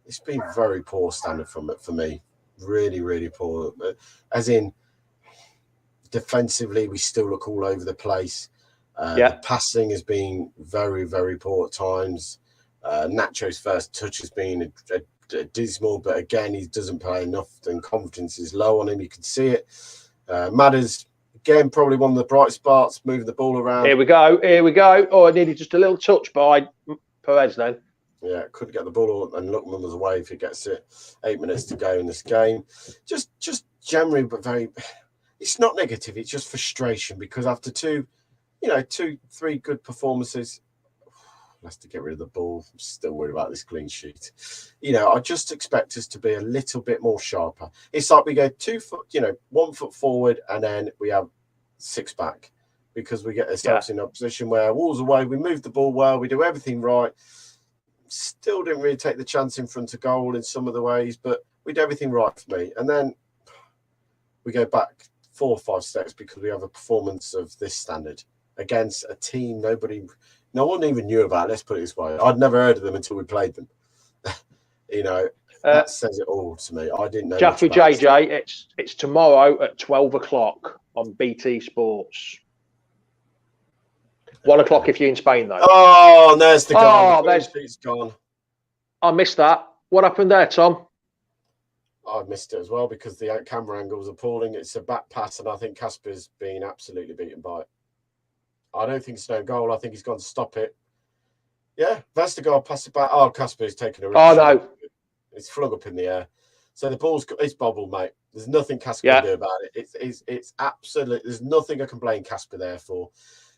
it's been very poor standard from it for me. Really, really poor. As in, defensively, we still look all over the place. The passing has been very, very poor at times. Nacho's first touch has been dismal, but again, he doesn't play enough, and confidence is low on him. You can see it. Madders. Again, probably one of the bright spots, moving the ball around. Here we go. Oh, I needed just a little touch by Perez then. Yeah, couldn't get the ball, and Lookman was away if he gets it. 8 minutes to go in this game. Just generally, but very... It's not negative, it's just frustration, because after 2, 3 good performances, Leicester get rid of the ball. I'm still worried about this clean sheet. I just expect us to be a little bit more sharper. It's like we go 2 foot, 1 foot forward, and then we have 6 back, because we get ourselves in a position where Wolves away, we move the ball well, we do everything right. Still didn't really take the chance in front of goal in some of the ways, but we did everything right for me. And then we go back 4 or 5 steps because we have a performance of this standard against a team no one even knew about. Let's put it this way. I'd never heard of them until we played them. That says it all to me. I didn't know. Jaffe JJ, it's tomorrow at 12 o'clock on BT Sports. 1 o'clock if you're in Spain, though. Oh, there's the goal. It's gone. I missed that. What happened there, Tom? I missed it as well because the camera angle was appalling. It's a back pass, and I think Casper's being absolutely beaten by it. I don't think it's no goal. I think he's gone to stop it. Yeah, Vestergaard passed it back. Oh, Casper's taken a rip. Oh, no. It's flung up in the air. So the ball's it's bobbled, mate. There's nothing Casper can do about it. It's absolutely, there's nothing I can blame Casper there for.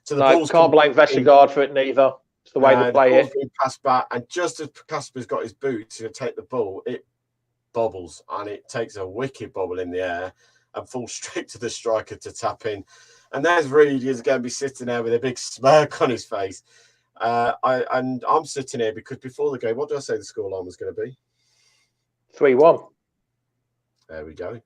So the No, ball's can't blame Vestergaard for it neither. It's the way they play it. Being passed back, and just as Casper's got his boot to take the ball, it bobbles, and it takes a wicked bobble in the air and falls straight to the striker to tap in. And there's Reed, he's going to be sitting there with a big smirk on his face. I'm sitting here because before the game, what did I say the scoreline was going to be? 3-1. There we go.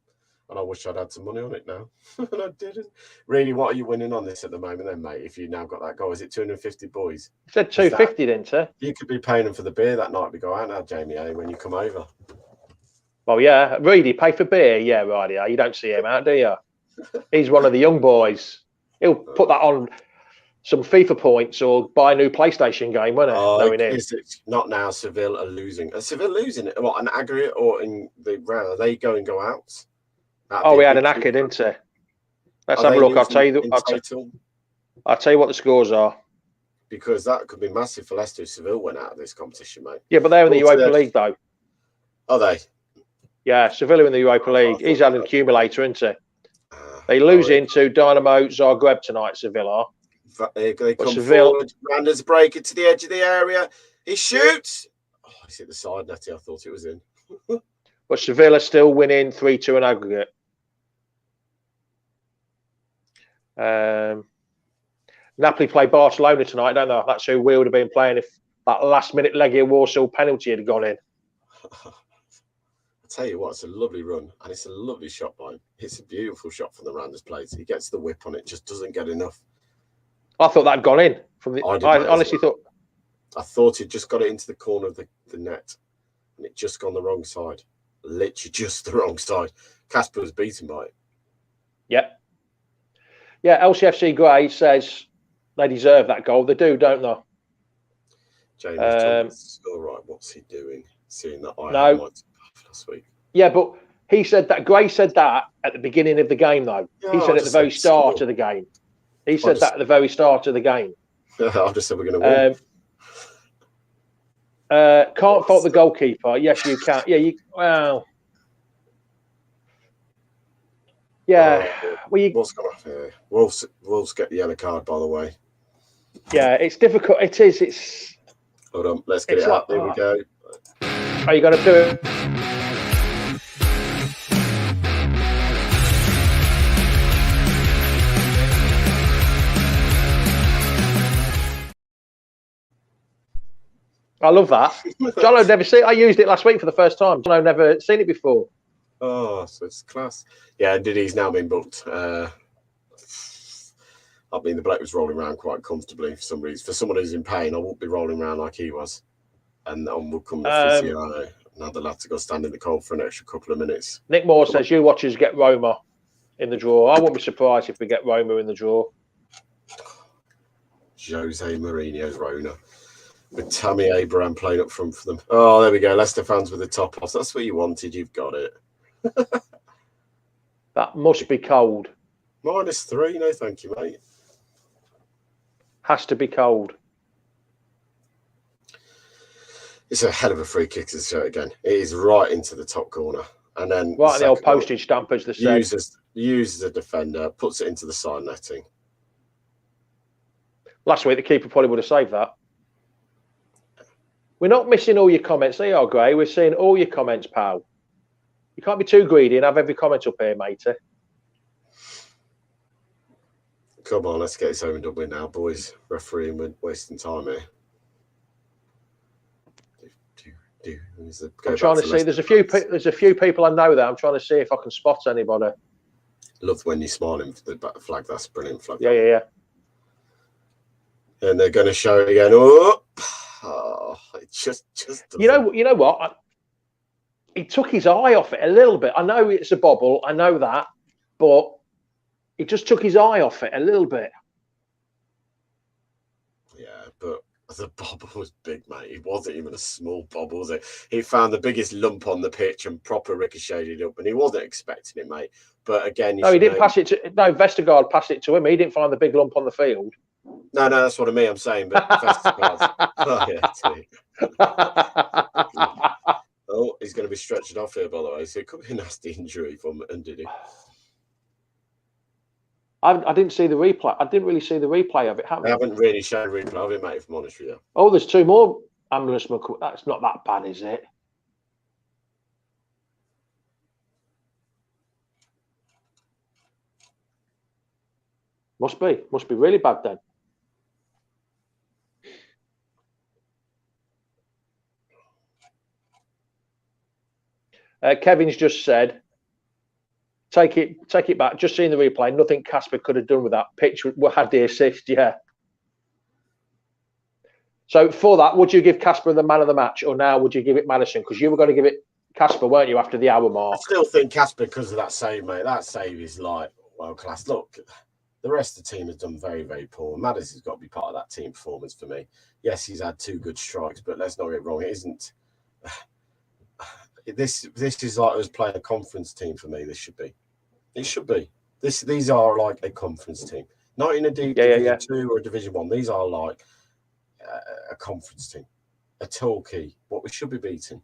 And I wish I'd had some money on it now. And I didn't. Really, what are you winning on this at the moment then, mate, if you now got that goal? Is it 250 boys? You said 250, didn't you? You could be paying them for the beer that night we go out now, Jamie, when you come over. Well, yeah. Reedy, pay for beer? Yeah, right, yeah. You don't see him out, do you? He's one of the young boys. He'll put that on some FIFA points or buy a new PlayStation game, won't it? Knowing him. Not now. Seville are losing. Are Seville losing? What, an aggregate or in the round? Are they go out? We had an acca, didn't we? Let's have a look. I'll tell you what the scores are. Because that could be massive for Leicester if Seville went out of this competition, mate. Yeah, but they're in the Europa League, though. Are they? Yeah, Seville in the Europa League. He's had an accumulator, isn't he? They lose into Dynamo Zagreb tonight, Seville are. They come forward. Randers break it to the edge of the area. He shoots. Oh, he's hit the side netty. I thought it was in. But Seville are still winning 3-2 in aggregate. Napoli play Barcelona tonight, don't they? That's who we would have been playing if that last-minute Legia Warsaw penalty had gone in. I tell you what, it's a lovely run, and it's a lovely shot by him. It's a beautiful shot from the Randers players. He gets the whip on it, just doesn't get enough. I thought that had gone in. I honestly thought. I thought he'd just got it into the corner of the net, and it just gone the wrong side. Literally just the wrong side. Casper was beaten by it. Yeah. Yeah, LCFC Gray says they deserve that goal. They do, don't they? James, all right, what's he doing? Seeing that I no. Last week. Yeah, but he said that. Gray said that at the beginning of the game, though. Yeah, he said at the very start of the game. He said that at the very start of the game. I just said we're going to win. Can't fault the goalkeeper. Yes, you can. Yeah, well. Yeah. What's going on here? Wolves get the yellow card, by the way. Yeah, it's difficult. It is. It's. Hold on. Let's get it up. There we go. Are you going to do it? I love that. Jono never seen it. I used it last week for the first time. Jono never seen it before. Oh, so it's class. Yeah, Diddy's now been booked. I mean, the bloke was rolling around quite comfortably for some reason. For someone who's in pain, I won't be rolling around like he was. And on will come the physio. Now the lads to go stand in the cold for an extra couple of minutes. Nick Moore says you watchers get Roma in the draw. I wouldn't be surprised if we get Roma in the draw. Jose Mourinho's Roma. With Tammy Abraham playing up front for them. Oh, there we go. Leicester fans with the top off. That's what you wanted. You've got it. That must be cold. -3. No, thank you, mate. Has to be cold. It's a hell of a free kick to show again. It is right into the top corner. And then right in the old postage stamp, as they say. Uses a defender, puts it into the side netting. Last week, the keeper probably would have saved that. We're not missing all your comments. They are, Gray. We're seeing all your comments, pal. You can't be too greedy and have every comment up here, matey. Come on, let's get this over and done with now, boys. Refereeing, we're wasting time here. I'm trying to see. There's a few people I know there. I'm trying to see if I can spot anybody. Love when you're smiling for the flag. That's a brilliant flag. Yeah. And they're going to show it again. Oh, it just doesn't. You know what? He took his eye off it a little bit. I know it's a bobble. I know that, but he just took his eye off it a little bit. Yeah, but the bobble was big, mate. It wasn't even a small bobble, was it? He found the biggest lump on the pitch and proper ricocheted up, and he wasn't expecting it, mate. But again, no, he didn't pass it to. No, Vestergaard passed it to him. He didn't find the big lump on the field. No, that's what I mean. I'm saying, but Vestergaard. Oh, he's going to be stretched off here, by the way. So it could be a nasty injury from Ndidi. I didn't see the replay. I didn't really see the replay of it. They haven't really shown replay of it, mate, if I'm honest with you. Oh, there's 2 more ambulance. That's not that bad, is it? Must be really bad then. Kevin's just said, take it back. Just seeing the replay, nothing Casper could have done with that pitch. Had the assist, yeah. So for that, would you give Casper the man of the match, or now would you give it Maddison? Because you were going to give it Casper, weren't you, after the hour mark? I still think Casper because of that save, mate. That save is like world class. Look, the rest of the team has done very, very poor. Maddison's got to be part of that team performance for me. Yes, he's had 2 good strikes, but let's not get wrong. It isn't. This is like us playing a conference team for me. This should be. It should be. These are like a conference team, not in a Division 2 or a Division 1. These are like a conference team, a Torquay, what we should be beating.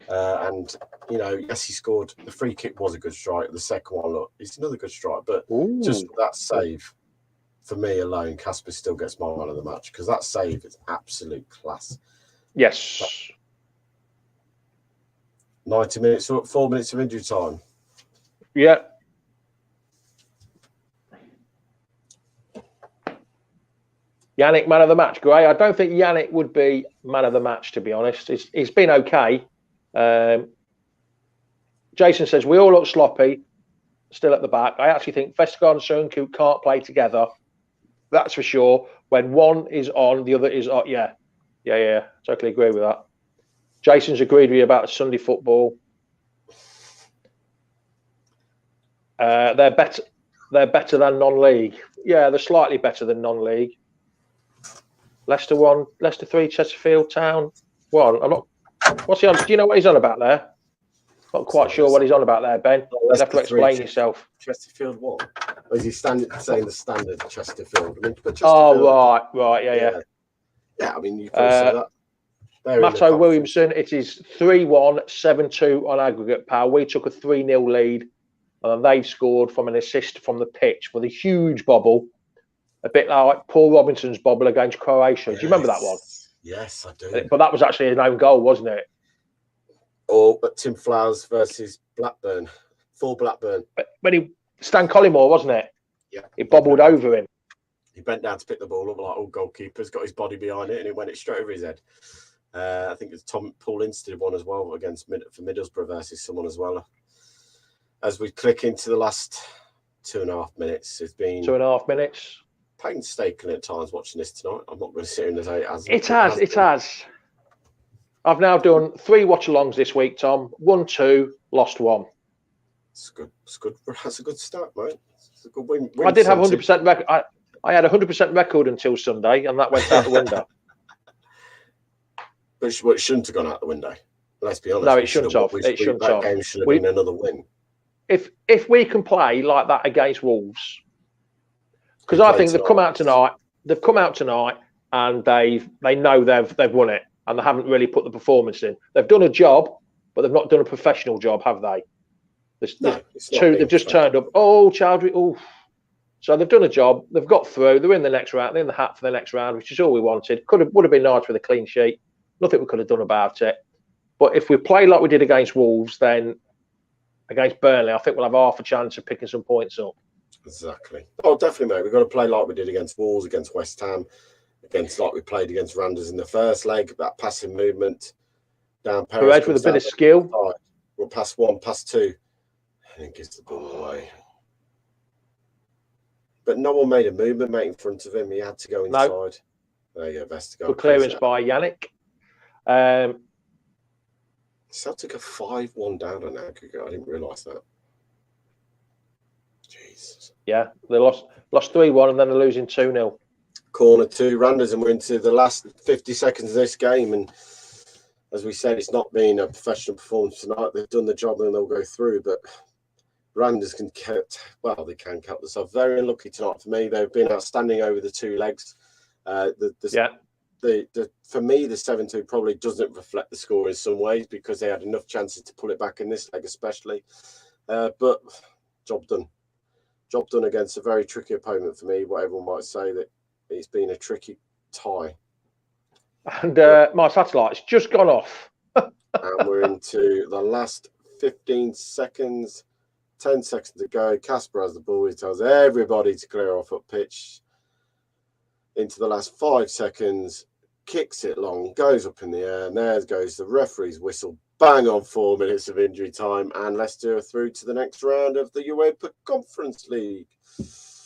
And, you know, yes, he scored. The free kick was a good strike. The second one, look, it's another good strike. But just that save, for me alone, Casper still gets my man of the match because that save is absolute class. Yes. 90 minutes, 4 minutes of injury time. Yeah. Yannick, man of the match, Gray. I don't think Yannick would be man of the match, to be honest. He's been okay. Jason says, we all look sloppy, still at the back. I actually think Vestergaard and Soonku can't play together. That's for sure. When one is on, the other is off. Yeah. Totally agree with that. Jason's agreed with you about the Sunday football. They're better than non-league. Yeah, they're slightly better than non-league. Leicester 1, Leicester 3, Chesterfield Town 1. I'm not. What's he on? Do you know what he's on about there? Not quite sure what he's on about there, Ben. You have to explain yourself. Chesterfield 1. Or is he saying the standard Chesterfield? I mean, but Chesterfield, right, yeah. Yeah, I mean, you can say that. Matto Williamson, it is 3-1, 7-2 on aggregate power. We took a 3-0 lead, and they've scored from an assist from the pitch with a huge bobble, a bit like Paul Robinson's bobble against Croatia. Do you remember that one? Yes, I do. But that was actually an own goal, wasn't it? Or Tim Flowers versus Blackburn, for Blackburn. When Stan Collymore, wasn't it? Yeah. He bobbled over him. He bent down to pick the ball up like all goalkeepers, got his body behind it, and it went straight over his head. I think it's Paul Ince did one as well for Middlesbrough versus someone as well. As we click into the last 2.5 minutes, it's been 2.5 minutes. Painstaking at times watching this tonight. I'm not going to sit here and say it has. I've now done 3 watch-alongs this week, Tom. 1-2, lost 1. It's good. It's good. That's a good start, mate. It's a good win. I did have 100% record. I had 100% record until Sunday, and that went out the window. But it shouldn't have gone out the window. Let's be honest. No, it shouldn't have. That game should have been another win. If we can play like that against Wolves, because I think they've come out tonight. They've come out tonight, and they know they've won it, and they haven't really put the performance in. They've done a job, but they've not done a professional job, have they? They've just turned up. Oh, Chowdhury. Oh, so they've done a job. They've got through. They're in the next round. They're in the hat for the next round, which is all we wanted. Would have been nice with a clean sheet. Nothing we could have done about it. But if we play like we did against Wolves, then against Burnley, I think we'll have half a chance of picking some points up. Exactly. Oh, definitely, mate. We've got to play like we did against Wolves, against West Ham, like we played against Randers in the first leg. That passing movement down Perez with a bit of skill. We'll pass 1, pass 2, and it gives the ball away. But no one made a movement, mate, in front of him. He had to go inside. No. There you go, Vestergaard. Good clearance by Yannick. Celtic are 5-1 down on aggregate. I didn't realise that. Jesus. Yeah, they lost 3-1 and then they're losing 2-0. Corner 2, Randers, and we're into the last 50 seconds of this game. And as we said, it's not been a professional performance tonight. They've done the job and they'll go through. But Randers can count themselves. Very unlucky tonight for me. They've been outstanding over the 2 legs. For me, the 7-2 probably doesn't reflect the score in some ways because they had enough chances to pull it back in this leg, especially. But job done. Job done against a very tricky opponent for me. What everyone might say that it's been a tricky tie. And my satellite's just gone off. And we're into the last 15 seconds. 10 seconds to go. Casper has the ball. He tells everybody to clear off up pitch. Into the last 5 seconds. Kicks it long. Goes up in the air. And there goes the referee's whistle. Bang on 4 minutes of injury time. And Leicester are through to the next round of the Europa Conference League.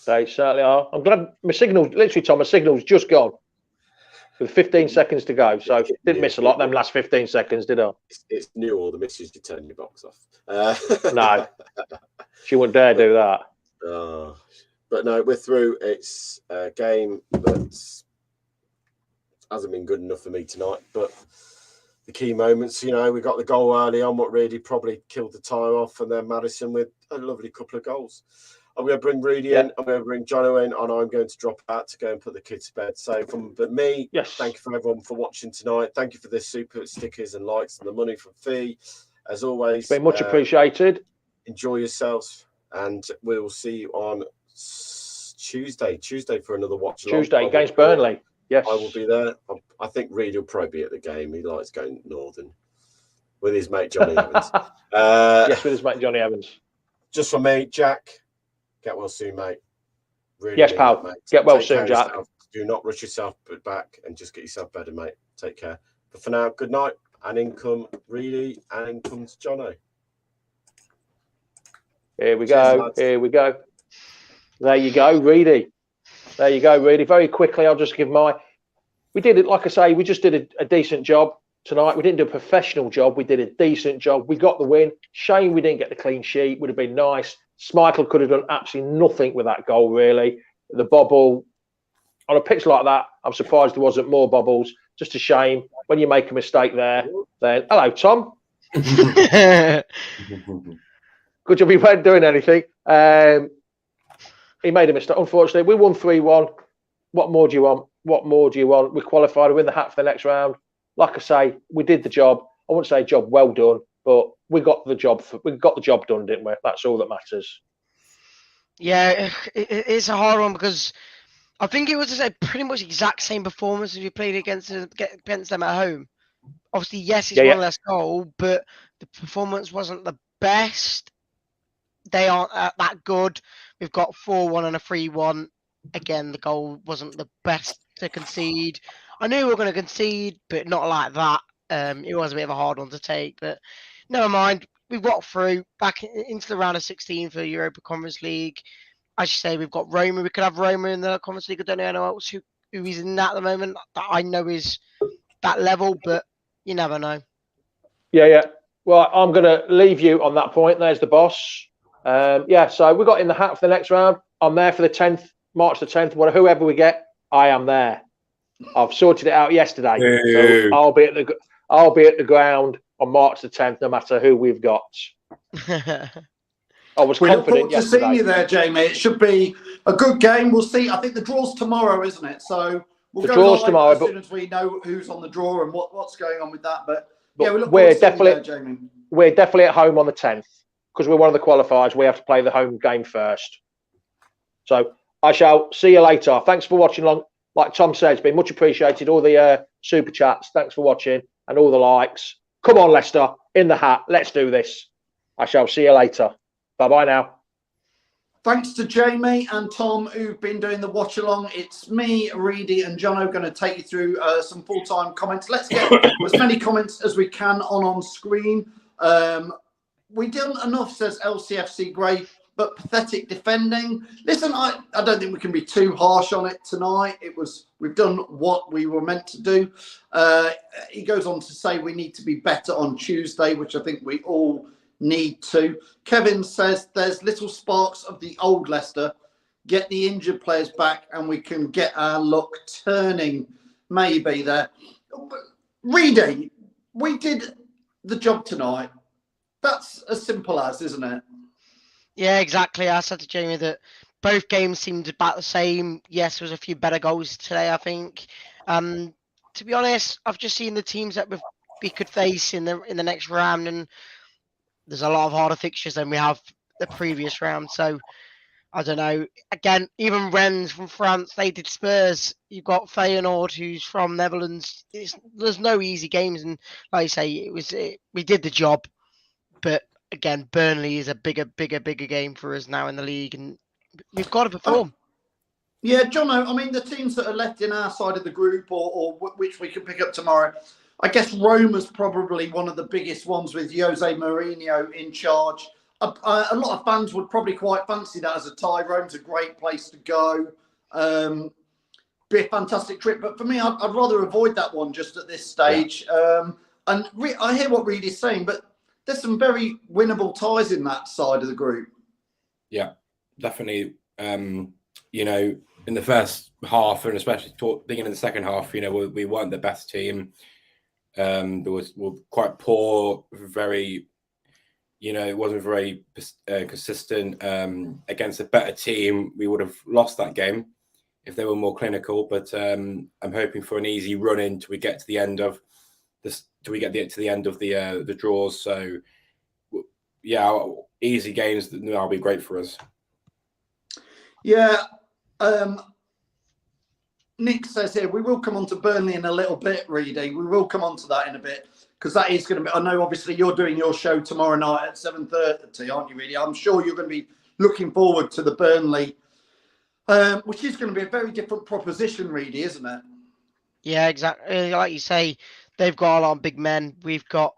They certainly are. I'm glad my signal, literally, Tom, my signal's just gone. With 15 seconds to go. So didn't miss a lot them last 15 seconds, did I? It's new or the missus to turn your box off. No. She wouldn't dare do that. But no, we're through. It's a game that hasn't been good enough for me tonight. But the key moments, we got the goal early on, what really probably killed the tie off, and then Madison with a lovely couple of goals. I'm going to bring Rudy in. I'm going to bring Jono in, and I'm going to drop out to go and put the kids to bed. So, thank you for everyone for watching tonight. Thank you for the super stickers and likes and the money from Fee. As always, it's been much appreciated. Enjoy yourselves, and we will see you on Tuesday. Tuesday for another watch. Tuesday against Burnley. Yes, I will be there. I think Reed will probably be at the game. He likes going northern with his mate Johnny Evans. Yes, with his mate Johnny Evans. Just for me, Jack. Get well soon, mate. Really yes, pal. Mate. Get well soon, Jack. Do not rush yourself back and just get yourself better, mate. Take care. But for now, good night. And in come Reedy, and in comes Jono. Here we go. Lads. Here we go. There you go, Reedy. There you go, Reedy. Very quickly, I'll just give we did it, like I say, we just did a decent job tonight. We didn't do a professional job. We did a decent job. We got the win. Shame we didn't get the clean sheet. Would have been nice. Schmeichel could have done absolutely nothing with that goal, really. The bobble, on a pitch like that, I'm surprised there wasn't more bobbles. Just a shame. When you make a mistake there, then... Hello, Tom. Good job, he weren't doing anything. He made a mistake. Unfortunately, we won 3-1. What more do you want? What more do you want? We qualified. We're in the hat for the next round. Like I say, we did the job. I wouldn't say job well done, but we got the job done, didn't we? That's all that matters. Yeah, it's a hard one because I think it was pretty much the exact same performance as we played against them at home. Obviously, yes, it's one less goal, but the performance wasn't the best. They aren't that good. We've got 4-1 and a 3-1. Again, the goal wasn't the best to concede. I knew we were going to concede, but not like that. It was a bit of a hard one to take, but never mind. We've got through back into the round of 16 for the Europa Conference League. As you say, we've got Roma. We could have Roma in the Conference League. I don't know anyone else who is in that at the moment that I know is that level, but you never know. Yeah. Well, I'm going to leave you on that point. There's the boss. So we got in the hat for the next round. I'm there for the 10th, March the 10th. Whoever we get, I am there. I've sorted it out yesterday. So I'll be at the ground on March the 10th, no matter who we've got. I was confident yesterday. To seeing you there, Jamie. It should be a good game. We'll see. I think the draw's tomorrow, isn't it? So we'll go live tomorrow, as soon as we know who's on the draw and what's going on with that. But yeah, we look forward to seeing you there, Jamie. We're definitely at home on the 10th because we're one of the qualifiers. We have to play the home game first. So I shall see you later. Thanks for watching along. Like Tom said, it's been much appreciated. All the super chats. Thanks for watching and all the likes. Come on, Leicester, in the hat. Let's do this. I shall see you later. Bye-bye now. Thanks to Jamie and Tom who've been doing the watch along. It's me, Reedy, and Jono going to take you through some full-time comments. Let's get as many comments as we can on screen. We didn't enough, says LCFC Grey, but pathetic defending. Listen, I don't think we can be too harsh on it tonight. We've done what we were meant to do. He goes on to say we need to be better on Tuesday, which I think we all need to. Kevin says there's little sparks of the old Leicester. Get the injured players back and we can get our luck turning. Maybe there. Reedy, we did the job tonight. That's as simple as, isn't it? Yeah, exactly. I said to Jamie that both games seemed about the same. Yes, there was a few better goals today, I think. To be honest, I've just seen the teams that we could face in the next round, and there's a lot of harder fixtures than we have the previous round. So I don't know. Again, even Rennes from France, they did Spurs. You've got Feyenoord, who's from Netherlands. There's no easy games, and like you say, we did the job. But again, Burnley is a bigger game for us now in the league, and we've got to perform. Yeah, Jono, I mean, the teams that are left in our side of the group or which we can pick up tomorrow, I guess Roma's probably one of the biggest ones with Jose Mourinho in charge. A lot of fans would probably quite fancy that as a tie. Rome's a great place to go. Be a fantastic trip. But for me, I'd rather avoid that one just at this stage. Yeah. I hear what Reed is saying, but there's some very winnable ties in that side of the group. Yeah, definitely. You know, in the first half, and especially beginning in the second half, you know, we weren't the best team. We're quite poor, very, you know, it wasn't very consistent. Against a better team, we would have lost that game if they were more clinical. But I'm hoping for an easy run in till we get to the end of this. Till we get to the end of the draws. So yeah, easy games that'll be great for us. Yeah. Nick says here, we will come on to Burnley in a little bit, Reedy. We will come on to that in a bit, because that is going to be, I know obviously you're doing your show tomorrow night at 7:30, aren't you, Reedy? I'm sure you're going to be looking forward to the Burnley, which is going to be a very different proposition, Reedy, isn't it? Yeah, exactly. Like you say, they've got a lot of big men. We've got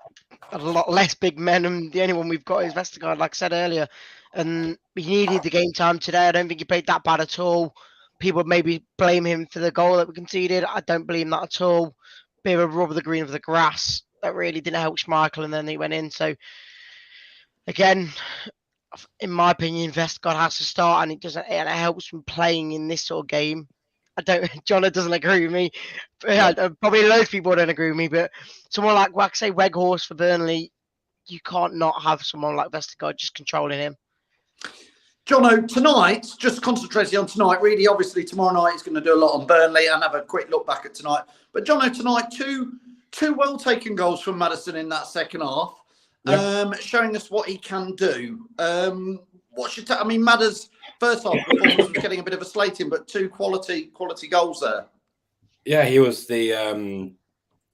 a lot less big men, and the only one we've got is Vestergaard, like I said earlier. And he needed the game time today. I don't think he played that bad at all. People maybe blame him for the goal that we conceded. I don't blame that at all. Bit of a rub of the green of the grass that really didn't help Schmeichel, and then he went in. So again, in my opinion, Vestergaard has to start, and it helps from playing in this sort of game. Jono doesn't agree with me. Probably loads of people don't agree with me, but someone like say Weghorst for Burnley, you can't not have someone like Vestergaard just controlling him. Jono, tonight, just concentrating on tonight, really, obviously tomorrow night he's going to do a lot on Burnley and have a quick look back at tonight. But Jono, tonight, two well-taken goals from Maddison in that second half, showing us what he can do. I mean, Madders' first half performance was getting a bit of a slating, but two quality goals there. Yeah, he was the.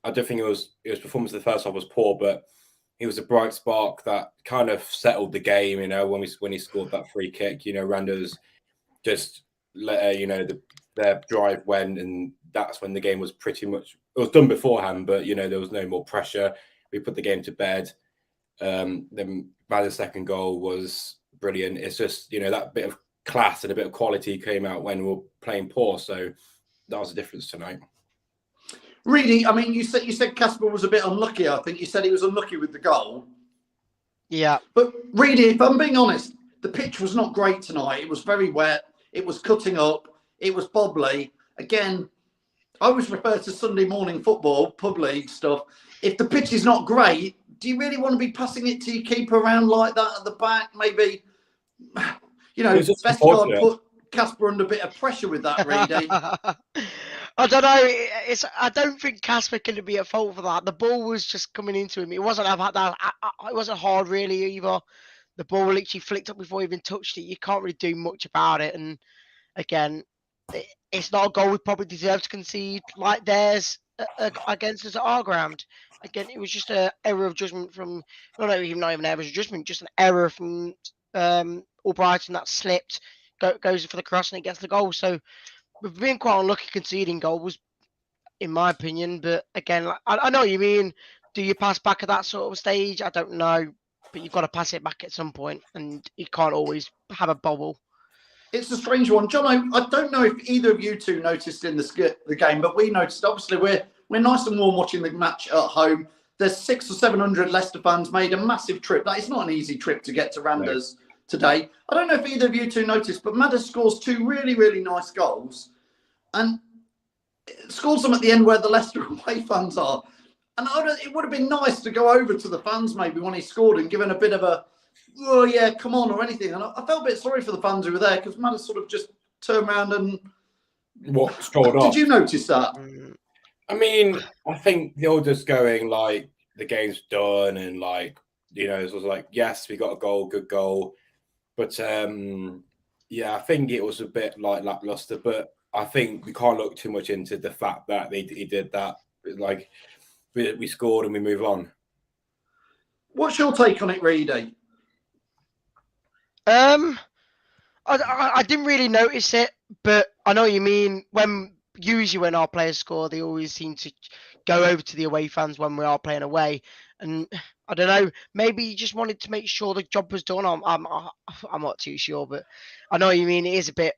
I don't think his performance in the first half was poor, but he was a bright spark that kind of settled the game. You know, when he scored that free kick, you know, Randers just let you know their drive went, and that's when the game was pretty much. It was done beforehand, but you know there was no more pressure. We put the game to bed. Then Madders' second goal was brilliant. It's just, you know, that bit of class and a bit of quality came out when we were playing poor. So that was the difference tonight. Really, I mean, you said Kasper was a bit unlucky. I think you said he was unlucky with the goal. Yeah. But really, if I'm being honest, the pitch was not great tonight. It was very wet. It was cutting up. It was bobbly. Again, I always refer to Sunday morning football, pub league stuff. If the pitch is not great, do you really want to be passing it to your keeper around like that at the back? Maybe, you know, Vestergaard put Kasper under a bit of pressure with that, Reedy. I don't know. I don't think Kasper can be at fault for that. The ball was just coming into him. It wasn't about that. It wasn't hard really either. The ball literally flicked up before he even touched it. You can't really do much about it. And again, it's not a goal we probably deserve to concede like theirs against us at our ground. Again, it was just an error of judgment from not even an error of judgment, just an error from Albrighton that slipped, goes for the cross and it gets the goal. So we've been quite unlucky conceding goals, in my opinion. But again, I know what you mean. Do you pass back at that sort of stage? I don't know, but you've got to pass it back at some point, and you can't always have a bobble. It's a strange one, John. I don't know if either of you two noticed in the game, but we noticed. Obviously, we're nice and warm watching the match at home. There's 600 or 700 Leicester fans made a massive trip. That is not an easy trip to get to Randers today. I don't know if either of you two noticed, but Madders scores two really, really nice goals, and scores them at the end where the Leicester away fans are. And it would have been nice to go over to the fans maybe when he scored and given a bit of a, oh yeah, come on, or anything. And I felt a bit sorry for the fans who were there, because Madders sort of just turned around and strolled off. Did you notice that? I mean, I think they were just going like, the game's done, and like, you know, it was like, yes, we got a goal, good goal. But Yeah, I think it was a bit like lackluster, but I think we can't look too much into the fact that he did that. Like, we scored and we move on. What's your take on it, Reedy? I didn't really notice it, but I know what you mean. Usually when our players score, they always seem to go over to the away fans when we are playing away. And I don't know, maybe he just wanted to make sure the job was done. I'm not too sure, but I know what you mean. It is a bit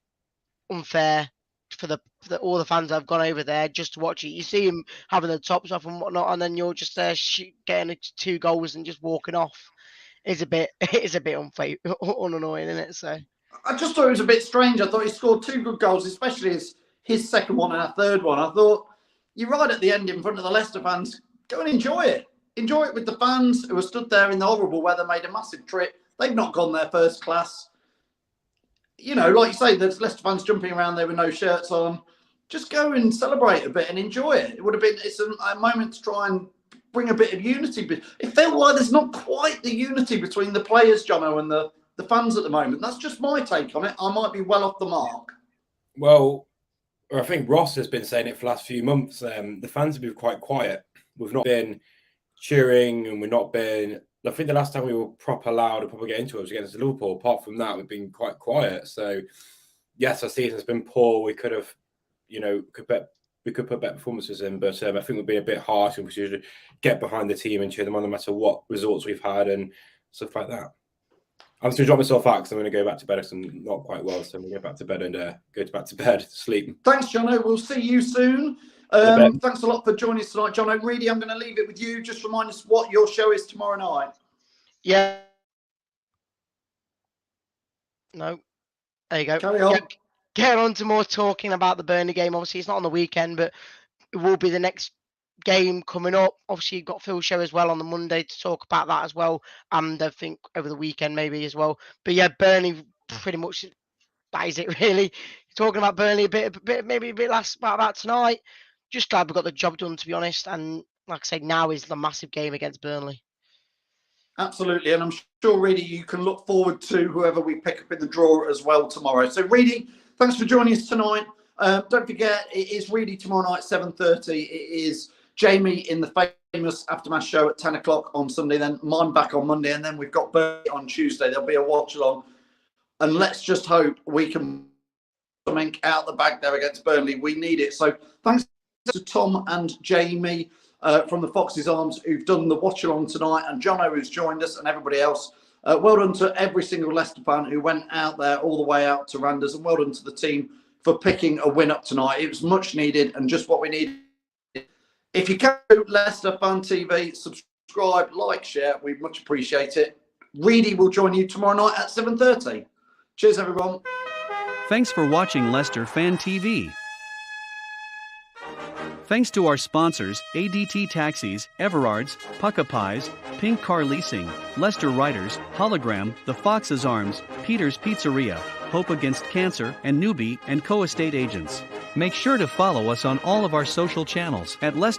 unfair for all the fans that have gone over there just to watch it. You see him having the tops off and whatnot, and then you're just there getting 2 goals and just walking off. It's a bit unfair, unannoying, isn't it? So I just thought it was a bit strange. I thought he scored 2 good goals, especially his second one and our third one. I thought, you're right at the end in front of the Leicester fans. Go and enjoy it. Enjoy it with the fans who are stood there in the horrible weather, made a massive trip. They've not gone there first class. You know, like you say, there's Leicester fans jumping around there with no shirts on. Just go and celebrate a bit and enjoy it. It would have been, it's a moment to try and bring a bit of unity. But it felt like there's not quite the unity between the players, Jono, and the fans at the moment. That's just my take on it. I might be well off the mark. Well, I think Ross has been saying it for the last few months. The fans have been quite quiet. We've not been cheering, and we've not been. I think the last time we were proper loud and proper get into it was against Liverpool. Apart from that, we've been quite quiet. So, yes, our season's been poor. We could have, we could put better performances in, but I think we've been a bit harsh, and we should get behind the team and cheer them on no matter what results we've had and stuff like that. I'm just going to drop myself out because I'm going to go back to bed because I'm not quite well. So I'm going to go back to bed and go back to bed, sleep. Thanks, Jono. We'll see you soon. Thanks a lot for joining us tonight, Jono. Reedy, I'm going to leave it with you. Just remind us what your show is tomorrow night. Yeah. No. There you go. Carry on. Get on to more talking about the Burnley game. Obviously, it's not on the weekend, but it will be the next game coming up. Obviously, you've got Phil's show as well on the Monday to talk about that as well. And I think over the weekend maybe as well. But yeah, Burnley, pretty much that is it really. Talking about Burnley maybe a bit less about that tonight. Just glad we got the job done, to be honest. And like I said, now is the massive game against Burnley. Absolutely. And I'm sure, Reedy, you can look forward to whoever we pick up in the draw as well tomorrow. So, Reedy, thanks for joining us tonight. Don't forget, it is Reedy tomorrow night, 7:30. It is Jamie in the famous Aftermath show at 10 o'clock on Sunday. Then mine back on Monday. And then we've got Burnley on Tuesday. There'll be a watch-along. And let's just hope we can something out the bag there against Burnley. We need it. So, thanks to Tom and Jamie from the Fox's Arms who've done the watch along tonight, and Jono who's joined us, and everybody else. Well done to every single Leicester fan who went out there all the way out to Randers, and well done to the team for picking a win up tonight. It was much needed and just what we needed. If you can, Leicester Fan TV, subscribe, like, share. We'd much appreciate it. Reedy will join you tomorrow night at 7:30. Cheers, everyone. Thanks for watching Leicester Fan TV. Thanks to our sponsors, ADT Taxis, Everards, Pucka Pies, Pink Car Leasing, Leicester Riders, Hologram, The Fox's Arms, Peter's Pizzeria, Hope Against Cancer, and Newbie & Co. Estate Agents. Make sure to follow us on all of our social channels at Leicester.